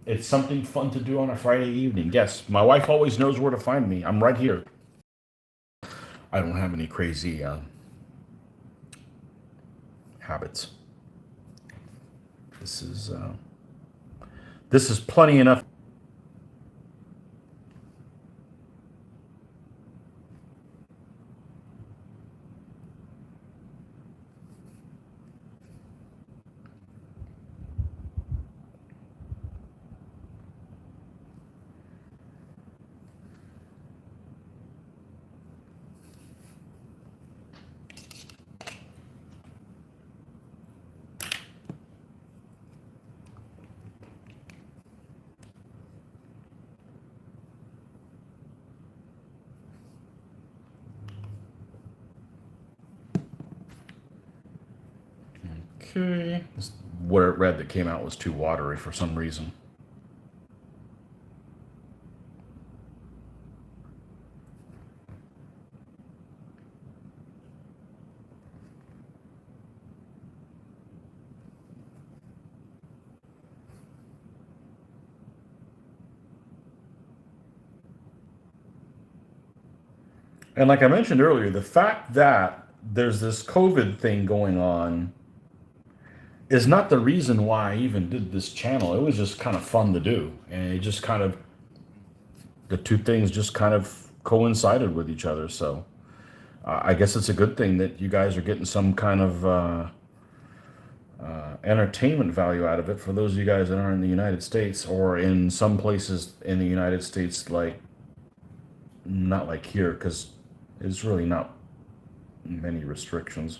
It's something fun to do on a Friday evening. Yes, my wife always knows where to find me. I'm right here. I don't have any crazy habits. This is plenty enough. Okay. What it read that came out was too watery for some reason. And like I mentioned earlier, the fact that there's this COVID thing going on is not the reason why I even did this channel. It was just kind of fun to do. And it just kind of, the two things just kind of coincided with each other. So I guess it's a good thing that you guys are getting some kind of entertainment value out of it for those of you guys that aren't in the United States or in some places in the United States, like not like here, because there's really not many restrictions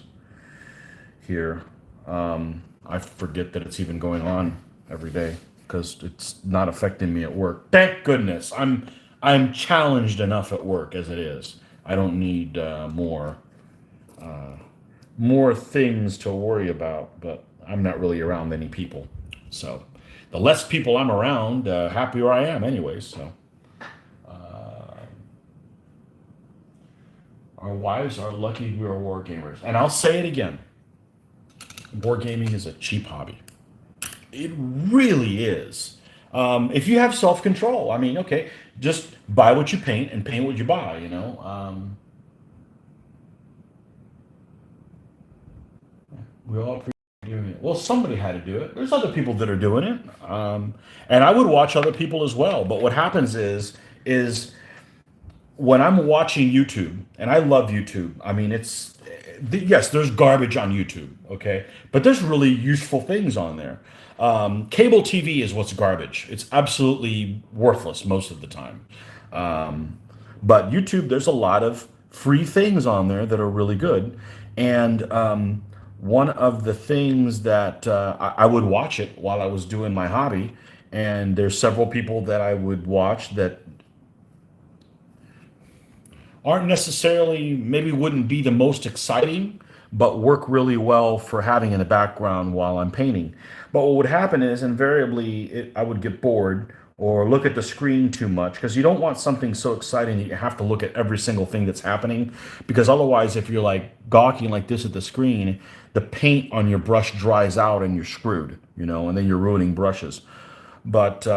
here. I forget that it's even going on every day because it's not affecting me at work. Thank goodness. I'm challenged enough at work as it is. I don't need more things to worry about, but I'm not really around any people. So the less people I'm around, happier I am anyways. So our wives are lucky we are war gamers. And I'll say it again. Wargaming is a cheap hobby. It really is. If you have self control, I mean, okay, just buy what you paint and paint what you buy, you know. We all appreciate doing it. Well, somebody had to do it. There's other people that are doing it. And I would watch other people as well. But what happens is when I'm watching YouTube, and I love YouTube. I mean, yes, there's garbage on YouTube, okay, but there's really useful things on there. Cable TV is what's garbage. It's absolutely worthless most of the time. But YouTube, there's a lot of free things on there that are really good, and one of the things that I would watch it while I was doing my hobby, and there's several people that I would watch that aren't necessarily, maybe wouldn't be the most exciting, but work really well for having in the background while I'm painting. But what would happen is invariably I would get bored or look at the screen too much because you don't want something so exciting that you have to look at every single thing that's happening. Because otherwise, if you're like gawking like this at the screen, the paint on your brush dries out and you're screwed, you know, and then you're ruining brushes. But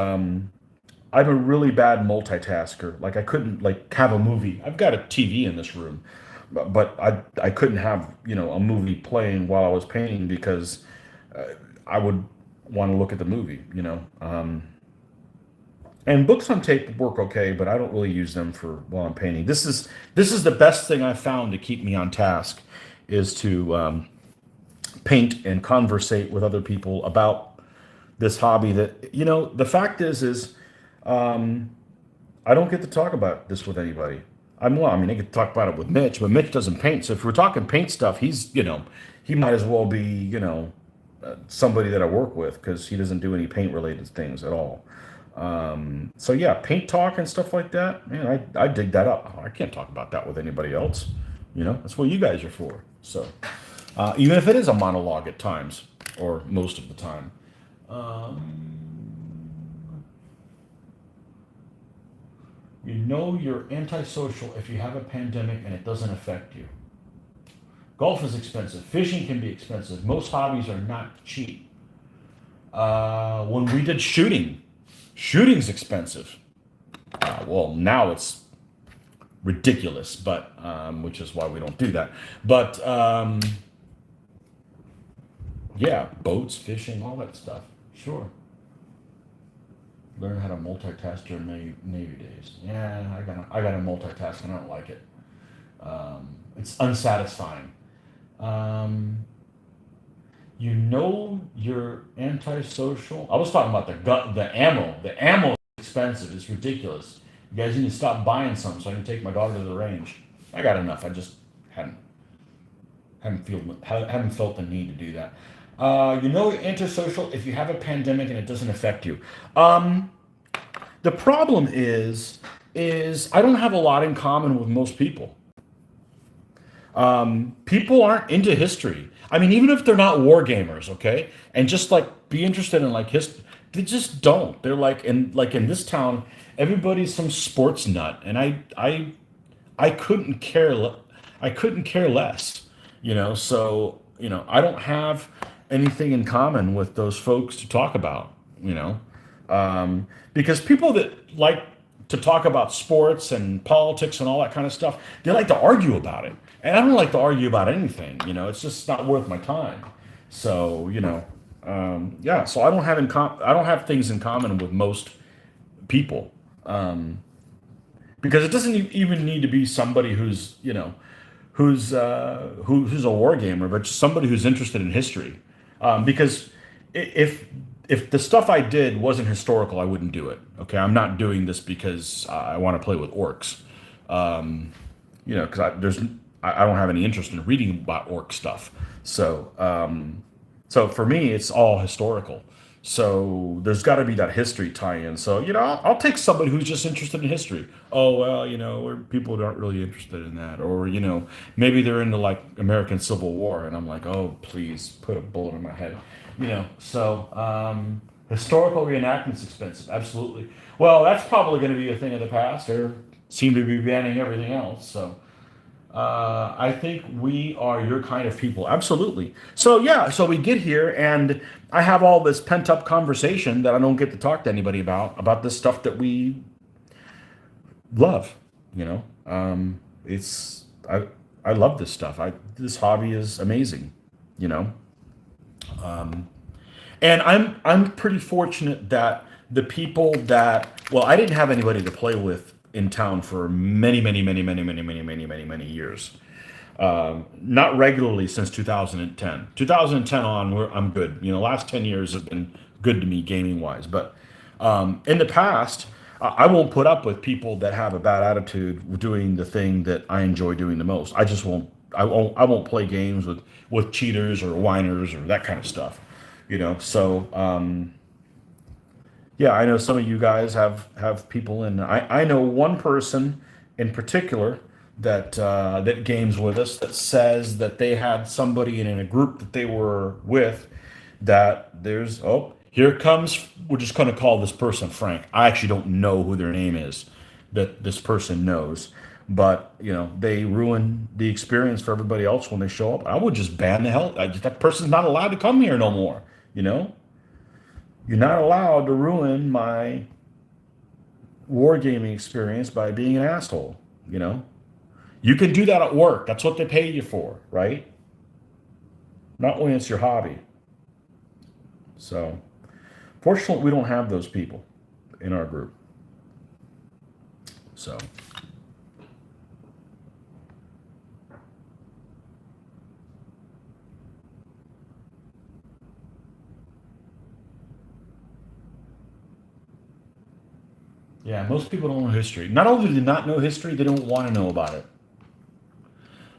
I'm a really bad multitasker. Like I couldn't like have a movie. I've got a TV in this room, but I couldn't have, you know, a movie playing while I was painting because I would want to look at the movie, you know. And books on tape work okay, but I don't really use them for while I'm painting. This is the best thing I've found to keep me on task is to paint and conversate with other people about this hobby that, you know, the fact is I don't get to talk about this with anybody. Well, I mean, I get to talk about it with Mitch, but Mitch doesn't paint. So if we're talking paint stuff, he's, you know, he might as well be, you know, somebody that I work with because he doesn't do any paint related things at all. So yeah, paint talk and stuff like that, man, I dig that up. I can't talk about that with anybody else. You know, that's what you guys are for. So even if it is a monologue at times or most of the time. You know you're antisocial if you have a pandemic and it doesn't affect you. Golf is expensive. Fishing can be expensive. Most hobbies are not cheap. When we did shooting's expensive. Well, now it's ridiculous, but which is why we don't do that. But yeah, boats, fishing, all that stuff. Sure. Learn how to multitask during Navy days. Yeah, I got to multitask and I don't like it. It's unsatisfying. Um, you know you're antisocial. I was talking about the ammo. The ammo is expensive. It's ridiculous. You guys need to stop buying some so I can take my daughter to the range. I got enough. I just hadn't haven't felt the need to do that. You know you're antisocial if you have a pandemic and it doesn't affect you. The problem is I don't have a lot in common with most people. People aren't into history. I mean, even if they're not war gamers, okay, and just like be interested in like history, they just don't. They're like in this town, everybody's some sports nut, and I couldn't care. I couldn't care less, you know. So you know, I don't have anything in common with those folks to talk about, you know, because people that like to talk about sports and politics and all that kind of stuff. They like to argue about it, and I don't like to argue about anything. It's just not worth my time. So yeah. So I don't have things in common with most people, because it doesn't even need to be somebody who's who's a war gamer, but just somebody who's interested in history. Because if the stuff I did wasn't historical, I wouldn't do it. Okay, I'm not doing this because I want to play with orcs. Because I don't have any interest in reading about orc stuff. So for me, it's all historical. So there's got to be that history tie-in. So I'll take somebody who's just interested in history. Oh well, where people aren't really interested in that, or maybe they're into like American Civil War, and I'm like, oh please, put a bullet in my head. Historical reenactment's expensive, absolutely. Well, that's probably going to be a thing of the past. They seem to be banning everything else. So I think we are your kind of people. Absolutely. So yeah, so we get here and I have all this pent up conversation that I don't get to talk to anybody about this stuff that we love. It's I love this stuff. This hobby is amazing. You know, and I'm pretty fortunate that the people that I didn't have anybody to play with in town for many years. Not regularly since 2010. 2010 on, I'm good. Last 10 years have been good to me gaming wise. But in the past, I won't put up with people that have a bad attitude doing the thing that I enjoy doing the most. I just won't. I won't play games with cheaters or whiners or that kind of stuff. So yeah, I know some of you guys have people, and I know one person in particular that games with us that says that they had somebody in a group that they were with that here comes, we're just going to call this person Frank. I actually don't know who their name is that this person knows, but they ruin the experience for everybody else when they show up. I would just ban the hell. That person's not allowed to come here no more. You're not allowed to ruin my wargaming experience by being an asshole. You can do that at work. That's what they pay you for, right? Not when it's your hobby. So, fortunately, we don't have those people in our group. So, yeah, most people don't know history. Not only do they not know history, they don't want to know about it.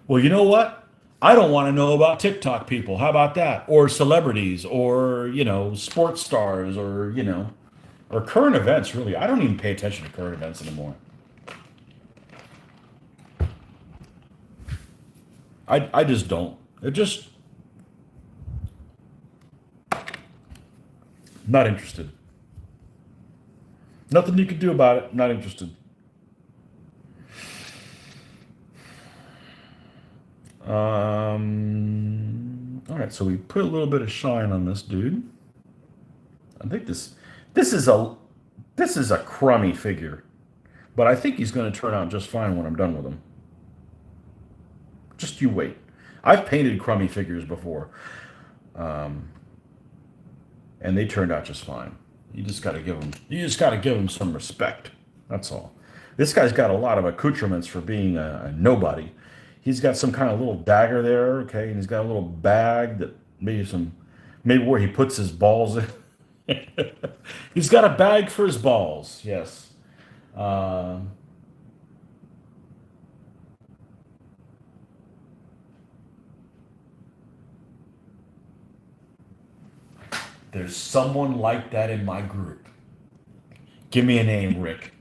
Well, you know what? I don't want to know about TikTok people. How about that? Or celebrities, or sports stars, or current events. Really, I don't even pay attention to current events anymore. I just don't. It just not interested. Nothing you can do about it. Not interested. All right, so we put a little bit of shine on this dude. I think this is a crummy figure, but I think he's going to turn out just fine when I'm done with him. Just you wait. I've painted crummy figures before, and they turned out just fine. You just got to give them. You just got to give them some respect. That's all. This guy's got a lot of accoutrements for being a nobody. He's got some kind of little dagger there, okay, and he's got a little bag that maybe where he puts his balls in. He's got a bag for his balls. Yes. There's someone like that in my group. Give me a name, Rick.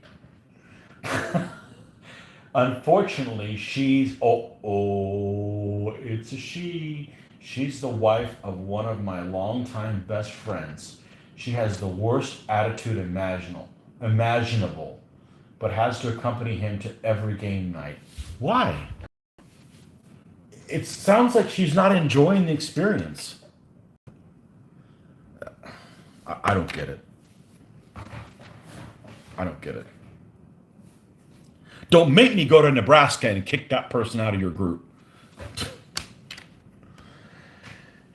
Unfortunately, it's a she. She's the wife of one of my longtime best friends. She has the worst attitude imaginable, but has to accompany him to every game night. Why? It sounds like she's not enjoying the experience. I don't get it. I don't get it. Don't make me go to Nebraska and kick that person out of your group.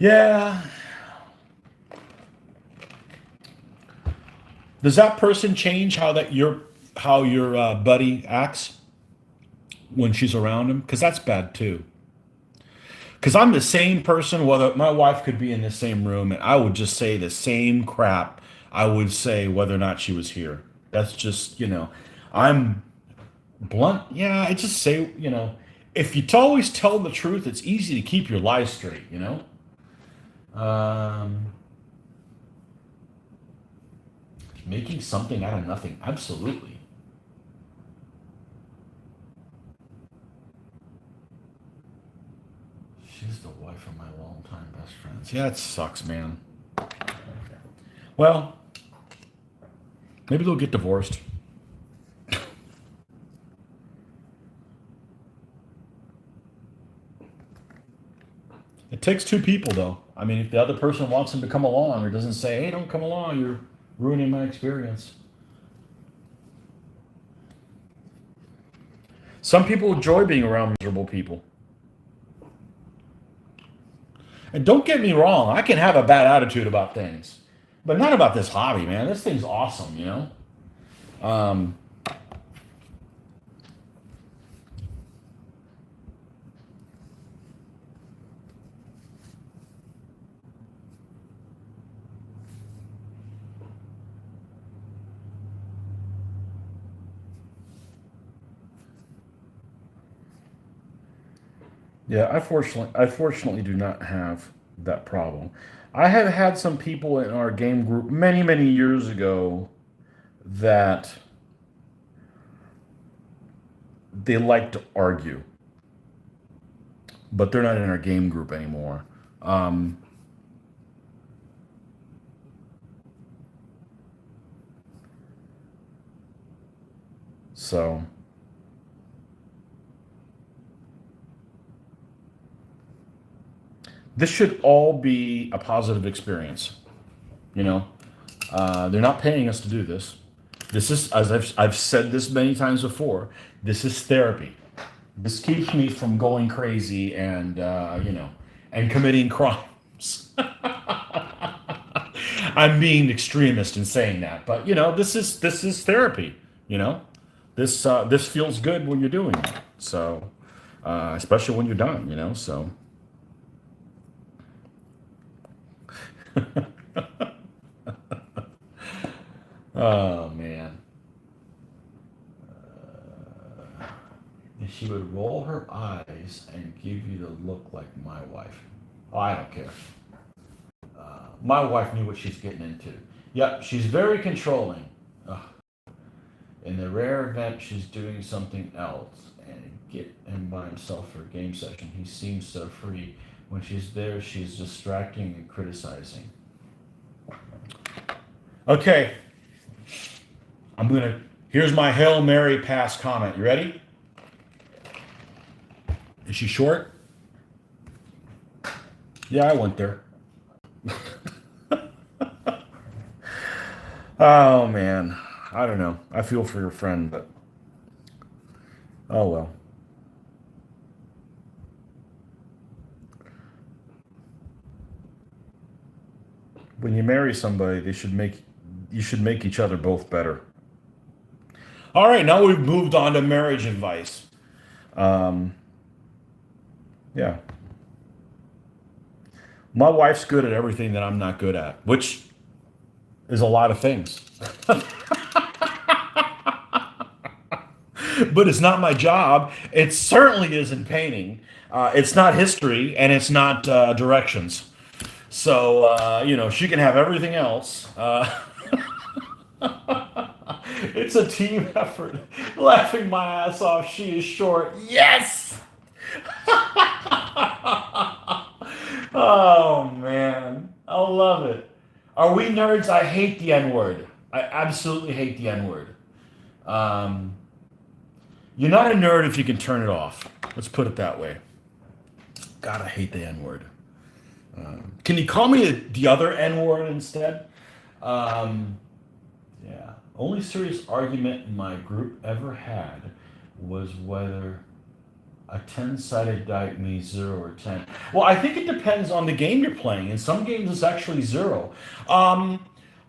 Yeah. Does that person change how your buddy acts when she's around him? Because that's bad too. Because I'm the same person, whether my wife could be in the same room, and I would just say the same crap I would say whether or not she was here. That's just, I'm blunt. Yeah, I just say, if you always tell the truth, it's easy to keep your lies straight. Making something out of nothing. Absolutely. She's the wife of my longtime best friends. Yeah, it sucks, man. Well, maybe they'll get divorced. It takes two people, though. I mean, if the other person wants them to come along or doesn't say, hey, don't come along, you're ruining my experience. Some people enjoy being around miserable people. And don't get me wrong, I can have a bad attitude about things, but not about this hobby, man. This thing's awesome. Um, Yeah, I fortunately do not have that problem. I have had some people in our game group many, many years ago that they like to argue, but they're not in our game group anymore. Um, so this should all be a positive experience. You know, they're not paying us to do this. This is, as I've said this many times before, this is therapy. This keeps me from going crazy and committing crimes. I'm being extremist in saying that, but this is therapy. You know, this feels good when you're doing it. So, especially when you're done. So. Oh man. And she would roll her eyes and give you the look like my wife. Oh, I don't care. My wife knew what she's getting into. Yep, she's very controlling. Ugh. In the rare event she's doing something else and get him by himself for a game session, he seems so free. When she's there, she's distracting and criticizing. Okay, here's my Hail Mary pass comment. You ready? Is she short? Yeah, I went there. Oh man, I don't know. I feel for your friend, but oh well. When you marry somebody, you should make each other both better. All right, now we've moved on to marriage advice. Um, yeah, my wife's good at everything that I'm not good at, which is a lot of things. But it's not my job. It certainly isn't painting. It's not history, and it's not directions. So she can have everything else. It's a team effort. Laughing my ass off. She is short. Yes. Oh man, I love it. Are we nerds? I hate the N word. I absolutely hate the N word. Um, you're not a nerd if you can turn it off. Let's put it that way. God, I hate the N word. Can you call me the other N word instead? Yeah. Only serious argument my group ever had was whether a 10-sided die means 0 or 10. Well, I think it depends on the game you're playing. In some games, it's actually 0. Um,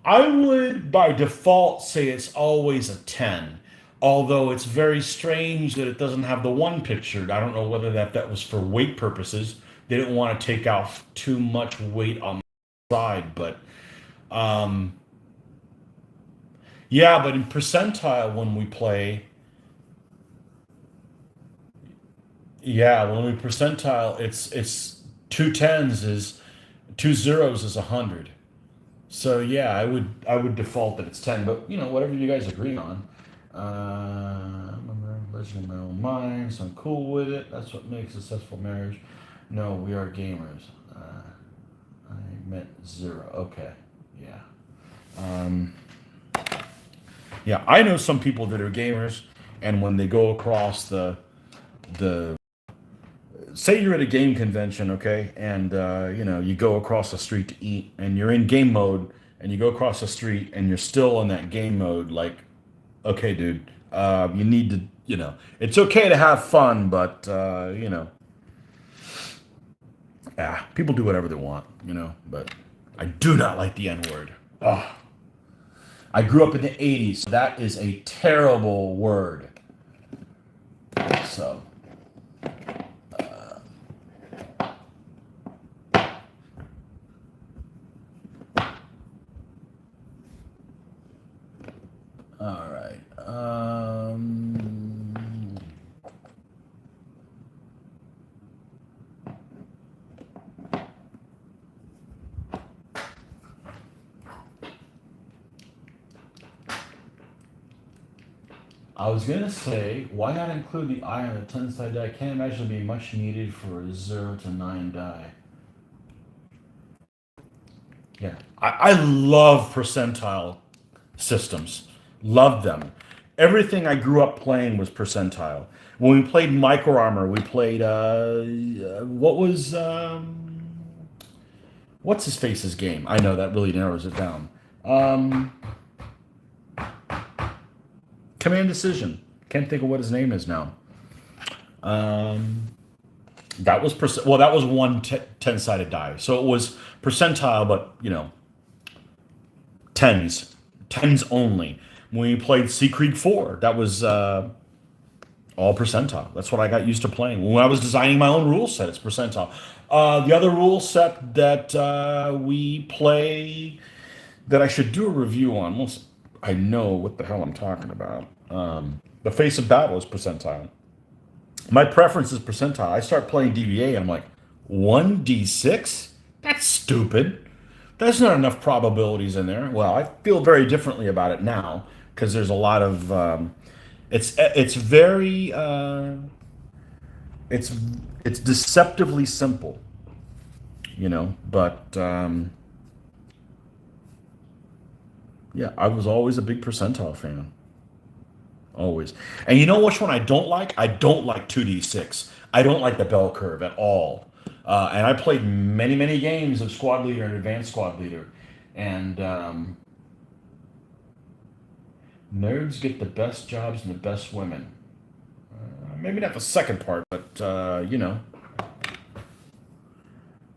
I would, by default, say it's always a 10. Although it's very strange that it doesn't have the 1 pictured. I don't know whether that was for weight purposes. They didn't want to take out too much weight on the side. But um, yeah, but in percentile, when we play, yeah, when we percentile, it's two tens is two zeros is 100. So yeah, I would default that it's 10, but whatever you guys agree on. Remember, legend of my own mind, so I'm cool with it. That's what makes a successful marriage. No, we are gamers. I meant 0. Okay, yeah. Um, yeah, I know some people that are gamers, and when they go across the say you're at a game convention, okay, and you go across the street to eat, and you're in game mode, and you go across the street, and you're still in that game mode, like, okay, dude, you need to, it's okay to have fun, but yeah, people do whatever they want, but I do not like the N word. Oh, I grew up in the '80s. So that is a terrible word. So. All right. I was gonna say, why not include the eye on the 10-side die? I can't imagine it being much needed for a 0 to 9 die. Yeah, I love percentile systems. Loved them. Everything I grew up playing was percentile. When we played Micro Armor, we played what's his face's game? I know that really narrows it down. Um, Command Decision. Can't think of what his name is now. Um, that was well, that was one 10-sided die, so it was percentile, but tens, tens only. When we played Sea Creek 4, that was all percentile. That's what I got used to playing. When I was designing my own rule set, it's percentile. The other rule set that we play that I should do a review on, once I know what the hell I'm talking about. The Face of Battle is percentile. My preference is percentile. I start playing DVA and I'm like, 1d6? That's stupid. There's not enough probabilities in there. Well, I feel very differently about it now because there's a lot of it's very it's it's deceptively simple, but yeah, I was always a big percentile fan. Always. And you know which one I don't like? I don't like 2d6. I don't like the bell curve at all. And I played many, many games of Squad Leader and Advanced Squad Leader. And nerds get the best jobs and the best women. Maybe not the second part, but,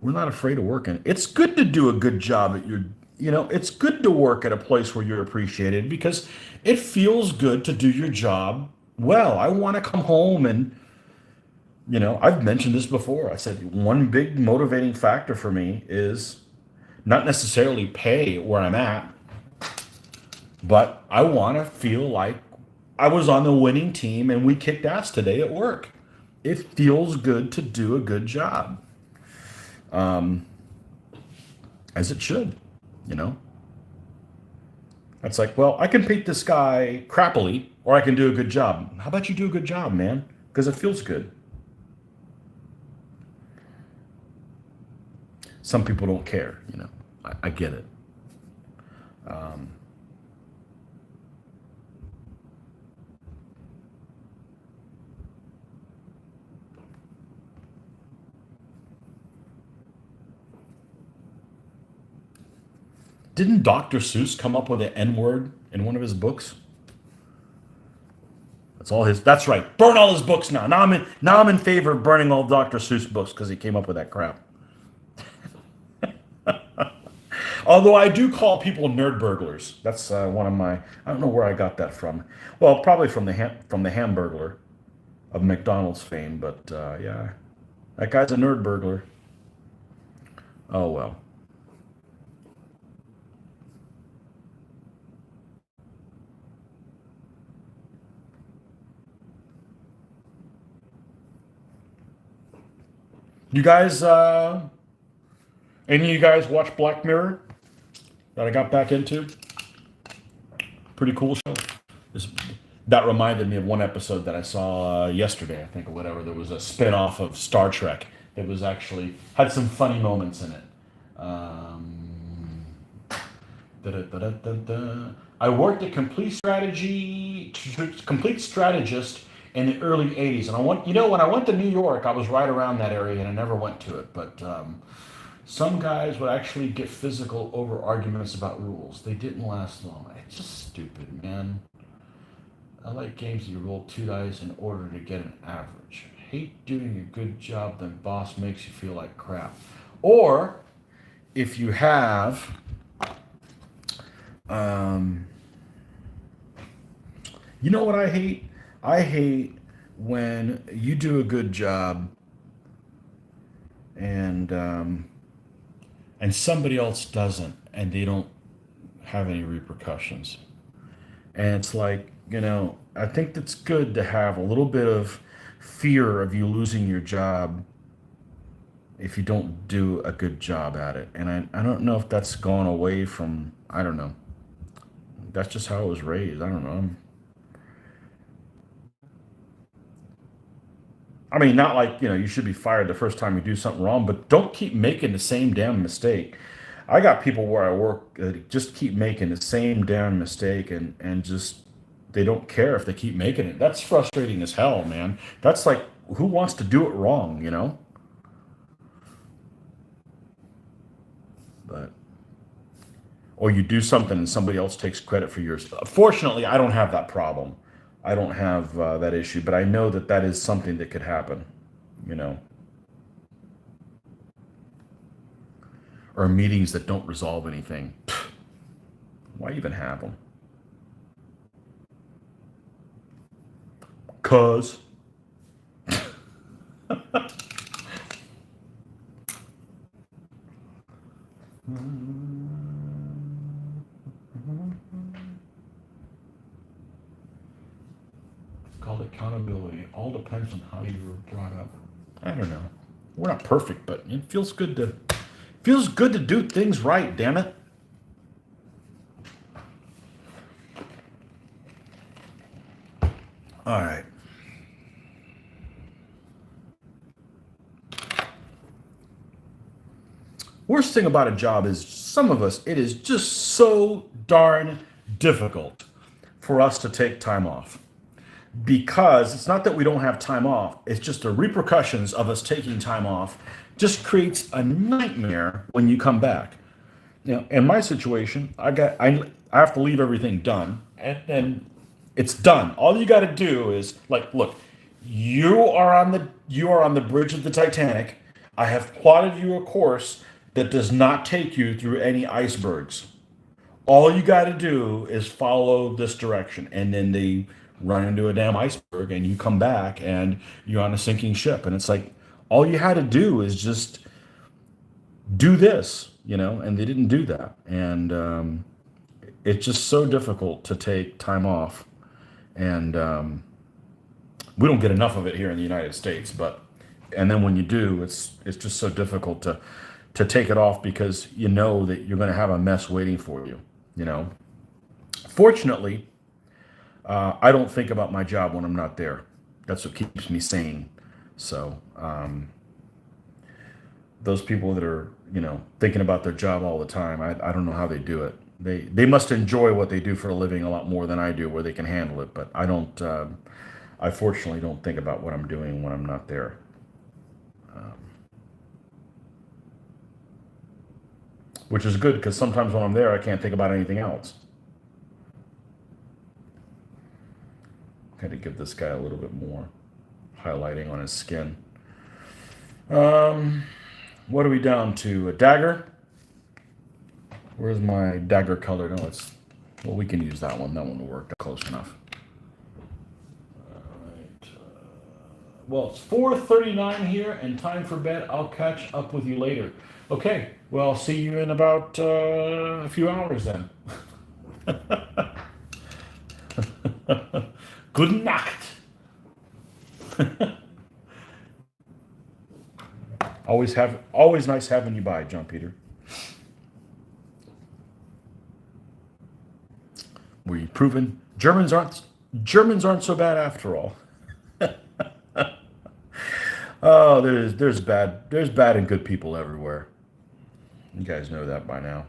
we're not afraid of working. It's good to do a good job at your, it's good to work at a place where you're appreciated because it feels good to do your job well. I want to come home and, I've mentioned this before. I said one big motivating factor for me is not necessarily pay where I'm at, but I want to feel like I was on the winning team and we kicked ass today at work. It feels good to do a good job. As it should, you know? It's like, well, I can paint this guy crappily or I can do a good job. How about you do a good job, man? Because it feels good. Some people don't care, I get it. Um, didn't Dr. Seuss come up with an N word in one of his books? That's all his. That's right. Burn all his books now. Now I'm in favor of burning all Dr. Seuss books because he came up with that crap. Although I do call people nerd burglars. That's one of my. I don't know where I got that from. Well, probably from the Hamburglar of McDonald's fame. But yeah, that guy's a nerd burglar. Oh well. You guys, any of you guys watch Black Mirror that I got back into? Pretty cool show. This, that reminded me of one episode that I saw yesterday, I think, or whatever. There was a spin-off of Star Trek that was actually had some funny moments in it. Da-da-da-da-da-da. I worked at complete strategist in the early '80s, and when I went to New York, I was right around that area, and I never went to it. But some guys would actually get physical over arguments about rules. They didn't last long. It's just stupid, man. I like games that you roll two dice in order to get an average. I hate doing a good job, then boss makes you feel like crap. Or if you have, you know what I hate? I hate when you do a good job and somebody else doesn't, and they don't have any repercussions. And it's like, I think it's good to have a little bit of fear of you losing your job if you don't do a good job at it. And I don't know if that's gone away from, I don't know. That's just how I was raised. I don't know. I mean, not like, you should be fired the first time you do something wrong, but don't keep making the same damn mistake. I got people where I work that just keep making the same damn mistake and just they don't care if they keep making it. That's frustrating as hell, man. That's like who wants to do it wrong? But or you do something and somebody else takes credit for yours. Fortunately, I don't have that problem. I don't have that issue, but I know that that is something that could happen, you know, or meetings that don't resolve anything. Why even have them? Cause. It's called accountability. All depends on how you were brought up. I don't know. We're not perfect, but it feels good to do things right, damn it. All right. Worst thing about a job is some of us, it is just so darn difficult for us to take time off. Because it's not that we don't have time off, it's just the repercussions of us taking time off just creates a nightmare when you come back. In my situation, I have to leave everything done, and it's done. All you got to do is like, look, you are on the bridge of the Titanic. I have plotted you a course that does not take you through any icebergs. All you got to do is follow this direction, and then they run into a damn iceberg, and you come back, and you're on a sinking ship, and it's like all you had to do is just do this, and they didn't do that, and it's just so difficult to take time off, and we don't get enough of it here in the United States, and then when you do, it's just so difficult to take it off because you know that you're going to have a mess waiting for you. You know, fortunately, I don't think about my job when I'm not there. That's what keeps me sane. So those people that are thinking about their job all the time, I don't know how they do it. They must enjoy what they do for a living a lot more than I do, where they can handle it. But I don't. I fortunately don't think about what I'm doing when I'm not there. Which is good because sometimes when I'm there, I can't think about anything else. kind of give this guy a little bit more highlighting on his skin. What are we down to? A dagger? Where's my dagger color? No, it's, well, we can use that one. That one will work. Close enough. All right. Well, it's 4:39 here and time for bed. I'll catch up with you later. Okay. Well, I'll see you in about a few hours then. Good night. Always nice having you by, John Peter. We've proven Germans aren't so bad after all. Oh, there's bad and good people everywhere. You guys know that by now.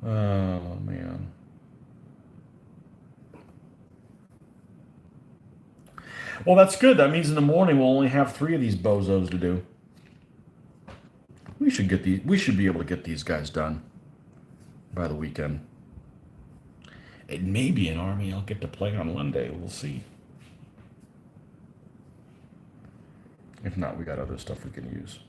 Oh man. Well, that's good. That means in the morning we'll only have 3 of these bozos to do. We should be able to get these guys done by the weekend. It may be an army I'll get to play on Monday. We'll see. If not, we got other stuff we can use.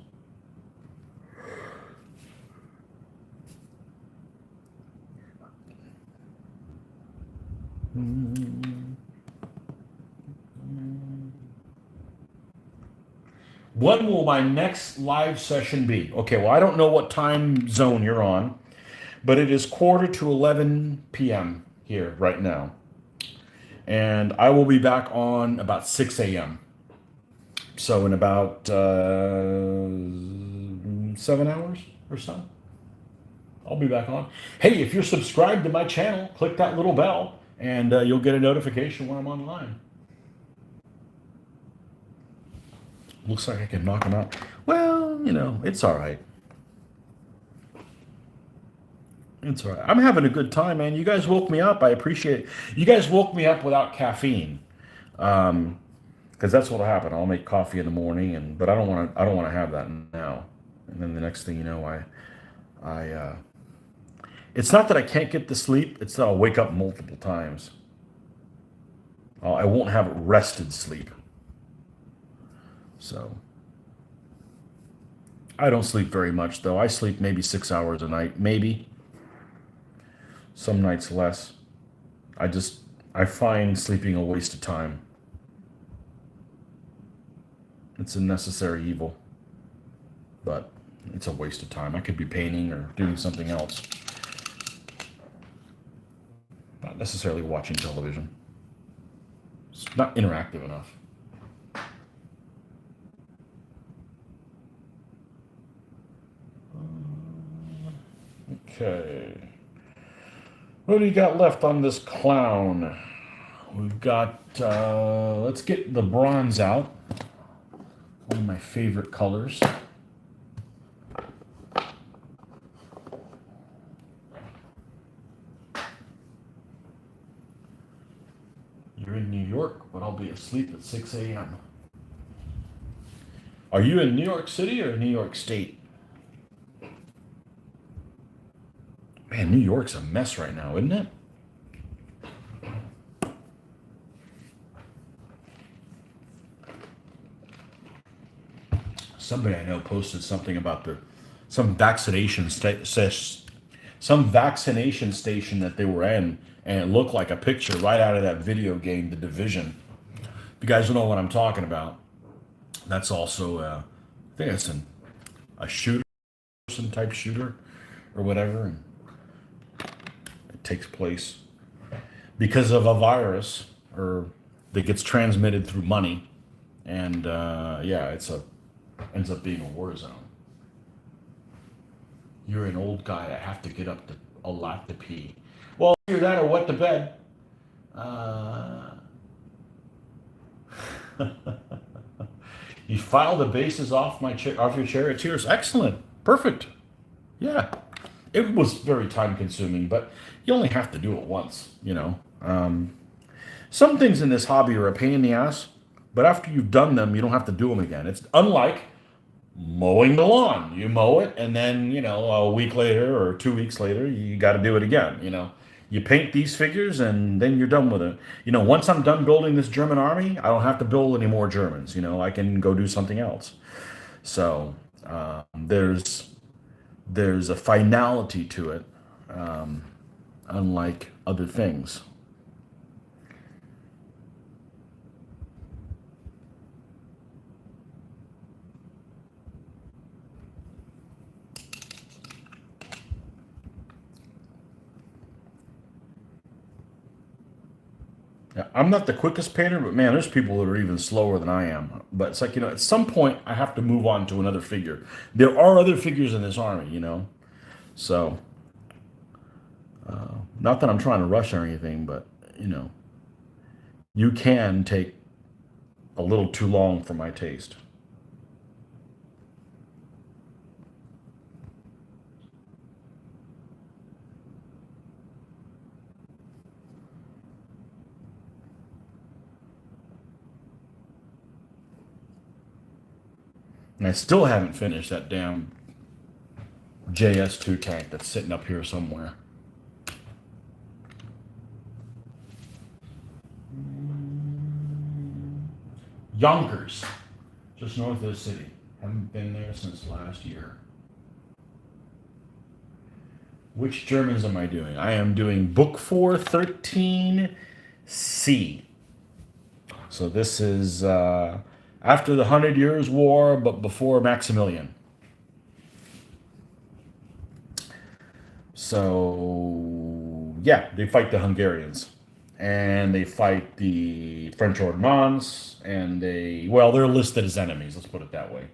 When will my next live session be? Okay, well, I don't know what time zone you're on, but it is 10:45 p.m. here right now. And I will be back on about 6 a.m. So in about 7 hours or so, I'll be back on. Hey, if you're subscribed to my channel, click that little bell, and you'll get a notification when I'm online. Looks like I can knock him out. Well, you know, it's all right. It's all right. I'm having a good time, man. You guys woke me up. I appreciate it. You guys woke me up without caffeine, because that's what'll happen. I'll make coffee in the morning, but I don't want to have that now. And then the next thing you know, it's not that I can't get to sleep. It's that I'll wake up multiple times. I won't have rested sleep. So I don't sleep very much, though. I sleep maybe 6 hours a night, maybe. Some nights less. I find sleeping a waste of time. It's a necessary evil, but it's a waste of time. I could be painting or doing something else. Not necessarily watching television. It's not interactive enough. Okay. What do you got left on this clown? We've got, let's get the bronze out. One of my favorite colors. You're in New York, but I'll be asleep at 6 a.m. Are you in New York City or New York State? Man, New York's a mess right now, isn't it? Somebody I know posted something about some vaccination station that they were in, and it looked like a picture right out of that video game, The Division. If you guys don't know what I'm talking about, that's also I think it's a shooter, some type shooter or whatever. And takes place because of a virus or that gets transmitted through money, and yeah, ends up being a war zone. You're an old guy. I have to get up a lot to pee. Well, either that or wet the bed. You file the bases off your charioteers. Excellent, perfect. Yeah. It was very time consuming, but you only have to do it once, you know. Some things in this hobby are a pain in the ass, but after you've done them, you don't have to do them again. It's unlike mowing the lawn. You mow it, and then, a week later or 2 weeks later, you got to do it again. You paint these figures, and then you're done with it. Once I'm done building this German army, I don't have to build any more Germans. I can go do something else. So there's a finality to it, unlike other things. Yeah, I'm not the quickest painter, but man, there's people that are even slower than I am. But it's like, at some point I have to move on to another figure. There are other figures in this army. So, not that I'm trying to rush or anything, but, you can take a little too long for my taste. And I still haven't finished that damn JS2 tank that's sitting up here somewhere. Yonkers, just north of the city. Haven't been there since last year. Which Germans am I doing? I am doing Book 413C. So this is after the 100 Years' War, but before Maximilian. So, yeah, they fight the Hungarians. And they fight the French Ordnance, and they're listed as enemies, let's put it that way.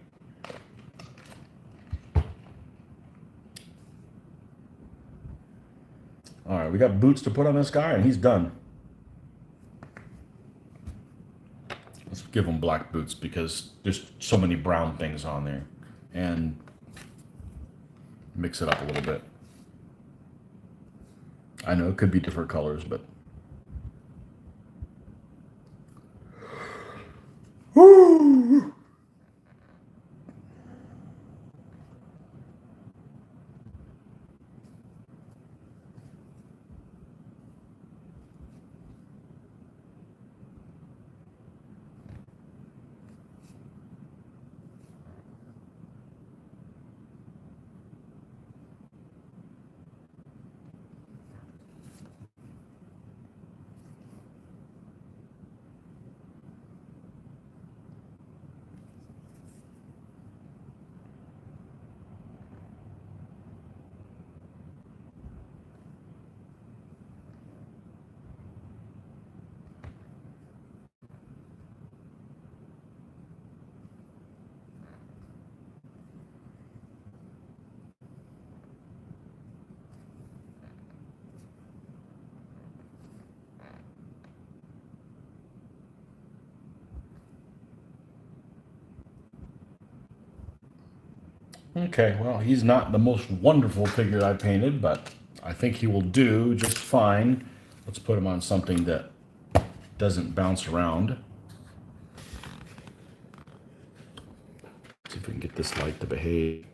All right, we got boots to put on this guy, and he's done. Let's give him black boots because there's so many brown things on there. And mix it up a little bit. I know it could be different colors, but... Woo! Okay, well, he's not the most wonderful figure I painted, but I think he will do just fine. Let's put him on something that doesn't bounce around. See if we can get this light to behave.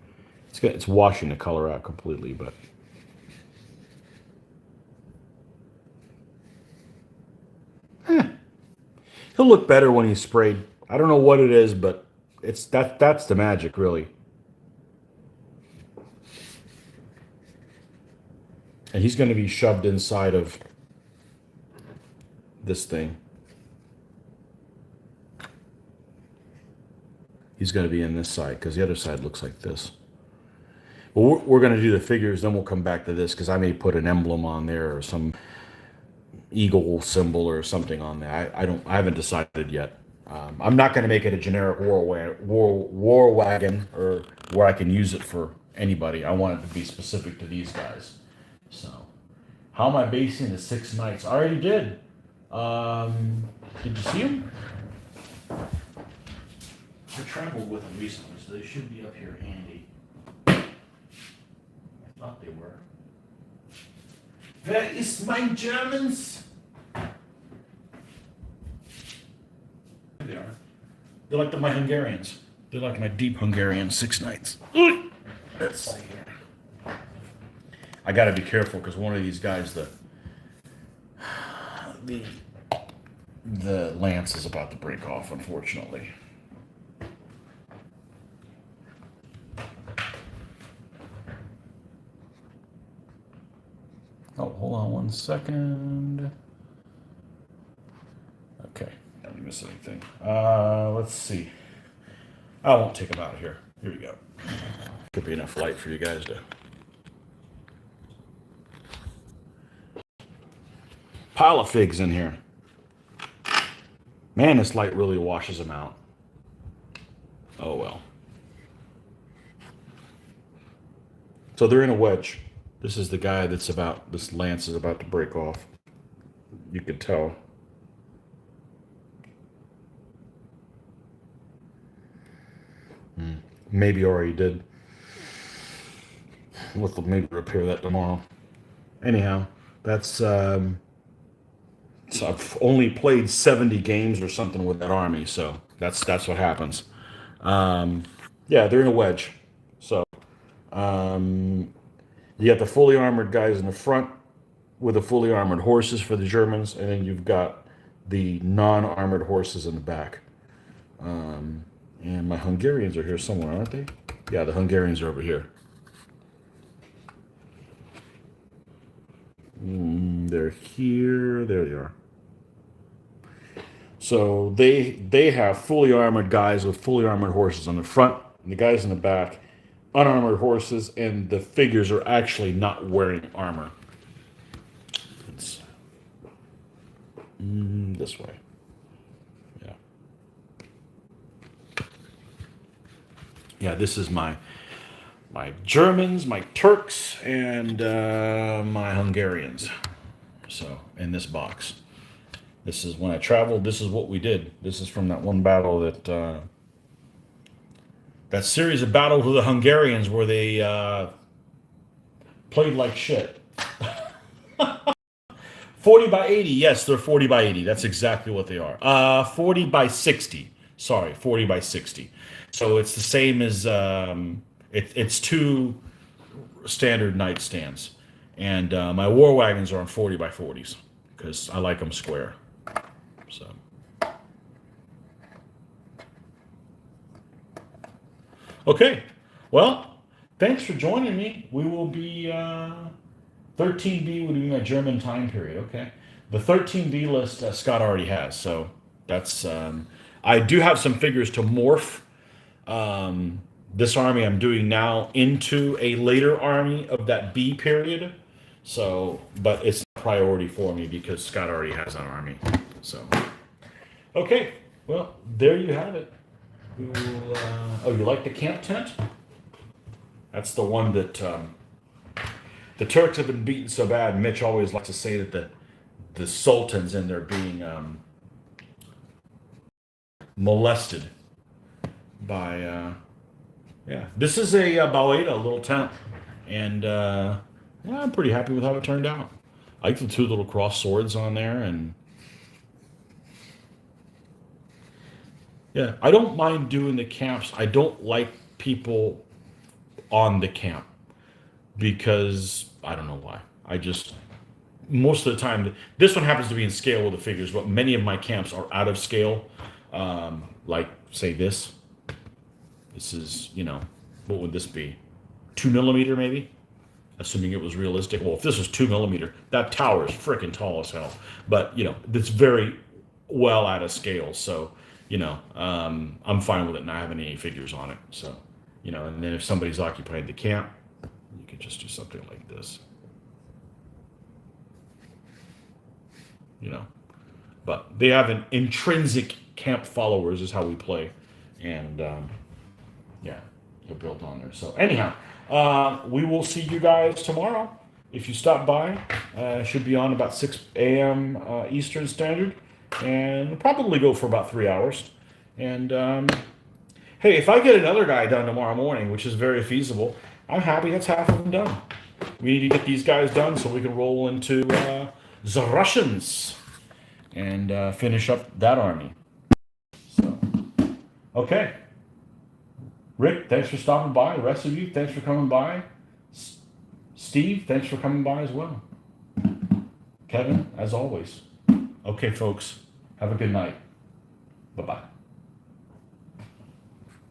It's washing the color out completely, but... He'll look better when he's sprayed. I don't know what it is, but that's the magic, really. And he's going to be shoved inside of this thing. He's going to be in this side because the other side looks like this. Well, we're going to do the figures, then we'll come back to this because I may put an emblem on there or some eagle symbol or something on there. I haven't decided yet. I'm not going to make it a generic war wagon or where I can use it for anybody. I want it to be specific to these guys. So, how am I basing the 6 knights? I already did. Did you see them? I traveled with them recently, so they should be up here handy. I thought they were. Where is my Germans? There they are. They're like my Hungarians. They like my deep Hungarian 6 nights. Let's see here. I got to be careful because one of these guys, the the lance is about to break off, unfortunately. Oh, hold on 1 second. Okay, I didn't miss anything. Let's see. I won't take them out of here. Here we go. Could be enough light for you guys to. Pile of figs in here. Man, this light really washes them out. Oh well. So they're in a wedge. This is the guy that's about, this lance is about to break off. You could tell. Maybe already did. We'll maybe repair that tomorrow. Anyhow, that's so I've only played 70 games or something with that army, so that's what happens. Yeah, they're in a wedge. So you got the fully armored guys in the front with the fully armored horses for the Germans, and then you've got the non-armored horses in the back. And my Hungarians are here somewhere, aren't they? Yeah, the Hungarians are over here. They're here. There they are. So they have fully armored guys with fully armored horses on the front, and the guys in the back, unarmored horses, and the figures are actually not wearing armor. It's this way. Yeah. Yeah, this is my Germans, my Turks, and my Hungarians. So, in this box. This is when I traveled, this is what we did. This is from that one battle that series of battles with the Hungarians where they played like shit. 40 by 80, yes, they're 40 by 80. That's exactly what they are. 40 by 60. Sorry, 40 by 60. So it's the same as, it's 2 standard nightstands. And my war wagons are on 40 by 40s because I like them square. So. Okay, well, thanks for joining me. We will be, 13B would be my German time period, okay. The 13B list Scott already has, so that's, I do have some figures to morph this army I'm doing now into a later army of that B period. So, but it's a priority for me because Scott already has that army. So, okay, well, there you have it. We will, oh, you like the camp tent? That's the one that the Turks have been beaten so bad. Mitch always likes to say that the Sultans in there being molested by, yeah. This is a Baleda, a little tent, and yeah, I'm pretty happy with how it turned out. I like the 2 little cross swords on there, and yeah, I don't mind doing the camps. I don't like people on the camp because I don't know why. I just, most of the time, this one happens to be in scale with the figures, but many of my camps are out of scale. Like, say this. This is, you know, what would this be? 2mm maybe? Assuming it was realistic. Well, if this was 2mm, that tower is freaking tall as hell. But, you know, it's very well out of scale. So, you know, I'm fine with it not having any figures on it. So, you know, and then if somebody's occupying the camp, you could just do something like this. You know, but they have an intrinsic camp followers is how we play. And, yeah, they're built on there. So anyhow, we will see you guys tomorrow. If you stop by, should be on about 6 a.m. Eastern Standard, and we'll probably go for about 3 hours. And hey, if I get another guy done tomorrow morning, which is very feasible, I'm happy. That's half of them done. We need to get these guys done so we can roll into the Russians and finish up that army. So, okay. Rick, thanks for stopping by. The rest of you, thanks for coming by. Steve, thanks for coming by as well. Kevin, as always. Okay, folks, have a good night. Bye-bye.